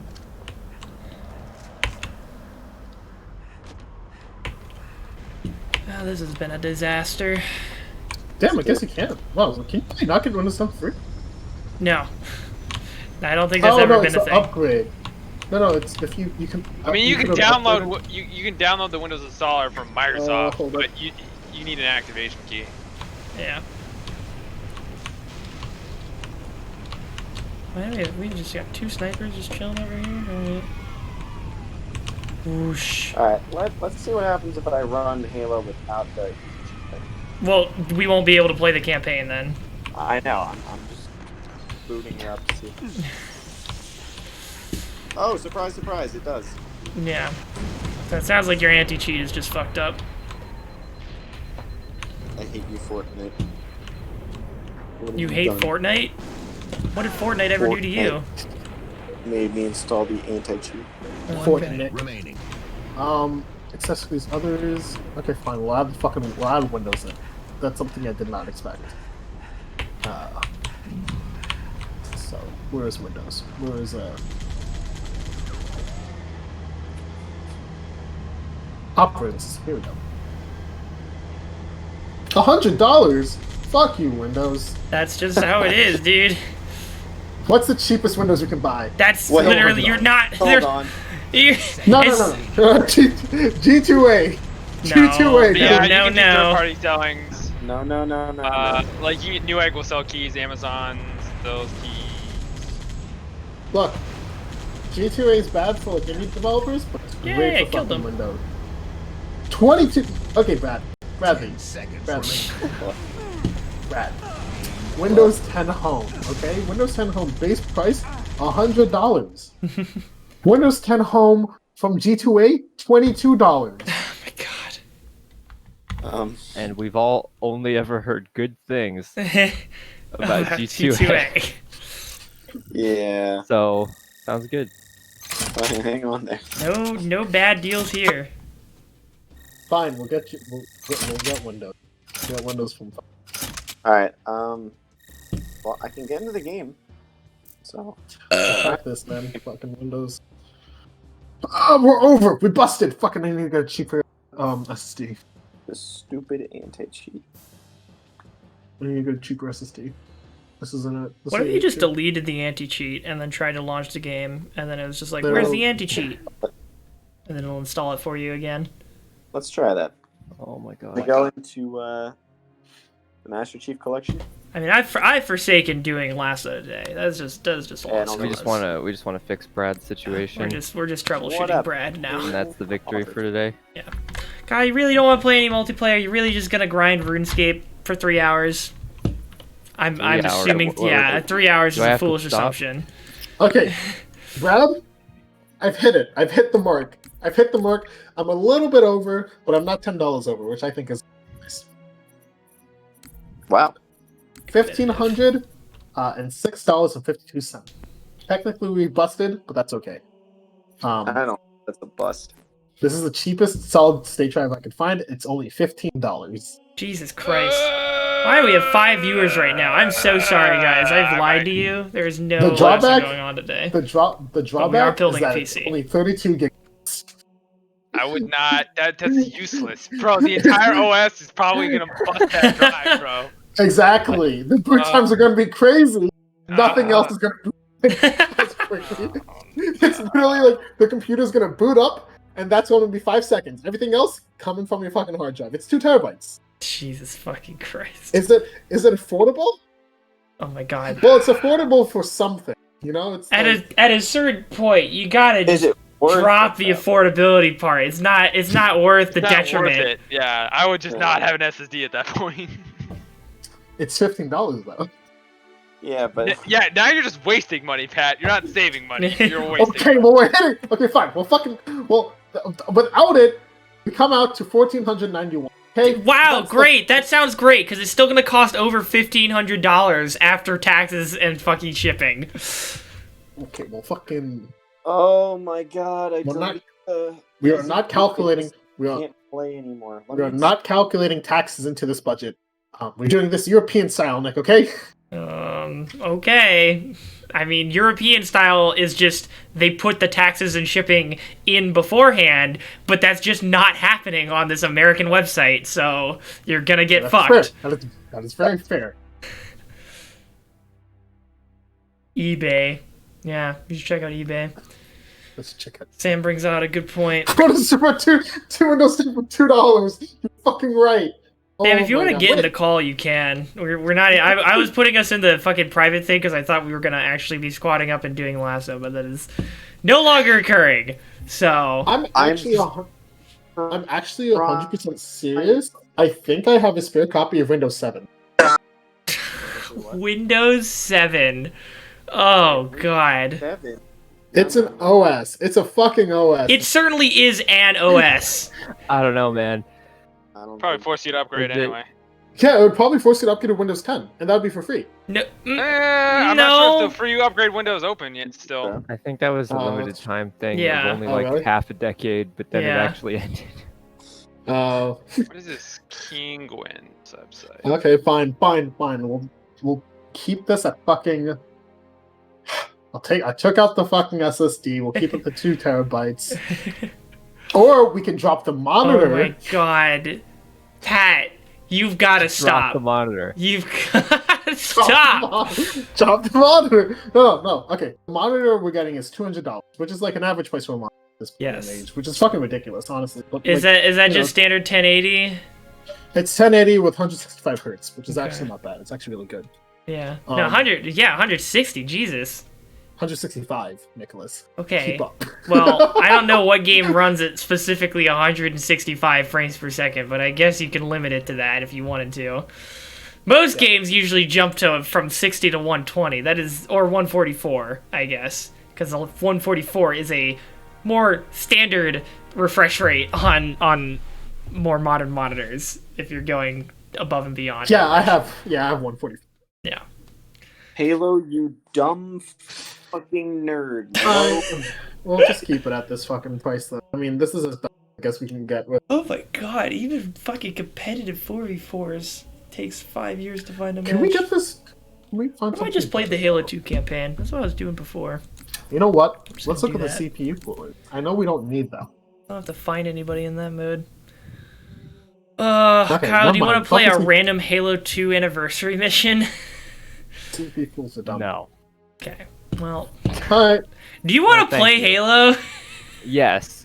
Oh, this has been a disaster. Damn, I guess you can. Wow, can you not get Windows 10 for free? No. I don't think that's ever been a thing. Upgrade. No, it's if you can. I mean, you can download you can download the Windows installer from Microsoft, but you need an activation key. Yeah. We just got 2 snipers just chilling over here. Alright. Whoosh. Alright, let's see what happens if I run Halo without the... Well, we won't be able to play the campaign then. I know, I'm just booting her up to see. Oh, surprise, surprise, it does. Yeah. That sounds like your anti-cheat is just fucked up. I hate you, Fortnite. You hate Fortnite? What did Fortnite ever do to you? Made me install the anti-cheat. Fortnite. Remaining. Accessories, others. Okay, fine. We'll add Windows in. That's something I did not expect. So, where is Windows? Where is operating system? Here we go. $100? Fuck you, Windows. That's just how it is, dude. What's the cheapest Windows you can buy? That's literally, you're not. Hold on. No. G2A. G2A. Yeah, no, you can do third-party sellings. No. Like Newegg will sell keys, Amazon those keys. Look, G2A is bad for like indie developers, but it's great for fucking Windows. 22. Okay, Bradley. Brad. Windows 10 Home. Okay, Windows 10 Home base price $100. Windows 10 Home from G2A $22. Oh my god. And we've all only ever heard good things about G2A. G2A. Yeah. So, sounds good. Hang on there. No bad deals here. Fine, we'll get you. We'll get Windows. We'll get Windows from. All right. Well, I can get into the game. So. Fuck this, man. Fucking Windows. Oh, we're over. We busted. Fucking, I need to get a cheaper SSD. The stupid anti-cheat. I need to get a cheaper SSD. This isn't it. What if you just deleted the anti-cheat and then tried to launch the game, and then it was just like, where's the anti-cheat? And then it'll install it for you again. Let's try that. Oh my god. We go into the Master Chief Collection. I mean, I've forsaken doing last of the day. That's just lost. We just want to fix Brad's situation. We're just troubleshooting Brad now. And that's the victory for today. Yeah. God, you really don't want to play any multiplayer? You're really just gonna grind RuneScape for 3 hours? I'm assuming, yeah, 3 hours is a foolish assumption. Okay, Brad, I've hit it. I've hit the mark. I'm a little bit over, but I'm not $10 over, which I think is nice. Wow. $1,500 and $6.52. Technically, we busted, but that's okay. I don't. That's a bust. This is the cheapest solid state drive I could find. It's only $15. Jesus Christ. Why do we have 5 viewers right now? I'm so sorry, guys. I've lied to you. There's no lesson going on today. The drawback is that PC. It's only 32 gigs. I would not. That's useless, bro. The entire OS is probably gonna bust that drive, bro. Exactly. The boot times are gonna be crazy. Nothing else is gonna be as quickly. It's literally like the computer's gonna boot up, and that's going to be 5 seconds. Everything else coming from your fucking hard drive. It's 2 terabytes. Jesus fucking Christ. Is it affordable? Oh my god. Well, it's affordable for something. You know, it's at a certain point, you gotta drop the affordability part. It's not worth the detriment. Worth it. Yeah, I would just not have an SSD at that point. It's $15 though. Yeah, but now you're just wasting money, Pat. You're not saving money. You're wasting. Okay, well we're hitting. Okay, fine. Well, without it, we come out to $1,491. Okay. Wow, great. That sounds great because it's still gonna cost over $1,500 after taxes and fucking shipping. Okay, well, fucking. Oh my god! We are not calculating. We can't play anymore. We are not calculating taxes into this budget. We're doing this European style, Nick. Okay. Okay. I mean, European style is just they put the taxes and shipping in beforehand, but that's just not happening on this American website, so you're gonna get fucked. Fair. That is very fair. eBay. Yeah, you should check out eBay. Let's check it. Sam brings out a good point. Go to Super 2 Windows 10 for $2. You're fucking right. Sam, if you want to get in the call, you can. We're not. I was putting us in the fucking private thing because I thought we were gonna actually be squatting up and doing lasso, but that is no longer occurring. So I'm actually 100% serious. I think I have a spare copy of Windows 7. Windows 7. Oh god. 7. It's an OS. It's a fucking OS. It certainly is an OS. I don't know, man. Probably force you to upgrade anyway. Yeah, it would probably force you to upgrade to Windows 10, and that would be for free. No, I'm not sure if the free upgrade Window's open yet still. I think that was a limited time thing. Yeah. It was only really? half a decade, but then it Yeah. actually ended. Oh. What is this Kingwin website? Okay, fine. We'll keep this at fucking. I took out the fucking SSD. We'll keep it to 2 terabytes. Or we can drop the monitor. Oh my god. Pat, you've got to stop. Drop the monitor. You've got to stop. Drop the monitor. No. Okay, the monitor we're getting is $200, which is like an average price for a monitor at this point in age, which is fucking ridiculous, honestly. But Is that just standard 1080? It's 1080 with 165 hertz, which is actually not bad. It's actually really good. Yeah. No, 100. Yeah, 160. Jesus. 165, Nicholas. Okay. Keep up. Well, I don't know what game runs at specifically 165 frames per second, but I guess you can limit it to that if you wanted to. Most games usually jump to from 60 to 120. That is, or 144, I guess, because 144 is a more standard refresh rate on more modern monitors. If you're going above and beyond. Yeah, I have 144. Yeah. Halo, you dumb fucking nerd. We'll just keep it at this fucking price, though. I mean, this is as best I guess we can get with. Oh my god, even fucking competitive 4v4s takes 5 years to find a match. Can we get this? Can we find I just played the Halo 2 campaign. That's what I was doing before. You know what? Let's look do at the CPU for it. I know we don't need that. I don't have to find anybody in that mode. Okay, Kyle, do you want to play a Focus me- random Halo 2 anniversary mission? CPU pools are dumb. No. Okay, well. Alright. Do you want to thank play you. Halo? Yes.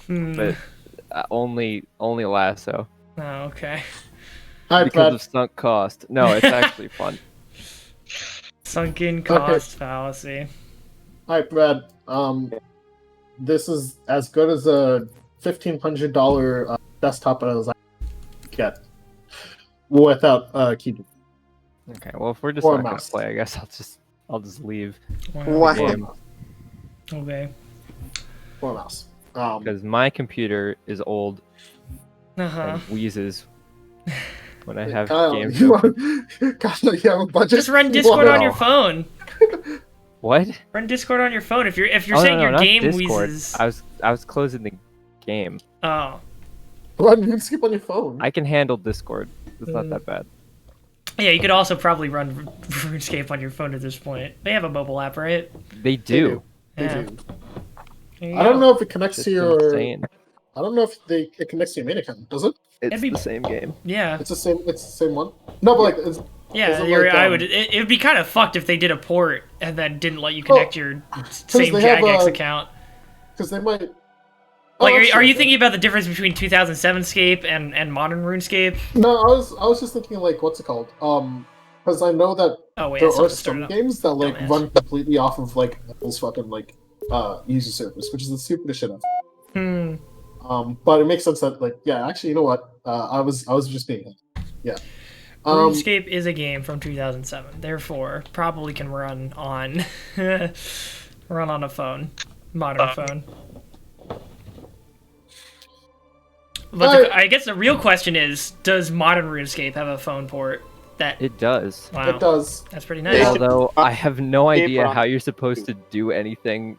But only lasso. Oh, okay. Alright, Because Brad. of sunk cost. No, it's actually fun. Sunken cost fallacy. Alright, Brad. This is as good as a $1,500 desktop as I get without keyboard. Okay, well if we're just Or not gonna mouse. play, I guess I'll just leave What? the game Okay. Or mouse. because my computer is old Uh-huh. and wheezes when I have Kyle, games you open. Kyle, you have a budget. Just run Discord on No. your phone. What? Run Discord on your phone. If you're Oh, saying no, your not game Discord. wheezes. I was closing the game. Oh. Run RuneScape on your phone. I can handle Discord. It's not that bad. Yeah, you could also probably run RuneScape on your phone at this point. They have a mobile app, right? They do. They Yeah. do. There you I don't go. know if it connects It's to your. insane. I don't know if it connects to your main account. Does it? It's be- the same game. Yeah. It's the same. It's the same one. No, but like, is Yeah, it you're, like, I would. It would be kind of fucked if they did a port and then didn't let you connect your same they have, Jagex account. because they might. Like, Oh, are you shit. thinking about the difference between 2007 Scape and modern RuneScape? No, I was just thinking like, what's it called? Because I know that Oh wait, there it's are supposed to start some up. games that like Dumbass. run completely off of like Apple's fucking like user service, which is the stupidest shit ever. But it makes sense that like, yeah, actually, you know what? I was just being, yeah. RuneScape is a game from 2007, therefore probably can run on run on a phone, modern phone. But I guess the real question is, does modern RuneScape have a phone port? That It does. Wow, It does. that's pretty nice. Although I have no idea on- how you're supposed to do anything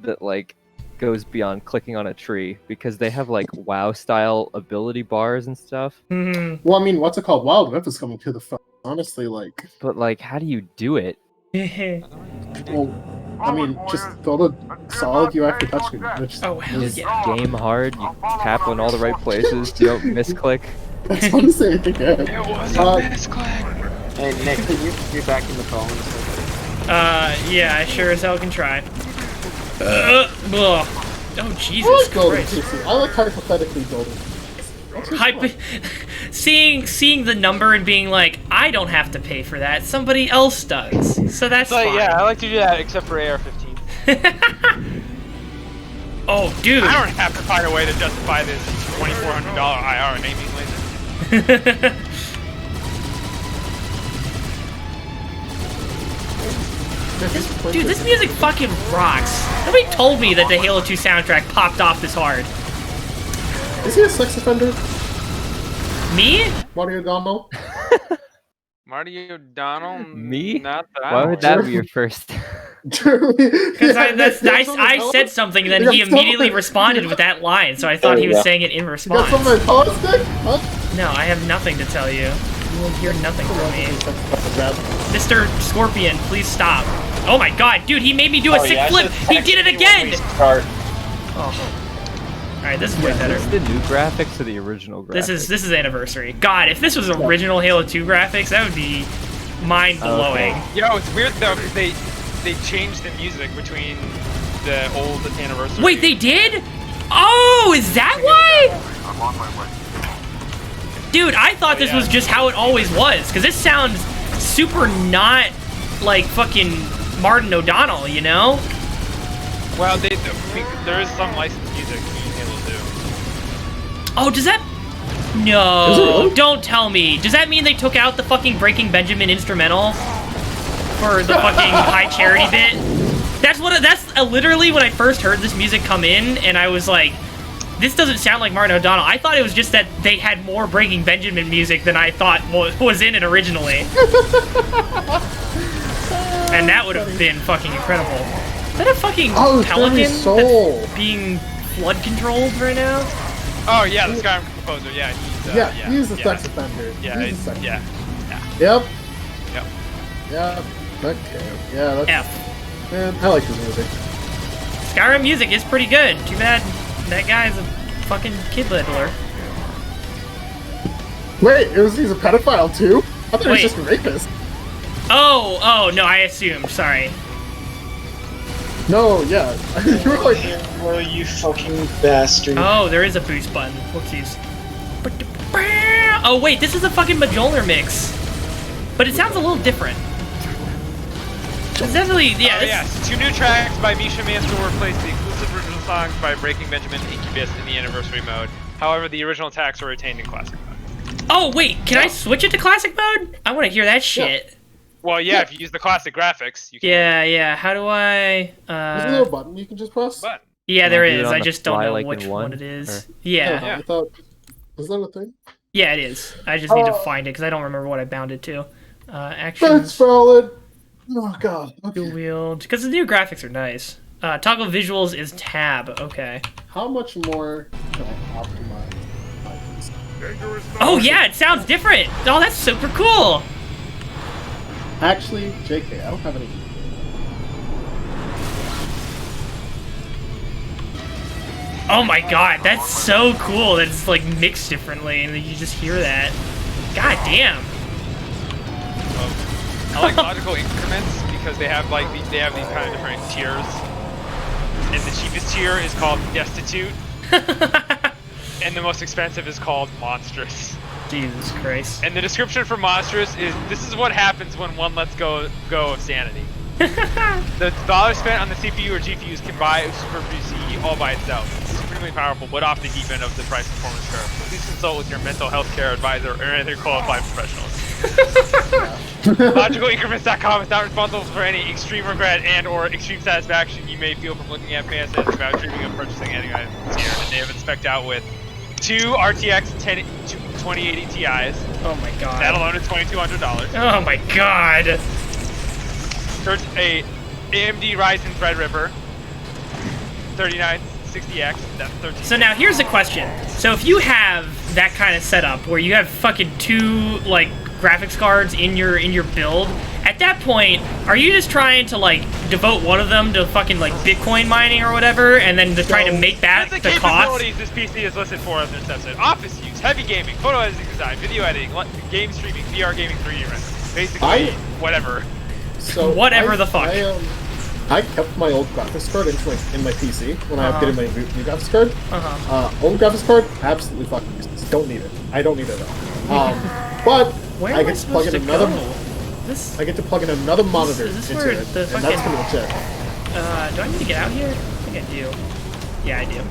that like goes beyond clicking on a tree, because they have like WoW style ability bars and stuff. Mhm. Well, I mean, what's it called? Wild Rift is coming to the phone. Honestly, like, But like, how do you do it? well, I mean, just go to solid UX to touchscreen. Which Oh hell Is yeah! game hard? You tap on all the right places. You don't misclick. that's honestly pretty good. It was Uh, a misclick. Hey Nick, can you be back in the phone? Yeah, I sure as hell can try. Ugh. Oh I Jesus like building Christ! PC. I like hypothetically building. That's just fun. Seeing the number and being like, I don't have to pay for that. Somebody else does. So that's So fine. yeah, I like to do that except for AR-15. Oh, dude. I don't have to find a way to justify this $2,400 IR naming laser. Dude, this music fucking rocks. Nobody told me that the Halo 2 soundtrack popped off this hard. Is he a sex offender? Me? Mario Domo? Marty O'Donnell? Me? Not that. Why would that be your first? Because I said something, and then he immediately responded with that line, so I thought he was saying it in You got response. some of my pause stick? Huh? No, I have nothing to tell you. You will hear nothing from me. Mr. Scorpion, please stop. Oh my god, dude, he made me do a sick flip! He did it again! Oh. Alright, this is way better. Is this the new graphics or the original graphics? This is Anniversary. God, if this was original Halo 2 graphics, that would be mind-blowing. Okay. Yo, it's weird though, because they changed the music between the old Anniversary. Wait, they did? Oh, is that why? I'm on my way. Dude, I thought this was just how it always was, because this sounds super not like fucking Martin O'Donnell, you know? Well, there is some licensed music in Halo 2. Oh, does that... Is it No, really? don't tell me. Does that mean they took out the fucking Breaking Benjamin instrumental for the fucking High Charity bit? That's literally when I first heard this music come in, and I was like, this doesn't sound like Martin O'Donnell. I thought it was just that they had more Breaking Benjamin music than I thought was in it originally. And that would have been fucking incredible. Is that a fucking pelican Soul. that's being flood controlled right now? Oh yeah, the Skyrim composer. Yeah, He's a sex offender. Yeah, He's a sex yeah. Yep. Yep. Yep. Okay. Yeah, that's... F. Man, I like his music. Skyrim music is pretty good. Too bad that guy's a fucking kid littler. Wait, he's a pedophile too? I thought he was Wait. just a rapist. Oh, no, I assumed. Sorry. No, yeah. You were like... Oh, you fucking bastard. Oh, there is a boost button. Whoopsies. Oh, wait, this is a fucking Majoler mix. But it sounds a little different. It's definitely, yeah. Yes, 2 new tracks by Misha Mansker will replace the exclusive original songs by Breaking Benjamin and Incubus in the Anniversary mode. However, the original tracks are retained in Classic mode. Oh, wait, can I switch it to classic mode? I want to hear that shit. Well, yeah, if you use the classic graphics, you can. Yeah, how do I... There's a little button you can just press. But Yeah, there Can I do it is. on I the just don't fly, know like, which in one one, it is. or- Yeah. I thought... Is that a thing? Yeah, it is. I just need to find it because I don't remember what I bound it to. That's Actions, valid. Oh god. dual Okay. wield. Because the new graphics are nice. Toggle visuals is tab. Okay. How much more can I optimize my PC? Oh yeah, it sounds different. Oh, that's super cool. Actually, JK, I don't have any. Oh my god, that's so cool. That it's like mixed differently, and then you just hear that. God damn. I like logical increments because they have these kind of different tiers. And the cheapest tier is called Destitute, and the most expensive is called Monstrous. Jesus Christ. And the description for Monstrous is, this is what happens when one lets go of sanity. The dollars spent on the CPU or GPUs can buy a super PC all by itself. It's supremely powerful, but off the deep end of the price performance curve. Please consult with your mental health care advisor or any other qualified professionals. LogicalIncrements.com is not responsible for any extreme regret and or extreme satisfaction you may feel from looking at facets about dreaming of purchasing any items here, and they have it spec'd out with 2 RTX 2080 Ti's. Oh my god. That alone is $2,200. Oh my god. A AMD Ryzen Threadripper 3960X. That's 13. So now here's a question. So if you have that kind of setup where you have fucking 2 like graphics cards in your build, at that point, are you just trying to like devote one of them to fucking like Bitcoin mining or whatever, and then to try to make that the the cost? capabilities this PC is listed for in their subset: office use, heavy gaming, photo editing design, video editing, game streaming, VR gaming, 3D render. Basically, whatever. So whatever the fuck. I kept my old graphics card in my PC when I updated my new graphics card. Old graphics card, absolutely fucking useless. Don't need it. I don't need it at all. But Where I am get to plug in supposed another. This, I get to plug in another monitor is this into where it, the and fucking, that's pretty much it. do I need to get out here? I think I do. Yeah, I do.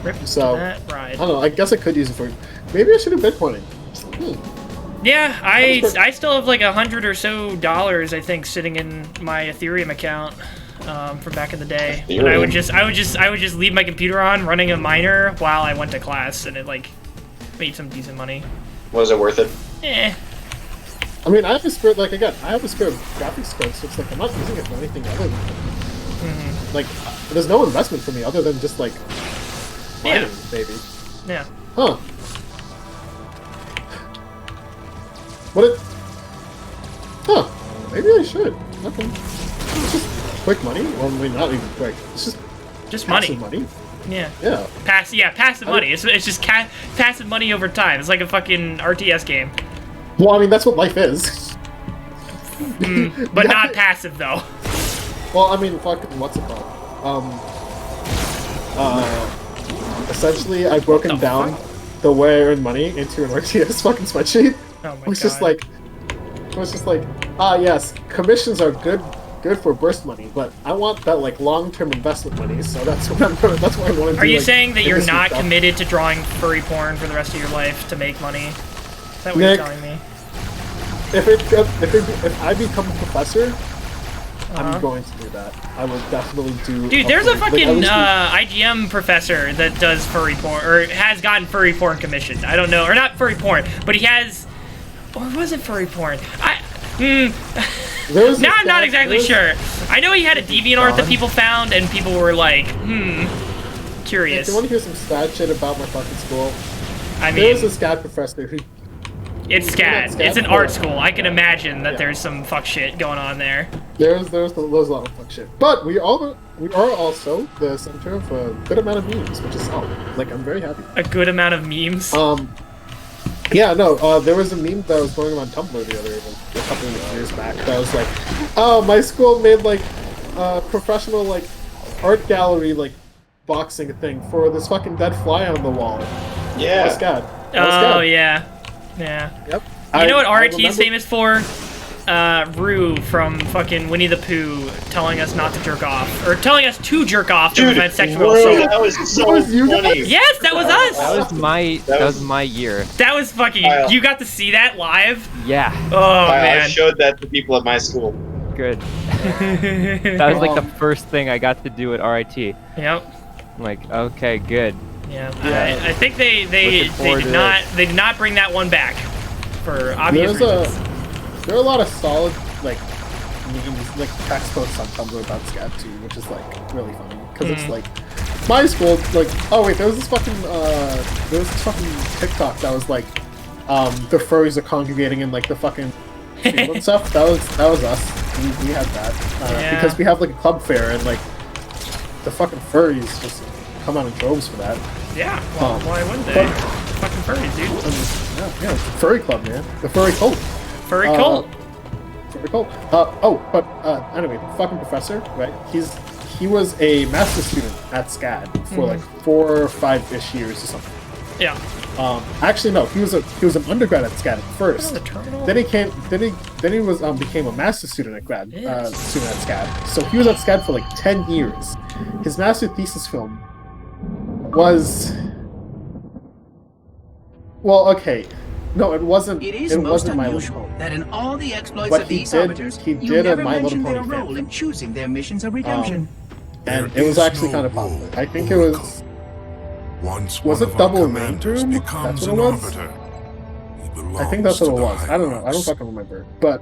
Rip So to that ride. I don't know. I guess I could use it for. Maybe I should do Bitcoining. Yeah, I still have like $100 or so, I think, sitting in my Ethereum account from back in the day. And I would just leave my computer on, running a miner while I went to class, and it like made some decent money. Was it worth it? Eh. I mean, I have a spare, like, again, I have a spare graphics card, so it's like, I'm not using it for anything other than, like, there's no investment for me other than just, like, mining, maybe. Yeah. Huh. Huh. Maybe I should. Nothing. It's just quick money. Well, I mean, not even quick. It's just money. money. Yeah. Yeah. Passive money. It's just passive money over time. It's like a fucking RTS game. Well, I mean, that's what life is. But not passive, though. Well, I mean, fucking, what's it called? Essentially, I've broken down the way I earn money into an RTS fucking spreadsheet. Oh my god. It was just like, yes, commissions are good for burst money, but I want that like long-term investment money, so that's what I want to do. Are you saying that you're not committed to drawing furry porn for the rest of your life to make money? Is that what you're telling me? If I become a professor, I'm going to do that. I will definitely do. Dude, there's a fucking IGM professor that does furry porn, or has gotten furry porn commissioned. I don't know, or not furry porn, but he has, or was it furry porn? Now I'm not exactly sure. I know he had a DeviantArt that people found, and people were like, curious. If you want to hear some sad shit about my fucking school, I mean, there's a SCAD professor who. It's SCAD. It's an art school. I can imagine that there's some fuck shit going on there. There's a lot of fuck shit. But we are also the center of a good amount of memes, which is solid. Like, I'm very happy. A good amount of memes? Yeah, no, there was a meme that was going on Tumblr the other, like, a couple of years back that was like, oh, my school made, like, professional, like, art gallery, like, boxing thing for this fucking dead fly on the wall. Yeah. That was SCAD. Oh, yeah. Yeah. Yep. You know what RIT is famous for? Rue from fucking Winnie the Pooh telling us not to jerk off, or telling us to jerk off to prevent sexual assault. That was so funny. Yes, that was us. That was my year. That was fucking. You got to see that live? Yeah. Oh man. I showed that to people at my school. Good. That was like the first thing I got to do at RIT. Yep. I'm like, okay, good. Yeah. I think they did not bring that one back for obvious reasons. There are a lot of solid like memes, like text posts on Tumblr about SCAD too, which is like really funny because it's like my school. Like, oh wait, there was this fucking TikTok that was like the furries are congregating in like the fucking field and stuff. That was us. We had that because we have like a club fair and like the fucking furries just come out in droves for that. Yeah. Well, why wouldn't they? Fucking furries, dude. Yeah, it's a furry club, man. The furry cult. Furry cult. Furry cult. Anyway, the fucking professor, right? He was a master student at SCAD for like 4 or 5-ish years or something. Yeah. Actually, no. He was an undergrad at SCAD at first. Then he became a master student at SCAD. So he was at SCAD for like 10 years. His master thesis film was. Well, okay. No, it wasn't. It wasn't My Little Pony. That in all the exploits But of he these did. arbiters, He you did a never My Little mentioned Pony their fan role in film. choosing their missions of redemption. And it was actually kind of popular. I think it was Once Was one it of our double range commanders room? becomes That's an what it was? arbiter, he belongs I think that's what to it the was. I don't know. I don't High fucking remember. But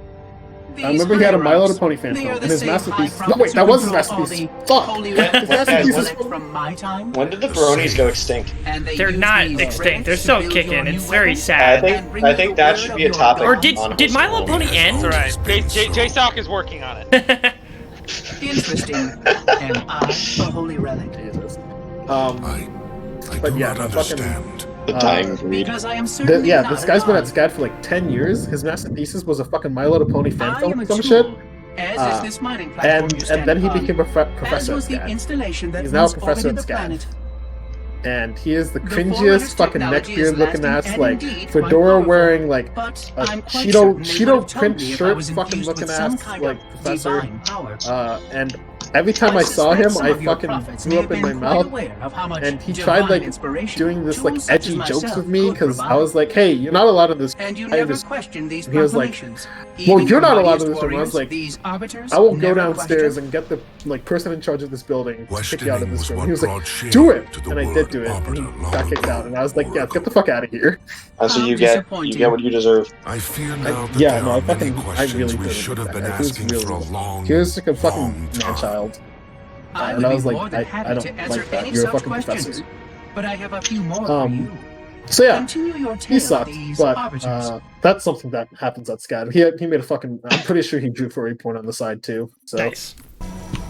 I remember he had a My Little Pony fan film, and his masterpiece. No, wait, that was his masterpiece. Fuck. His masterpiece is from my time. When did the bronies go extinct? They're not extinct. They're still kicking. It's very sad. I think that should be a topic. Or did My Little Pony end? That's right. J-Sock is working on it. Interesting. Am I a holy relic? Jesus. I But do yeah, not no, understand. The dying breed. Because I am certainly yeah, not this guy's been at alive. SCAD for like 10 years. His masterpieces was a fucking My Little Pony fan I am film, a some tool, shit. as is this mining platform you And stand then he upon, became a as professor at was the SCAD. installation that He's now a once professor orbited at the SCAD. planet. And he is the The cringiest Forerunner's fucking technology neckbeard is looking lasting ass, and like indeed fedora quite powerful, wearing like but a I'm quite certain they would have told print me if I shirt was fucking infused looking with some ass kind like of professor. divine power. And every time I saw him, I fucking threw up in my mouth. And he tried like doing this like edgy jokes with me because I was like, "Hey, you're not allowed in this." And you never question these he was like, proclamations. "Well, Even you're not your allowed in mightiest this room." I was warriors, like, these arbiters "I will go never downstairs question. and get the like person in charge of this building to kick you out of Questioning this was room." what He was brought like, shame "Do it," to the and I word did do it, and he arbiter got kicked long out. And I was like, before "Yeah, get the fuck out of here." And so How you get disappointing. what you deserve. I fear now that Yeah, there no, are I many fucking, I questions really we did. should have been He was asking really, for a long, he was like a fucking long man time. child. I And would I be was more like, than I happy don't to answer like that. any You're a such fucking questions. professor. But I have a few more for you. So yeah, Continue your he tale of sucked, these but arbiters. that's something that happens at SCAD. He made a fucking. I'm pretty sure he drew for a point on the side too. So Nice.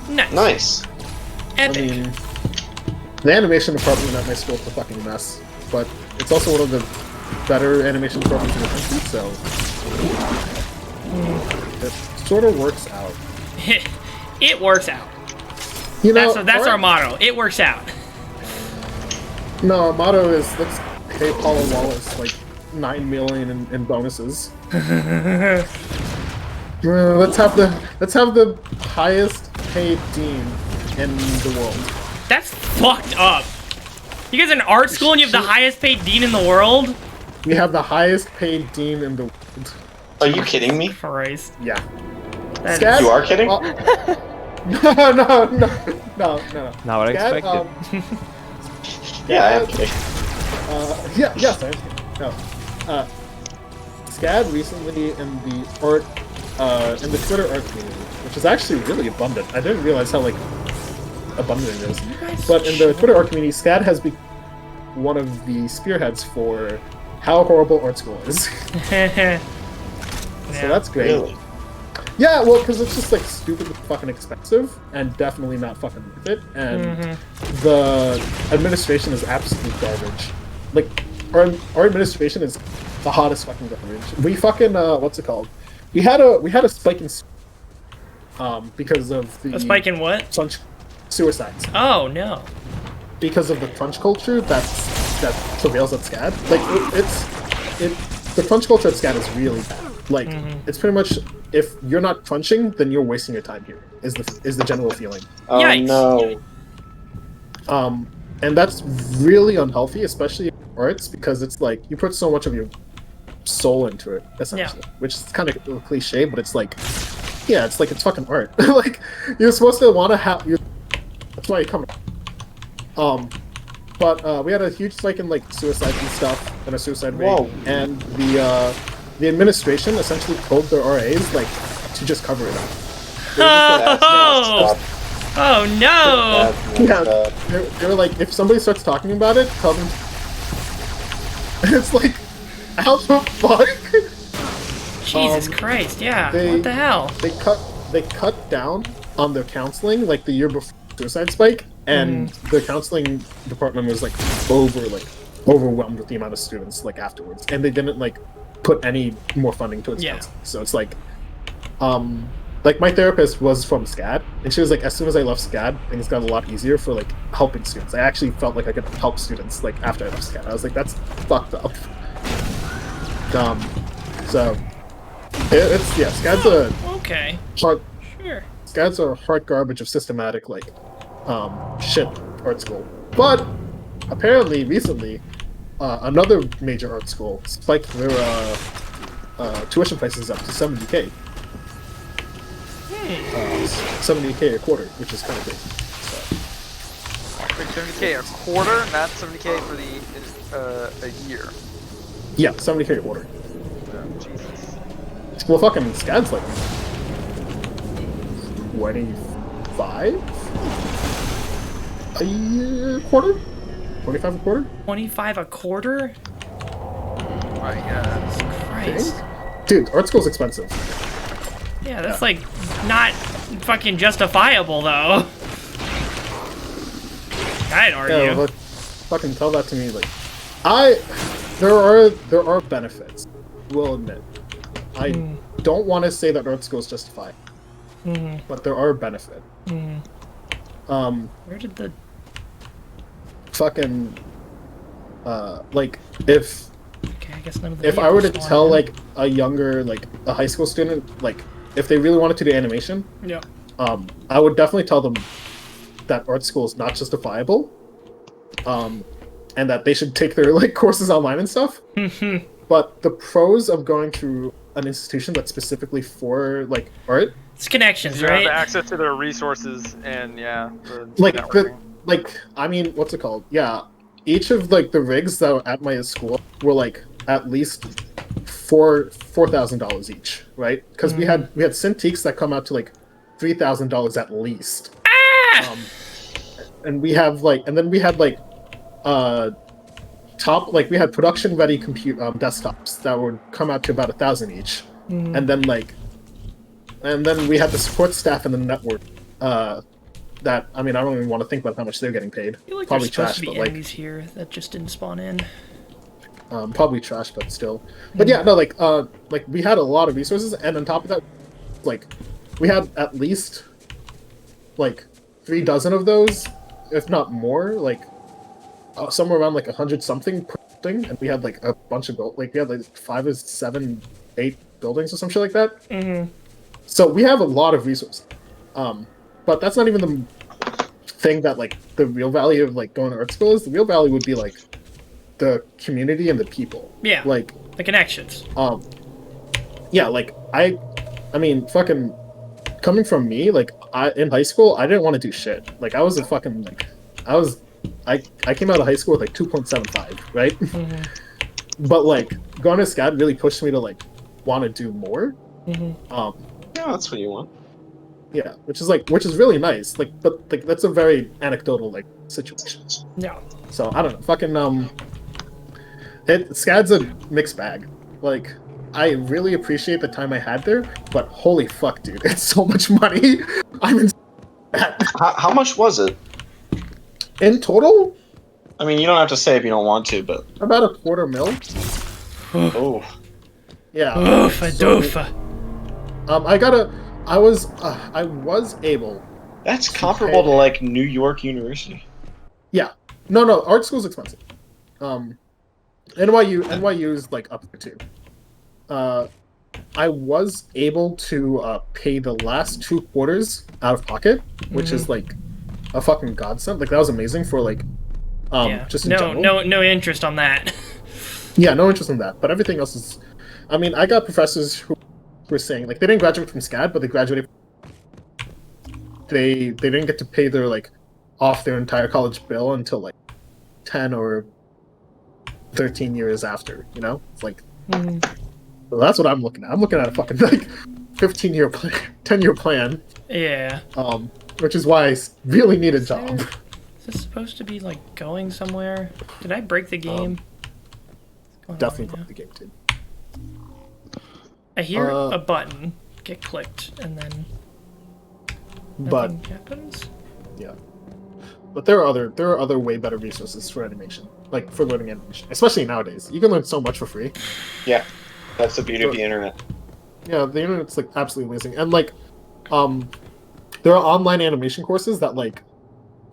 Nice. I Epic. mean, the animation department at my school is a fucking mess, but it's also one of the better animation departments in the country. So it sort of works out. It works out. You know, That's our motto. It works out. No, our motto is let's pay Paula Wallace like 9 million in bonuses. Let's have the highest paid dean in the world. That's fucked up. You guys are in art school and you have the highest paid dean in the world? We have the highest paid dean in the world. Are you kidding me? Christ. Yeah. That You are kidding? No. Not what I expected. Yeah, I am kidding. Yes, I am kidding. No. SCAD recently in the Twitter art community, which is actually really abundant. I didn't realize how like abundant it is. But in the Twitter art community, SCAD has been one of the spearheads for how horrible art school is. So that's great. Really? Yeah, well, because it's just like stupid fucking expensive and definitely not fucking worth it. And the administration is absolute garbage. Like, our administration is the hottest fucking garbage. We fucking what's it called? We had a spike in because of the A spike in what? Suicides. Oh no. Because of the crunch culture that prevails at SCAD. Like the crunch culture at SCAD is really bad. Like it's pretty much if you're not crunching, then you're wasting your time here. Is the general feeling. Oh Yikes. no. And that's really unhealthy, especially in arts, because it's like you put so much of your soul into it, essentially. Yeah. Which is kind of a cliche, but it's like, yeah, it's like it's fucking art. Like you're supposed to want to have. That's why you come. But we had a huge spike in like suicides and stuff, and a suicide rate, Whoa. and the administration essentially told their RAs like to just cover it up. Oh! Oh no! Yeah, they were like, if somebody starts talking about it, tell them. It's like, how the fuck? Jesus Christ! Yeah. What the hell? They cut down on their counseling like the year before suicide spike, and the counseling department was like overwhelmed with the amount of students like afterwards, and they didn't like put any more funding towards counseling. So it's like, like my therapist was from SCAD, and she was like, as soon as I left SCAD, things got a lot easier for like helping students. I actually felt like I could help students like after I left SCAD. I was like, that's fucked up. So it's SCAD's a okay. Hard, Sure. SCAD's a hard garbage of systematic like shit art school. But apparently recently, another major art school spiked their tuition prices up to $70K. 70K a quarter, which is kind of big. So. Wait, 70K a quarter, not 70K for the a year. Yeah, 70K a quarter. Oh, Jesus. Well, fucking Scad's like 25 a year, quarter, 25 a quarter. 25 a quarter? My God, Christ. Dude, art school's expensive. Yeah, that's like not fucking justifiable though. I'd argue. Yeah, but fucking tell that to me. Like, there are benefits. We'll admit. I don't want to say that art school is justified, but there are benefits. Where did the fucking like if I guess none of the if I were to tell like a younger like a high school student like if they really wanted to do animation, yeah, I would definitely tell them that art school is not justifiable, and that they should take their like courses online and stuff. But the pros of going to an institution that's specifically for like art, it's connections, you right? have access to their resources and yeah, the like I mean, what's it called? Yeah, each of like the rigs that were at my school were like at least $4,000 each, right? Because we had Cintiqs that come out to like $3,000 at least. And we have like, and then we had like we had production ready compute desktops that would come out to about 1,000 each, and then we had the support staff and the network that I mean I don't even want to think about how much they're getting paid. I feel like probably there's supposed trash, to be but like enemies here that just didn't spawn in. probably trash, but still. But yeah, no, like we had a lot of resources, and on top of that, like we had at least like 3 dozen of those, if not more, like somewhere around like 100 something per thing, and we had like a bunch of we had like 5 or 7, 8 buildings or some shit like that. So we have a lot of resources, but that's not even the thing that like the real value of like going to art school is. The real value would be like the community and the people. Yeah, like the connections. Yeah, like I mean, fucking coming from me, like in high school, I didn't want to do shit. Like I was a fucking like I came out of high school with like 2.75, right? But like going to SCAD really pushed me to like want to do more. Yeah, that's what you want. Yeah, which is really nice. Like, but like that's a very anecdotal like situation. Yeah. So I don't know. Fucking SCAD's a mixed bag. Like I really appreciate the time I had there, but holy fuck, dude, it's so much money. I'm in. How much was it? In total? I mean, you don't have to say if you don't want to, but about $250,000. Oh. Yeah. Oofa doofa. I was able. That's comparable to like New York University. Yeah. No, art school's expensive. NYU is like up there too. I was able to pay the last 2 quarters out of pocket, which is like a fucking godsend. Like that was amazing for like just in general. No interest on that. Yeah, no interest in that. But everything else is. I mean, I got professors who were saying like they didn't graduate from SCAD, but they graduated. They didn't get to pay their like off their entire college bill until like 10 or 13 years after. You know, it's like. So that's what I'm looking at. I'm looking at a fucking like 15-year plan, 10-year plan. Yeah. Which is why I really need a job. Is this supposed to be like going somewhere? Did I break the game? Definitely broke the game, dude. I hear a button get clicked and then nothing happens. Yeah. But there are other way better resources for animation, like for learning animation, especially nowadays. You can learn so much for free. Yeah, that's the beauty of the internet. Yeah, the internet's like absolutely amazing, and like, there are online animation courses that like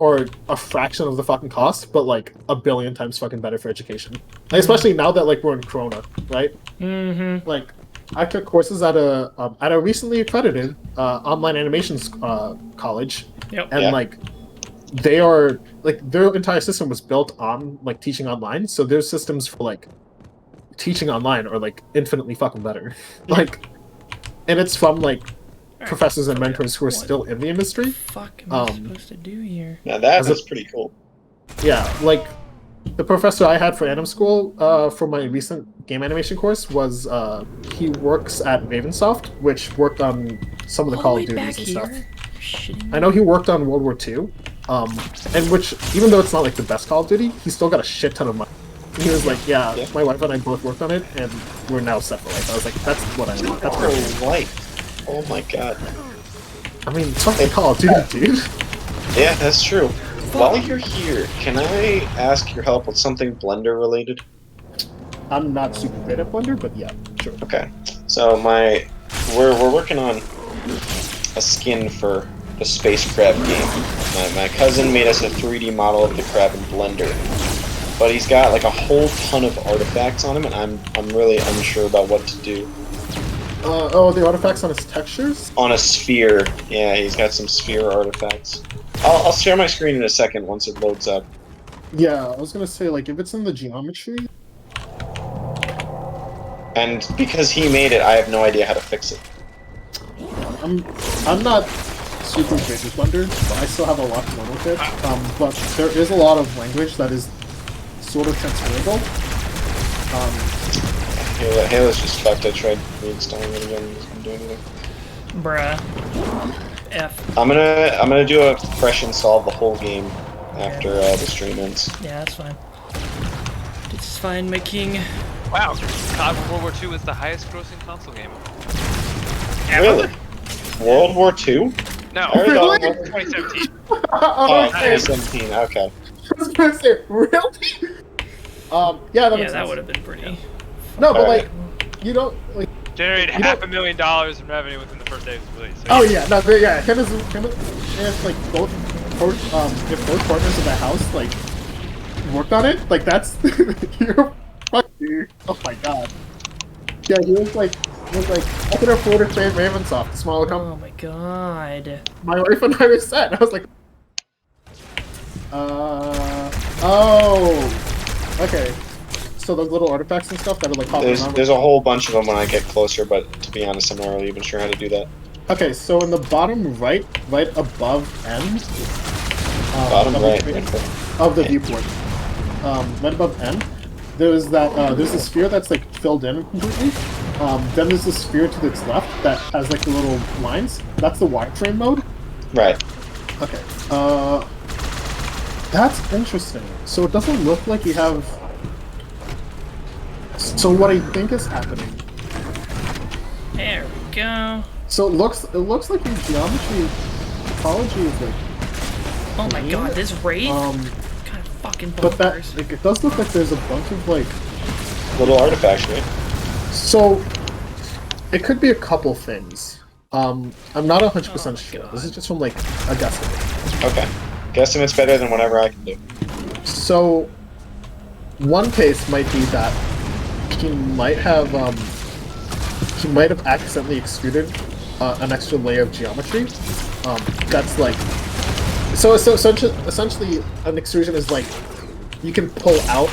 are a fraction of the fucking cost, but like 1,000,000,000 times fucking better for education. Like, especially now that like we're in Corona, right? Like, I took courses at a recently accredited online animations college, and like. They are like their entire system was built on like teaching online, so their systems for like teaching online are like infinitely fucking better. Like, and it's from like professors and mentors who are still in the industry. What the fuck am I supposed to do here? Now that's pretty cool. Yeah, like the professor I had for anim school for my recent game animation course was he works at Ravensoft, which worked on some of the Call of Duties and stuff. I know he worked on World War II, and which, even though it's not like the best Call of Duty, he still got a shit ton of money. And he was like, yeah, my wife and I both worked on it, and we're now set for life. I was like, that's what I want. That's for life. Oh my god. I mean, it's fucking Call of Duty, dude. Yeah, that's true. While you're here, can I ask your help with something Blender related? I'm not super great at Blender, but yeah, sure. Okay. So we're working on a skin for the Space Crab game. My cousin made us a 3D model of the crab in Blender, but he's got like a whole ton of artifacts on him, and I'm really unsure about what to do. The artifacts on his textures? On a sphere, yeah, he's got some sphere artifacts. I'll share my screen in a second once it loads up. Yeah, I was gonna say, like, if it's in the geometry. And because he made it, I have no idea how to fix it. I'm not super great with Blender, but I still have a lot to learn with it. But there is a lot of language that is sort of transferable. Halo's just fucked. I tried reinstalling it again. It doesn't do anything. Bruh. F. I'm gonna do a fresh install of the whole game after the stream ends. Yeah, that's fine. It's fine, my king. Wow, COD World War II was the highest grossing console game. Really? World War II? No, Really? 2017. Oh, 2017. Okay. I was gonna say, really? Yeah, that would have been pretty. No, but like, you don't like. Generated $500,000 in revenue within the first day of release. So Oh yeah, no, yeah. If like if both partners in the house like worked on it, like that's you're fuck, dude. Oh my god. Yeah, he was like, I could afford to trade Ravensoft, the smaller company. Oh my god. My wife and I were set. I was like, oh, okay. So those little artifacts and stuff that are like popping around. There's a whole bunch of them when I get closer, but to be honest, I'm not really even sure how to do that. Okay, so in the bottom right above N. Bottom right. Of the viewport. Right above N. There's a sphere that's like filled in completely. Then there's a sphere to its left that has like the little lines. That's the wireframe mode. Right. Okay. That's interesting. So it doesn't look like you have. So what I think is happening. There we go. So it looks like your geometry topology is like. Oh my god, this wraith. Kind of fucking but that like, it does look like there's a bunch of like little artifacts, right? So it could be a couple things. I'm not 100% sure. This is just from like a guesstimate. Okay. Guesstimate's better than whatever I can do. So one case might be that he might have accidentally extruded an extra layer of geometry. That's like so essentially an extrusion is like you can pull out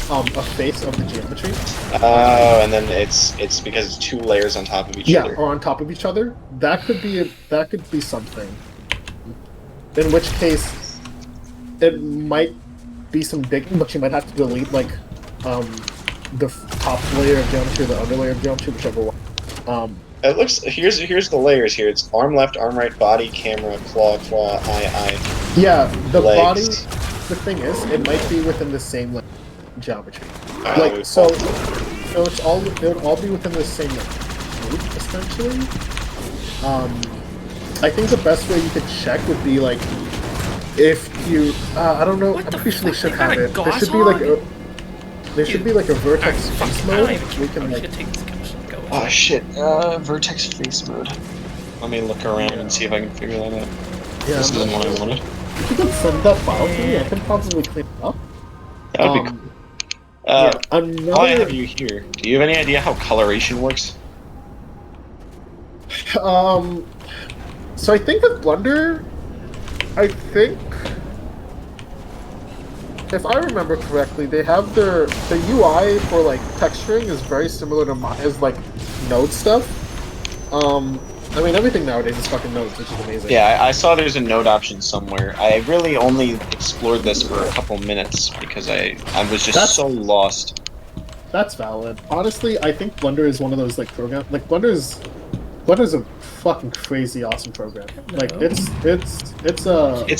a face of the geometry. Oh, and then it's because it's two layers on top of each other. Yeah, or on top of each other. That could be something. In which case, it might be some digging, but you might have to delete like the top layer of geometry, or the under layer of geometry, whichever one. It looks here's the layers here. It's arm left, arm right, body, camera, claw, eye. Yeah, the legs. body. The thing is, it might be within the same like, geometry. Like so it's all it would all be within the same like, group essentially. I think the best way you could check would be like if you I don't know. I'm pretty sure they should have it. There should be like a vertex face mode. We can like. Oh shit! Vertex face mode. Let me look around and see if I can figure that out. Yeah, this isn't what I wanted. If you can send that file to me, I can probably clean it up. That would be cool. While I have you here, do you have any idea how coloration works? So I think with Blender, I think, if I remember correctly, they have the UI for like texturing is very similar to mine, is like Node stuff. I mean, everything nowadays is fucking nodes, which is amazing. Yeah, I saw there's a node option somewhere. I really only explored this for a couple minutes because I was just so lost. That's valid. Honestly, I think Blender is one of those like programs. Like Blender's a fucking crazy awesome program. Like it's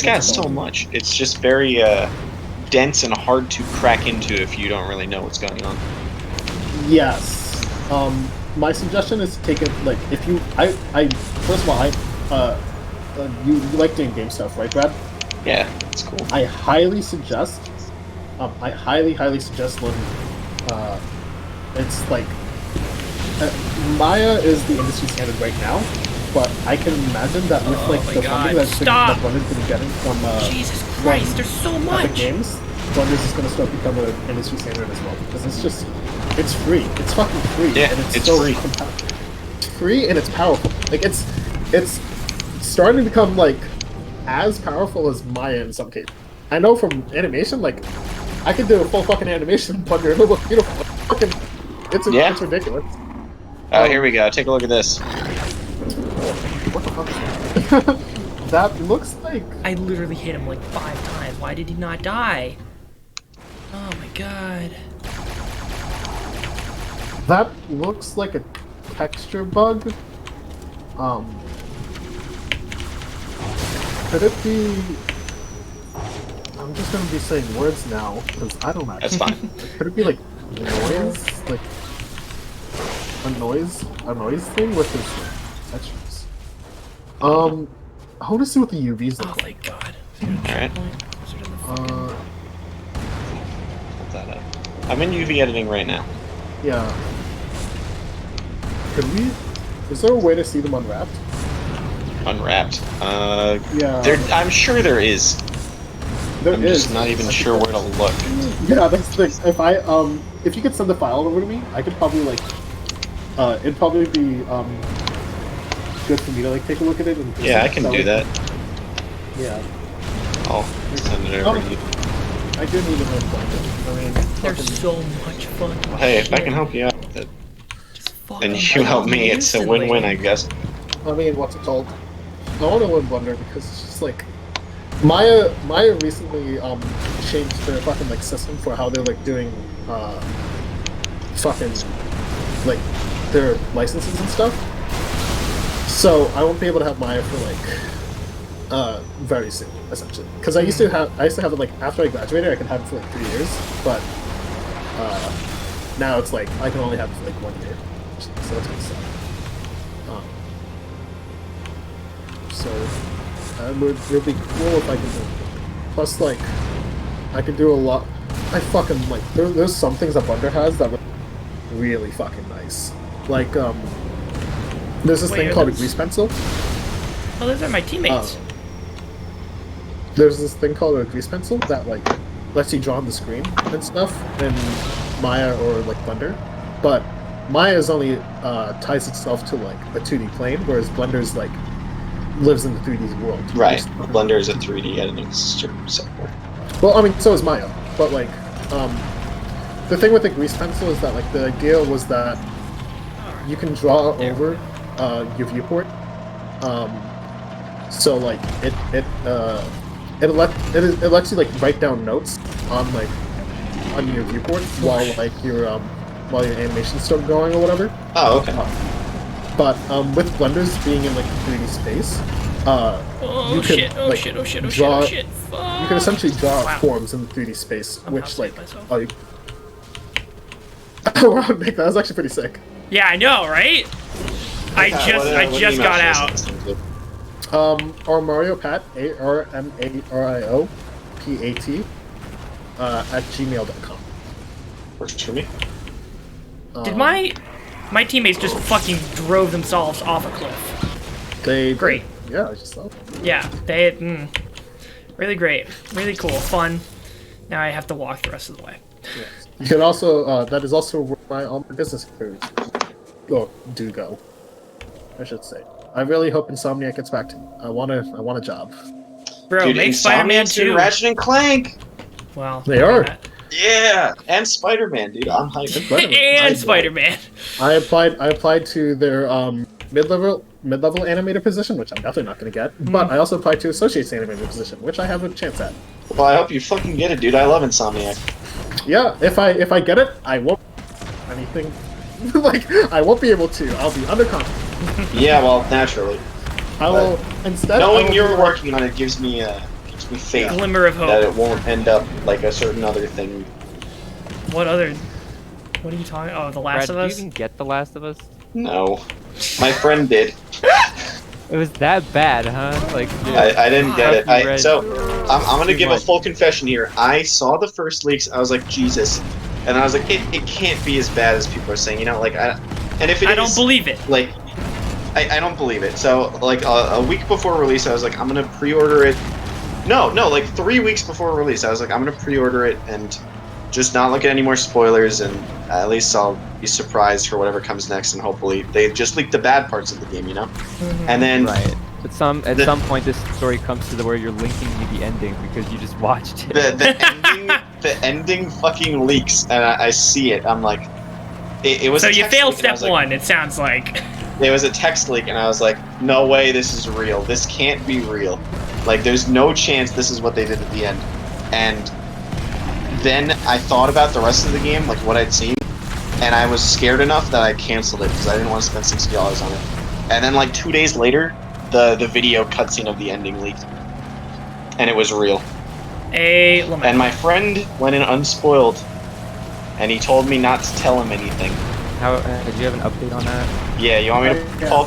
got so much. It's just very dense and hard to crack into if you don't really know what's going on. Yes. My suggestion is to take it like if you first of all you like doing game stuff, right, Brad? Yeah, it's cool. I highly suggest learning. It's like Maya is the industry standard right now, but I can imagine that with like the funding that Blender's been getting from Jesus Christ, there's so much Epic Games, Blender's is going to start becoming an industry standard as well because it's free. It's fucking free. Yeah, and it's so free. It's free and it's powerful. Like it's starting to become like as powerful as Maya in some cases. I know from animation, like I could do a full fucking animation in Blender. It'll look beautiful. It's ridiculous. Here we go. Take a look at this. What the fuck is that? That looks like... I literally hit him like 5 times. Why did he not die? Oh my god. That looks like a texture bug. Could it be... I'm just gonna be saying words now, because I don't know. That's fine. Could it be like noise? Like a noise thing with his textures? I want to see what the UVs look like. Oh my god. Alright. Put that up. I'm in UV editing right now. Yeah. Could we... Is there a way to see them unwrapped? Unwrapped? Yeah. I'm sure there is. I'm just not even sure where to look. Yeah, that's the thing. If you could send the file over to me, I could probably like, it'd probably be good for me to like take a look at it. And yeah, I can do that. Yeah. I'll send it over to you. I do need to know Blender. I mean, there's so much fun. Well, hey, if I can help you out with it, and you help me, it's a win-win, I guess. I mean, what's it called? I want to learn Blender because it's just like. Maya recently changed their fucking like system for how they're like doing fucking like their licenses and stuff. So I won't be able to have Maya for like very soon, essentially. Because I used to have it like after I graduated, I could have it for like 3 years, but now it's like I can only have it for like 1 year. So that's gonna suck. So it would be cool if I could do it. Plus, like, I could do a lot. I fucking like. There's some things that Blender has that are really fucking nice. Like, there's this thing called a grease pencil. Oh, those are my teammates. There's this thing called a grease pencil that like lets you draw on the screen and stuff in Maya or like Blender, but Maya is only ties itself to like a 2D plane, whereas Blender's like lives in the 3D world. Right. Blender is a 3D editing system. So. Well, I mean, so is Maya, but like, the thing with the grease pencil is that like the idea was that you can draw over your viewport. So like it lets you like write down notes on like on your viewport while like your animation's still going or whatever. Oh, okay. But with Blender's being in like 3D space, you can draw. You can essentially draw forms in 3D space, which like wow, Nick, that was actually pretty sick. Yeah, I know, right? I just got out. Or Mario Pat, ARMARIO PAT at gmail.com. Works for me. Did my teammates just fucking drove themselves off a cliff? They great. Yeah, I just saw. Yeah, they really great, really cool, fun. Now I have to walk the rest of the way. Yeah. You can also that is also where my business careers go. I should say. I really hope Insomniac gets back to me. I want a job. Bro, dude, make Spider-Man 2. Ratchet and Clank. Wow. They are. Yeah, and Spider-Man, dude. I'm hyped. And Spider-Man. I applied to their mid-level animator position, which I'm definitely not going to get. But I also applied to associate's animator position, which I have a chance at. Well, I hope you fucking get it, dude. I love Insomniac. Yeah, if I get it, I won't anything. Like, I won't be able to. I'll be underconfident. Yeah, well, naturally. I will instead. Knowing you're working on it gives me faith. Glimmer of hope. That it won't end up like a certain other thing. What other? What are you talking? Oh, The Last of Us. Did you even get The Last of Us? No, my friend did. It was that bad, huh? Like, dude, I didn't get it. So I'm gonna give a much. full confession here. I saw the first leaks. I was like, Jesus, and I was like, it can't be as bad as people are saying. You know, like and if it I don't believe it. Like, I don't believe it. So like a week before release, I was like, I'm gonna pre-order it. No, like 3 weeks before release, I was like, I'm gonna pre-order it and just not look at any more spoilers, and at least I'll be surprised for whatever comes next, and hopefully they just leak the bad parts of the game, you know? And then right. At some point, this story comes to where you're linking me the ending because you just watched it. the ending fucking leaks, and I see it. I'm like, it was. So a you text failed leak, and I was step like, one. It sounds like. It was a text leak, and I was like, no way, this is real. This can't be real. Like, there's no chance this is what they did at the end. And then I thought about the rest of the game, like what I'd seen, and I was scared enough that I canceled it because I didn't want to spend $60 on it. And then like 2 days later, the video cutscene of the ending leaked, and it was real. And my friend went in unspoiled, and he told me not to tell him anything. How did you have an update on that? Yeah, you want me to pull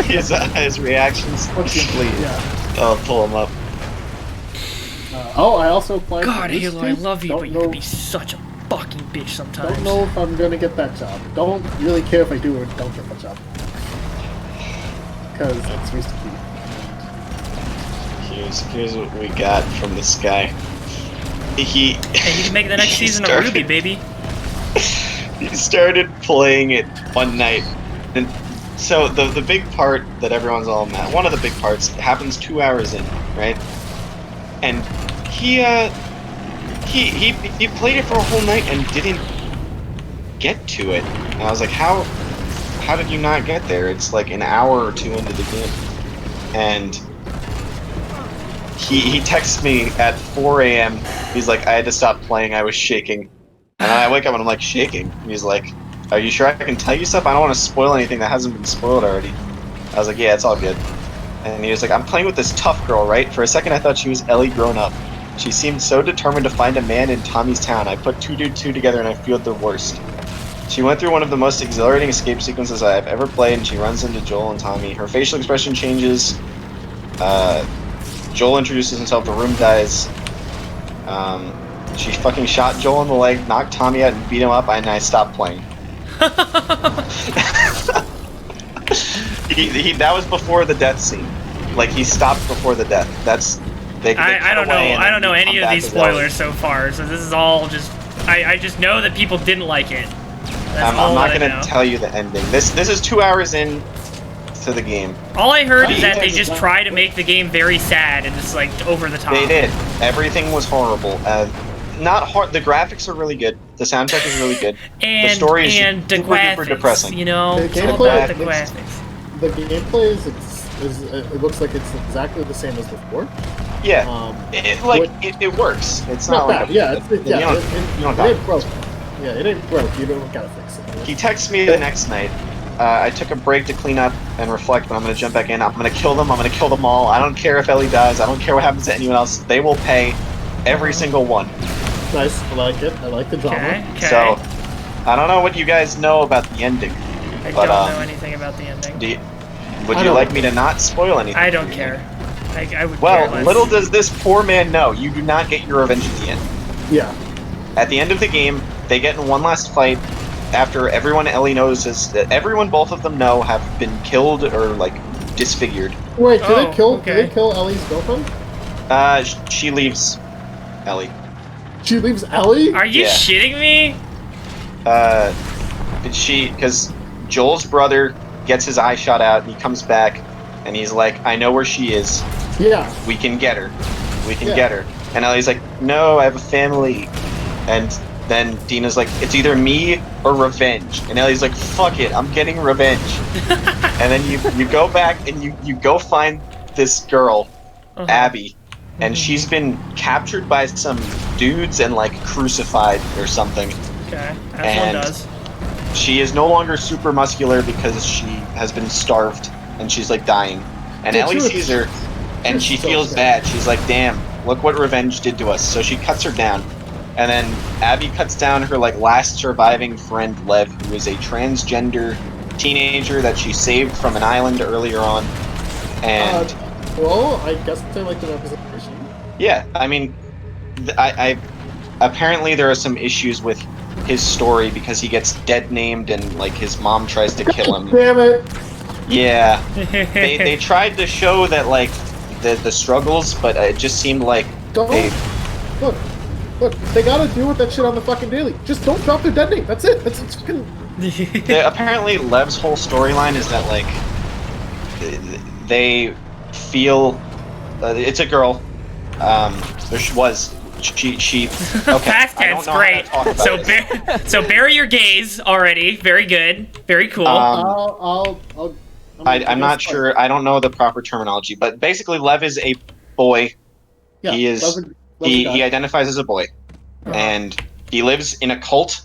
his reactions? Please. I'll pull him up. I also applied. God, for Halo, I love you, but you can be such a fucking bitch sometimes. Don't know if I'm gonna get that job. Don't really care if I do or don't get that job. Because it's risky. Here's what we got from this guy. Hey, you can make the next season of Ruby, baby. He started playing it one night, and so the big part that everyone's all mad. One of the big parts happens 2 hours in, right? And he played it for a whole night and didn't get to it. And I was like, how did you not get there? It's like an hour or two into the game. And he texts me at 4 a.m. He's like, I had to stop playing, I was shaking. And I wake up and I'm like, shaking? And he's like, are you sure I can tell you stuff? I don't want to spoil anything that hasn't been spoiled already. I was like, yeah, it's all good. And he was like, I'm playing with this tough girl, right? For a second I thought she was Ellie grown up. She seemed so determined to find a man in Tommy's town. I put 2 dude 2 together and I feel the worst. She went through one of the most exhilarating escape sequences I've ever played, and she runs into Joel and Tommy. Her facial expression changes. Joel introduces himself, the room dies. She fucking shot Joel in the leg, knocked Tommy out and beat him up, and I stopped playing. That was before the death scene. Like, he stopped before the death. I don't know. I don't know any of these spoilers so far, so this is all just. I just know that people didn't like it. That's I'm not gonna tell you the ending. This is 2 hours in to the game. All I heard is that they just try to make the game very sad and just like over the top. They did. Everything was horrible. Not hard. The graphics are really good. The soundtrack is really good. And the story is the super graphics, duper depressing. You know, The it's all about the gameplay- graphics. The gameplay is it looks like it's exactly the same as before. Yeah. It works. It's not bad. like Yeah, you don't it ain't broke. Yeah, it ain't broke. You don't gotta fix it. He texts me the next night. I took a break to clean up and reflect, but I'm going to jump back in. I'm going to kill them. I'm going to kill them all. I don't care if Ellie dies. I don't care what happens to anyone else. They will pay every single one. Nice. I like it. I like the drama. Okay. So, I don't know what you guys know about the ending. I don't know anything about the ending. Would you like me to not spoil anything? I don't care. I would Well, care less. little does this poor man know, you do not get your revenge at the end. Yeah. At the end of the game, they get in one last fight after everyone Ellie knows everyone both of them know have been killed or like disfigured. Wait, did they kill Ellie's girlfriend? She leaves Ellie. She leaves Ellie? Are you shitting me? Because Joel's brother gets his eye shot out and he comes back and he's like, I know where she is. Yeah. We can get her. We can get her. And Ellie's like, no, I have a family. And then Dina's like, it's either me or revenge. And Ellie's like, fuck it, I'm getting revenge. And then you go back and you go find this girl, Abby, and she's been captured by some dudes and like crucified or something. Okay, as one does. She is no longer super muscular because she has been starved and she's like dying. And Ellie sees her and she feels bad. She's like, damn, look what revenge did to us. So she cuts her down. And then Abby cuts down her like last surviving friend, Lev, who is a transgender teenager that she saved from an island earlier on. And well, I guess they like the representation. yeah, I mean, I apparently there are some issues with his story because he gets dead named and like his mom tries to kill him. Damn it! Yeah, they tried to show that like the struggles, but it just seemed like Look, they gotta deal with that shit on the fucking daily. Just don't drop their dead name. That's it. That's fucking. Apparently, Lev's whole storyline is that like they feel it's a girl. She was. She. Okay. Past tense, great. So bury your gaze already. Very good. Very cool. I'm not sure. I don't know the proper terminology, but basically, Lev is a boy. Yeah, he is. He identifies as a boy, and he lives in a cult,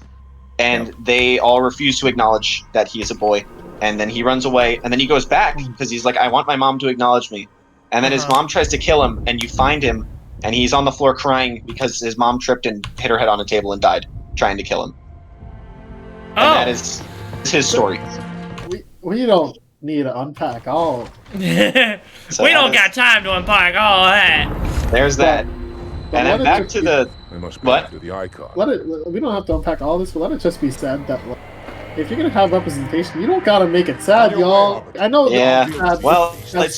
and they all refuse to acknowledge that he is a boy. And then he runs away, and then he goes back because he's like, I want my mom to acknowledge me. And then his mom tries to kill him, and you find him, and he's on the floor crying because his mom tripped and hit her head on a table and died trying to kill him. And that is his story. We don't need to unpack all. So we don't got time to unpack all that. There's that. And then back to the what? We don't have to unpack all this, but let it just be said that if you're gonna have representation, you don't gotta make it sad, y'all. I know. Yeah. Well,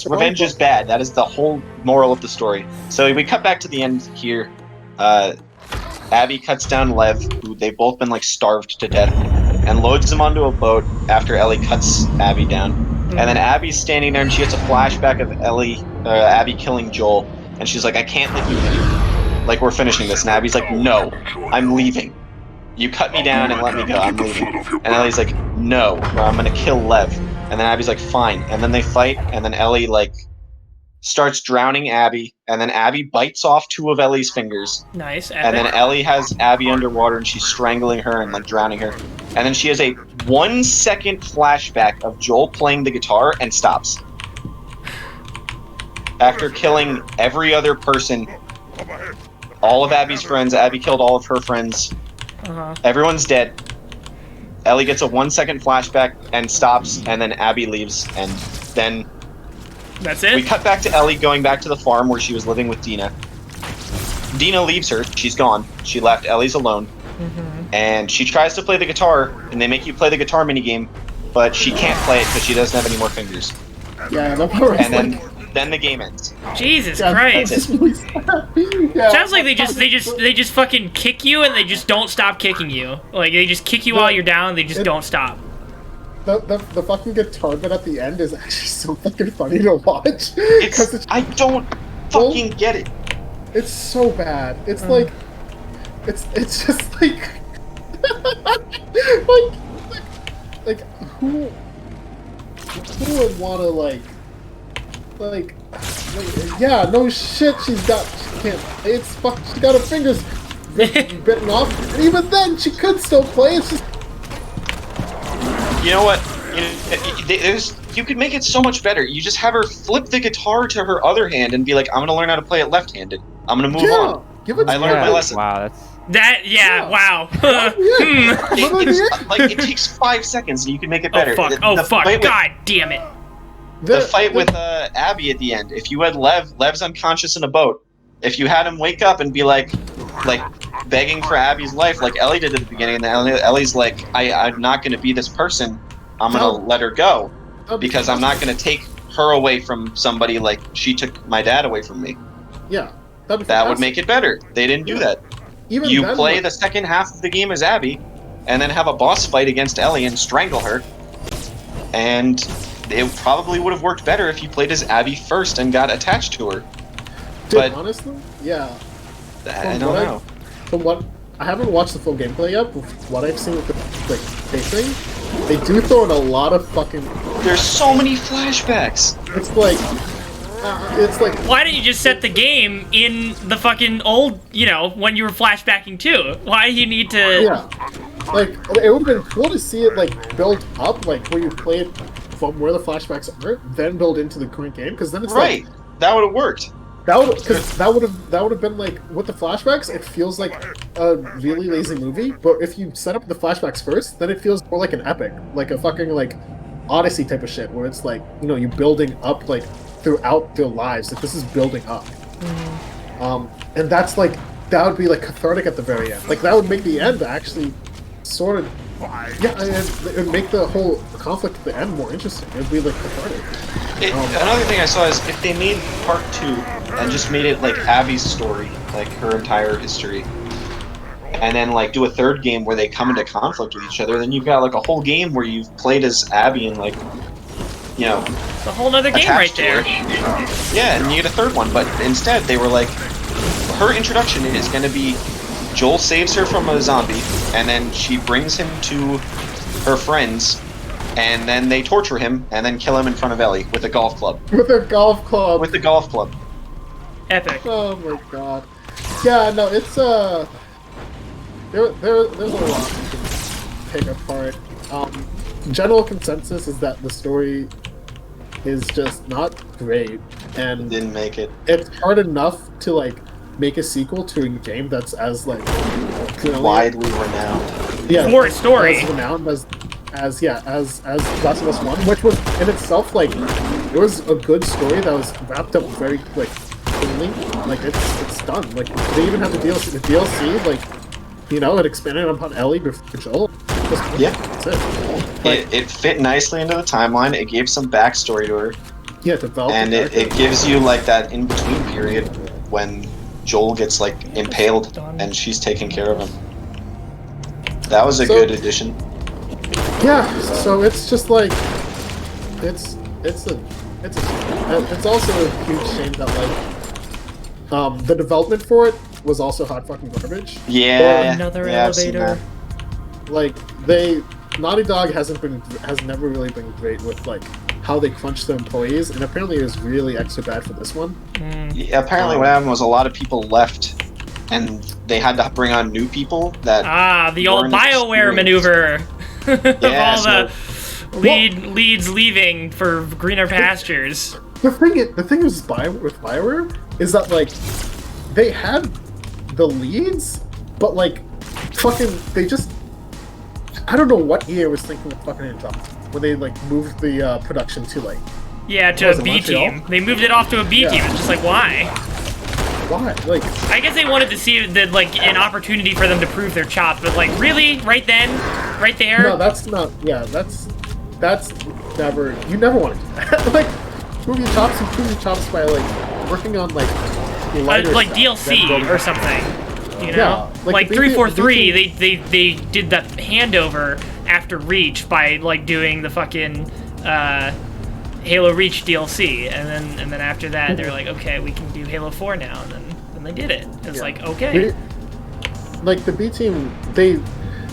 revenge is bad. That is the whole moral of the story. So we cut back to the end here. Abby cuts down Lev, who they've both been like starved to death, and loads him onto a boat after Ellie cuts Abby down. And then Abby's standing there, and she gets a flashback of Abby killing Joel, and she's like, "I can't let you leave. Like, we're finishing this." And Abby's like, "No, I'm leaving. You cut me down and let me go. I'm leaving." And Ellie's like, "No, or I'm gonna kill Lev." And then Abby's like, "Fine." And then they fight, and then Ellie like starts drowning Abby, and then Abby bites off 2 of Ellie's fingers. Nice. And then Ellie has Abby underwater, and she's strangling her and like drowning her. And then she has a 1-second flashback of Joel playing the guitar and stops. After killing every other person, all of Abby's friends, Abby killed all of her friends. Everyone's dead. Ellie gets a 1-second flashback and stops, and then Abby leaves, and then that's it. We cut back to Ellie going back to the farm where she was living with Dina. Dina leaves her. She's gone. She left. Ellie's alone. And she tries to play the guitar, and they make you play the guitar minigame, but she can't play it because she doesn't have any more fingers. Yeah, and then the game ends. Jesus Christ! Sounds like they just fucking kick you and they just don't stop kicking you. Like they just kick you while you're down. They just don't stop. The fucking guitar bit at the end is actually so fucking funny to watch. I don't fucking get it. It's so bad. It's like, it's just like, like who would want to yeah, no shit. She can't. She got her fingers bitten off. And even then, she could still play. It's just. You know what? You could make it so much better. You just have her flip the guitar to her other hand and be like, "I'm gonna learn how to play it left-handed. I'm gonna move on. I learned my lesson." Wow, wow. It takes 5 seconds and you can make it better. Oh fuck! God damn it! The fight with Abby at the end. If you had Lev's unconscious in a boat. If you had him wake up and be like begging for Abby's life, like Ellie did at the beginning, and Ellie's like, I'm not going to be this person. I'm going to let her go because I'm not going to take her away from somebody like she took my dad away from me. Yeah, that would make it better. They didn't do that. You play the second half of the game as Abby, and then have a boss fight against Ellie and strangle her, and it probably would have worked better if you played as Abby first and got attached to her. But honestly, yeah. I don't know. From what I haven't watched the full gameplay yet, but what I've seen with the like pacing, they do throw in a lot of fucking. There's so many flashbacks. It's like. Why didn't you just set the game in the fucking old, you know, when you were flashbacking too? Why do you need to? Yeah, like it would have been cool to see it like build up, like where you play it from where the flashbacks are, then build into the current game, because then it's right. Like, that would have worked. That would have been like with the flashbacks. It feels like a really lazy movie, but if you set up the flashbacks first, then it feels more like an epic, like a fucking like Odyssey type of shit, where it's like you're building up like throughout their lives. Like this is building up, and that's like that would be like cathartic at the very end. Like that would make the end actually sort of it would make the whole conflict at the end more interesting. It'd be like cathartic. Another thing I saw is if they made part 2 and just made it like Abby's story, like her entire history, and then like do a third game where they come into conflict with each other, then you've got like a whole game where you've played as Abby and like, it's a whole other game right there. Yeah, and you get a third one, but instead they were like, her introduction is going to be Joel saves her from a zombie, and then she brings him to her friends. And then they torture him, and then kill him in front of Ellie with a golf club. With a golf club. With the golf club. Epic. Oh my god. Yeah, no, it's there's a lot you can pick apart. General consensus is that the story is just not great, and it didn't make it. It's hard enough to like make a sequel to a game that's as like widely renowned. Yeah, for its story. As renowned as Last of Us 1, which was in itself like it was a good story that was wrapped up very like cleanly. Like it's done. Like they even have the DLC. The DLC it expanded upon Ellie before Joel. Yeah, that's it. Like, it fit nicely into the timeline. It gave some backstory to her. Yeah, developed. And it gives you like that in between period when Joel gets like impaled and she's taking care of him. That was a good addition. Yeah, so it's just like it's also a huge shame that like the development for it was also hot fucking garbage. Yeah, another elevator. Like Naughty Dog has never really been great with like how they crunch their employees, and apparently it was really extra bad for this one. Yeah, apparently what happened was a lot of people left, and they had to bring on new people that the old BioWare maneuver. Yeah, of all the leads leaving for greener pastures. The thing is with BioWare is that like they had the leads, but like fucking they just I don't know what EA was thinking of fucking Andromeda when they like moved the production to like to a B team. They moved it off to a B team. It's just like why? Why? Like I guess they wanted to see an opportunity for them to prove their chops, but like really, right then, right there. No, that's not. Yeah, that's never. You never want to do that. Like prove your chops by like working on like like DLC or something. You know, yeah, like 343. They did the handover after Reach by like doing the fucking Halo Reach DLC, and then after that they're like, okay, we can do Halo 4 now, and then they did it. It's like, okay. Like the B team, they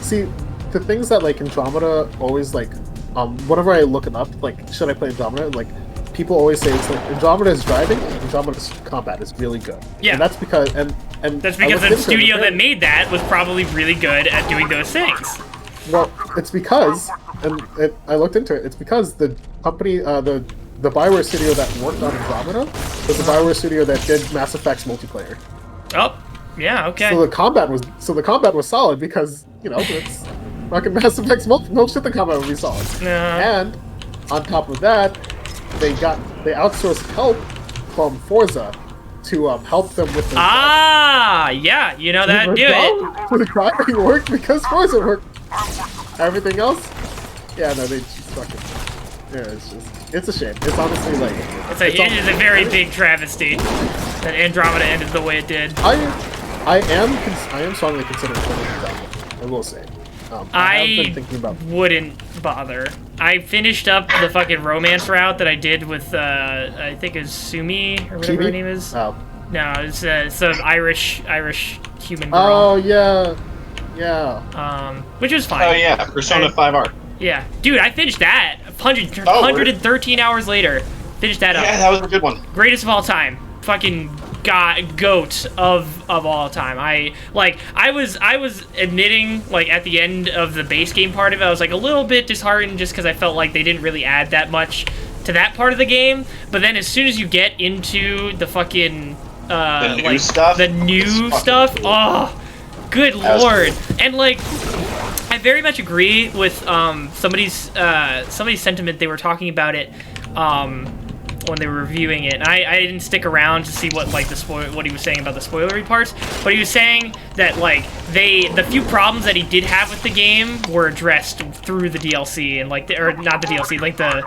see the things that like Andromeda always like. Whenever I look it up, like should I play Andromeda? Like people always say it's like Andromeda's driving, Andromeda's combat is really good. Yeah, and that's because that's because the studio that made that was probably really good at doing those things. Well, it's because, I looked into it. It's because the company, the BioWare studio that worked on Andromeda was the BioWare studio that did Mass Effect's multiplayer. Oh, yeah, okay. So the combat was solid because it's fucking Mass Effect's no shit. The combat would be solid. And on top of that, they outsourced help from Forza to help them with the yeah, that do it. So the driving worked because Forza worked. Everything else, yeah, no, they just fucking, it's a shame. It's honestly like, it is a very big travesty that Andromeda ended the way it did. I am strongly considering playing Andromeda. I will say. I wouldn't bother. I finished up the fucking romance route that I did with I think it's Sumi or whatever her name is. Oh. No, it's some Irish human girl. Oh yeah. Yeah. Which was fine. Oh yeah, Persona 5R. Yeah, dude, I finished that 113 hours later. Finished that up. Yeah, that was a good one. Greatest of all time. Fucking goat of all time. I was admitting, like, at the end of the base game part of it, I was like a little bit disheartened just because I felt like they didn't really add that much to that part of the game. But then as soon as you get into the fucking the new like stuff, the new stuff, cool. Oh, good lord! Cool. And like, I very much agree with somebody's sentiment. They were talking about it when they were reviewing it. And I didn't stick around to see what like what he was saying about the spoilery parts, but he was saying that like the few problems that he did have with the game were addressed through the DLC and like or not the DLC, like the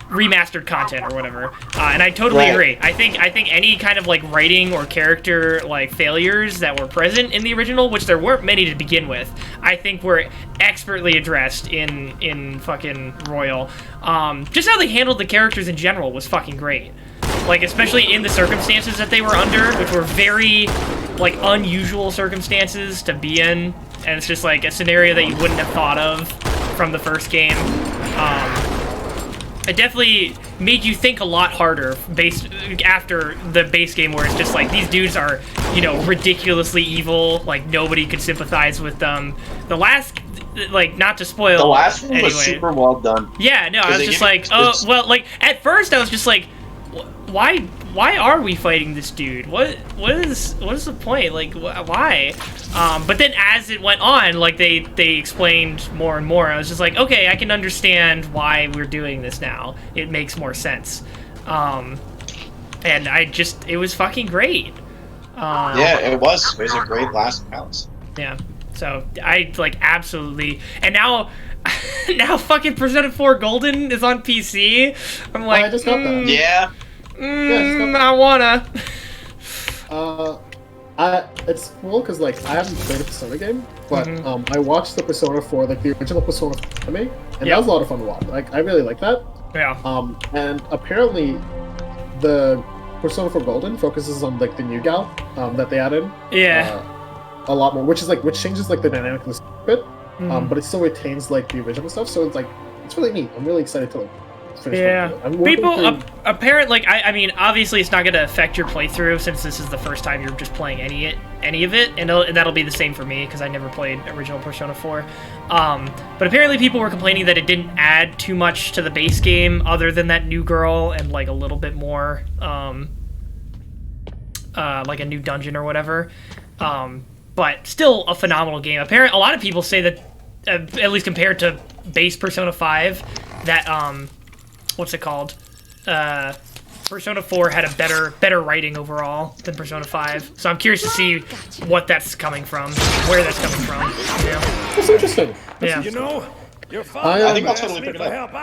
remastered content or whatever. And I totally agree. I think any kind of like writing or character like failures that were present in the original, which there weren't many to begin with, I think were expertly addressed in fucking Royal. Just how they handled the characters in general was fucking great. Like, especially in the circumstances that they were under, which were very like unusual circumstances to be in, and it's just like a scenario that you wouldn't have thought of from the first game. It definitely made you think a lot harder after the base game, where it's just like these dudes are, ridiculously evil. Like nobody could sympathize with them. The last, like, not to spoil. The last one anyway. Was super well done. Yeah, no, I was just like, oh, well, like at first I was just like, why are we fighting this dude? What is the point? Like, why? But then as it went on, like they explained more and more. I was just like, okay, I can understand why we're doing this now. It makes more sense. And it was fucking great. Yeah, it was. It was a great last palace. Yeah. So I like absolutely, and now fucking Persona 4 Golden is on PC. I'm like, I just got that. Yeah. I wanna. It's cool because like I haven't played a Persona game, but I watched the Persona 4, like the original Persona anime, and that was a lot of fun to watch. Like I really like that. Yeah. And apparently, the Persona 4 Golden focuses on like the new gal that they added. Yeah. A lot more, which changes like the dynamic of the bit, but it still retains like the original stuff. So it's like it's really neat. I'm really excited to like. People apparently, like, I mean, obviously it's not going to affect your playthrough since this is the first time you're just playing any of it, and that'll be the same for me because I never played original Persona 4. But apparently people were complaining that it didn't add too much to the base game other than that new girl and like a little bit more like a new dungeon or whatever. But still a phenomenal game. Apparently a lot of people say that at least compared to base Persona 5 that what's it called? Persona 4 had a better writing overall than Persona 5. So I'm curious to see what that's coming from, where that's coming from. That's interesting. Yeah. Your I think I'll totally pick it up.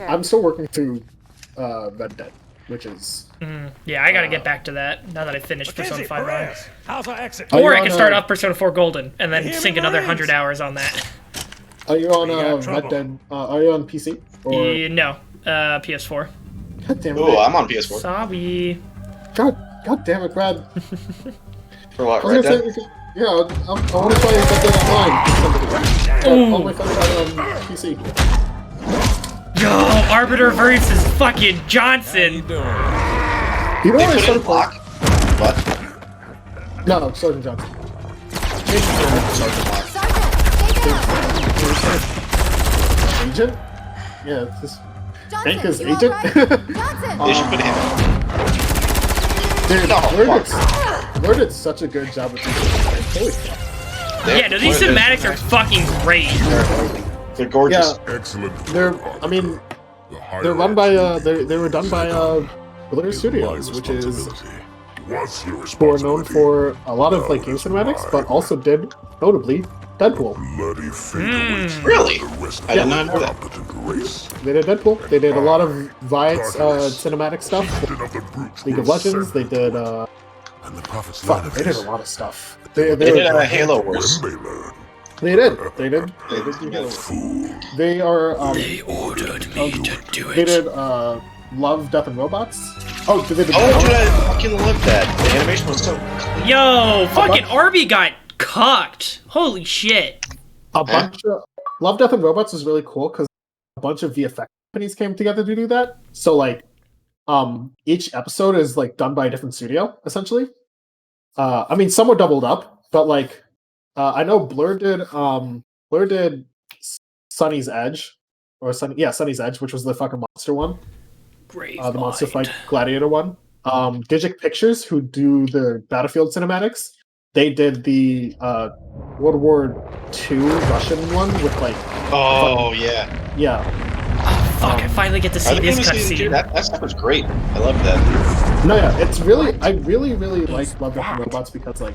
I'm still working through Red Dead, which is. Yeah, I gotta get back to that now that I finished Persona 5 on. How's our exit? Or I can start off Persona 4 Golden and then sink another 100 hours on that. Are you on Red Dead? Are you on PC? Or... No, PS4. God damn it. Oh, I'm on PS4. Sorry. God damn it, Brad. For what, Red Dead? Yeah, I want to try Red Dead Online. But all my friends are on PC. Yo, Arbiter versus fucking Johnson. You know what I started playing? What? No, Sergeant Johnson. Agent? Yeah, it's this. Hank is Agent? They should put him. Dude, Lord did such a good job with these. Holy fuck. Yeah, no, these cinematics are fucking great. They're gorgeous. Yeah, excellent. They're run by, they were done by, Blur Studios, which is who are known for a lot of like game cinematics, but also did notably Deadpool. Really? I did not know that. They did Deadpool. They did a lot of Viac's cinematic stuff. League of Legends. They did. Fuck, they did a lot of stuff. They did Halo Wars. They did. They did Halo Wars. They are. They ordered me to do it. They did Love, Death, and Robots. Oh, did they? Oh, dude, I fucking love that. The animation was so clean. Yo, fucking Arby got cocked. Holy shit. A bunch of Love, Death, and Robots is really cool because a bunch of VFX companies came together to do that. So like, each episode is like done by a different studio, essentially. I mean, some were doubled up, but like, I know Blur did Sunny's Edge, Sunny's Edge, which was the fucking monster one. The Monster Fight Gladiator one. Digic Pictures, who do the Battlefield cinematics, they did the World War II Russian one with like. Oh yeah. Yeah. Fuck! I finally get to see this cutscene. That stuff was great. I love that. No, yeah, it's really. I really like Love, Death, and Robots because like,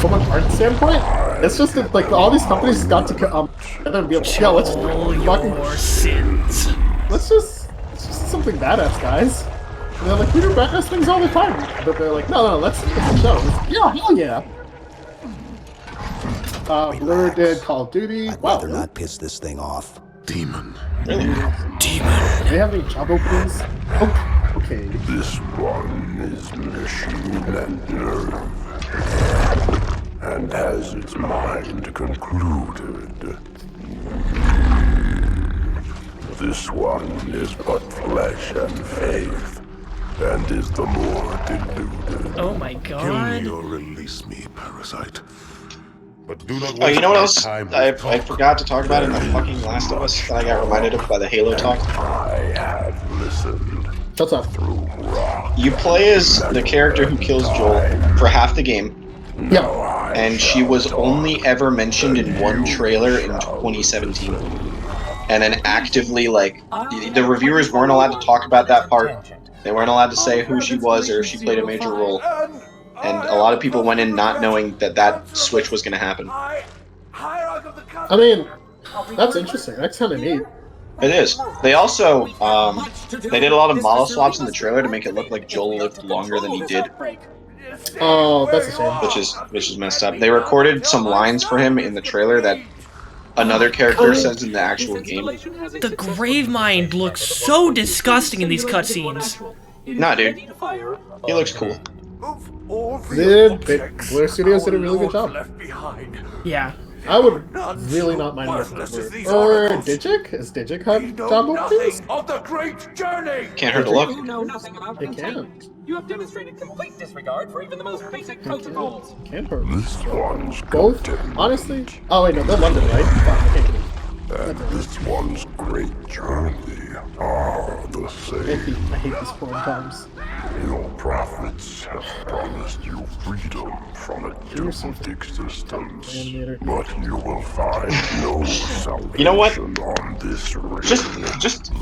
from an art standpoint, it's just that, like all these companies got to together and be like, yeah, let's your sins. Let's just something badass, guys. And they're like, we do badass things all the time, but they're like, no, let's see the show. Yeah, hell yeah. Blur did Call of Duty. I'd rather not piss this thing off. Demon. Really? Demon. Do they have any job openings? Oh, okay. This one is machine and nerve, and has its mind concluded. This one is but flesh and faith, and is the more deluded. Oh my god. Kill me or release me, parasite. But do not Oh, you know what else time I forgot to talk about in the fucking Last of Us that I got reminded of by the Halo talk? I have listened. What's up? You play as the character who kills Joel for half the game. Yeah. And she was only ever mentioned in one trailer in 2017. And then actively, like, the reviewers weren't allowed to talk about that part. They weren't allowed to say who she was or if she played a major role. And a lot of people went in not knowing that switch was going to happen. I mean, that's interesting. That's kind of neat. It is. They also, they did a lot of model swaps in the trailer to make it look like Joel lived longer than he did. Oh, that's a shame. Which is messed up. They recorded some lines for him in the trailer that another character says in the actual game. The Gravemind looks so disgusting in these cutscenes. Nah, dude. He looks cool. Blur Studios did a really good job. Yeah. I would really not mind working with Blur. Or Digic? Is Digic have job openings? Of the great journey. Can't hurt to look. You know nothing about It can't. You have demonstrated complete disregard for even the most basic protocols. Can't hurt. This one's Both? Honestly? Oh wait, no, they're London, right? Fuck, I can't get it. and this one's great journey are the same. I hate these foreign times. Your prophets have promised you freedom from a doomed existence, but you will find no salvation You know what? on this road. Just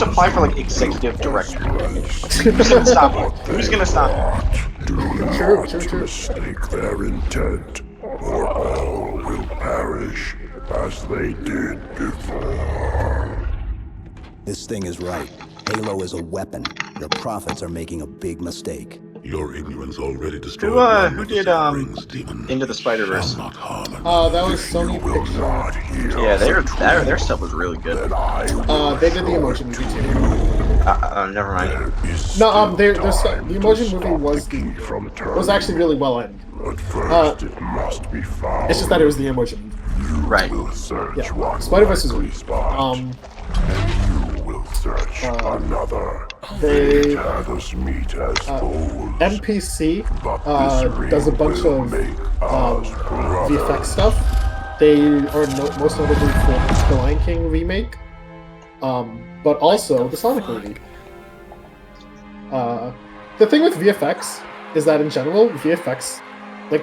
apply for like executive director. Who's gonna stop you? Who's gonna stop you? Do not mistake their intent, or all will perish as they did before. This thing is right. Halo is a weapon. Your prophets are making a big mistake. Your ignorance already destroyed Who did Into the Spider-Verse? That was Sony Pictures. Yeah, their stuff was really good. They did the Emoji movie too. Never mind. No, the Emoji movie was actually really well ended. It must be found. It's just that it was the Emoji movie. Right. Yeah. Spider-Verse is weird. You will search another. They MPC does a bunch of VFX stuff. They are most notably for the Lion King remake, but also the Sonic movie. The thing with VFX is that in general, VFX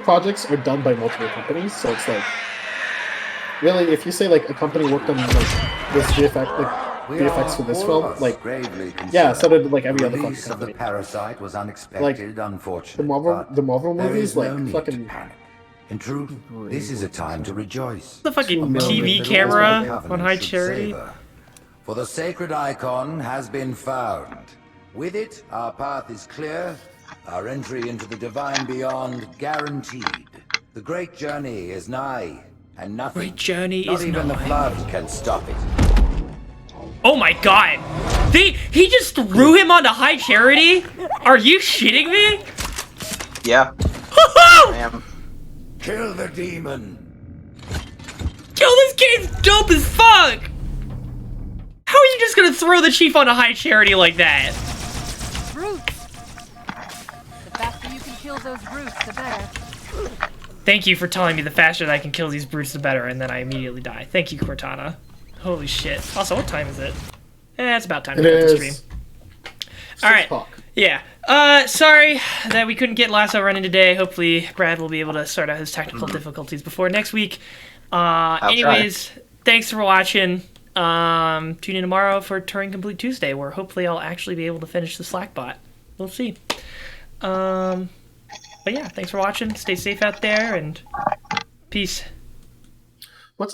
projects are done by multiple companies, so it's like really if you say like a company worked on this VFX for this film, yeah, so did every other fucking company. The parasite was unexpected, unfortunate. The Marvel movies, fucking. In truth, this is a time to rejoice. The fucking TV camera on High Charity. For the sacred icon has been found. With it, our path is clear. Our entry into the divine beyond guaranteed. The great journey is nigh, and nothing, not even the flood, can stop it. Oh my god! He just threw him onto High Charity? Are you shitting me? Yeah. I am. Kill the demon. Yo, this game's dope as fuck! How are you just gonna throw the chief on a high charity like that? Brutes. The faster you can kill those brutes, the better. Thank you for telling me the faster that I can kill these brutes, the better, and then I immediately die. Thank you, Cortana. Holy shit. Also, what time is it? It's about time to cut the stream. Alright. Yeah. Sorry that we couldn't get Lasso running today. Hopefully, Brad will be able to sort out his technical difficulties before next week. Anyways, thanks for watching. Tune in tomorrow for Turing Complete Tuesday, where hopefully I'll actually be able to finish the Slackbot. We'll see. But yeah, thanks for watching. Stay safe out there, and peace.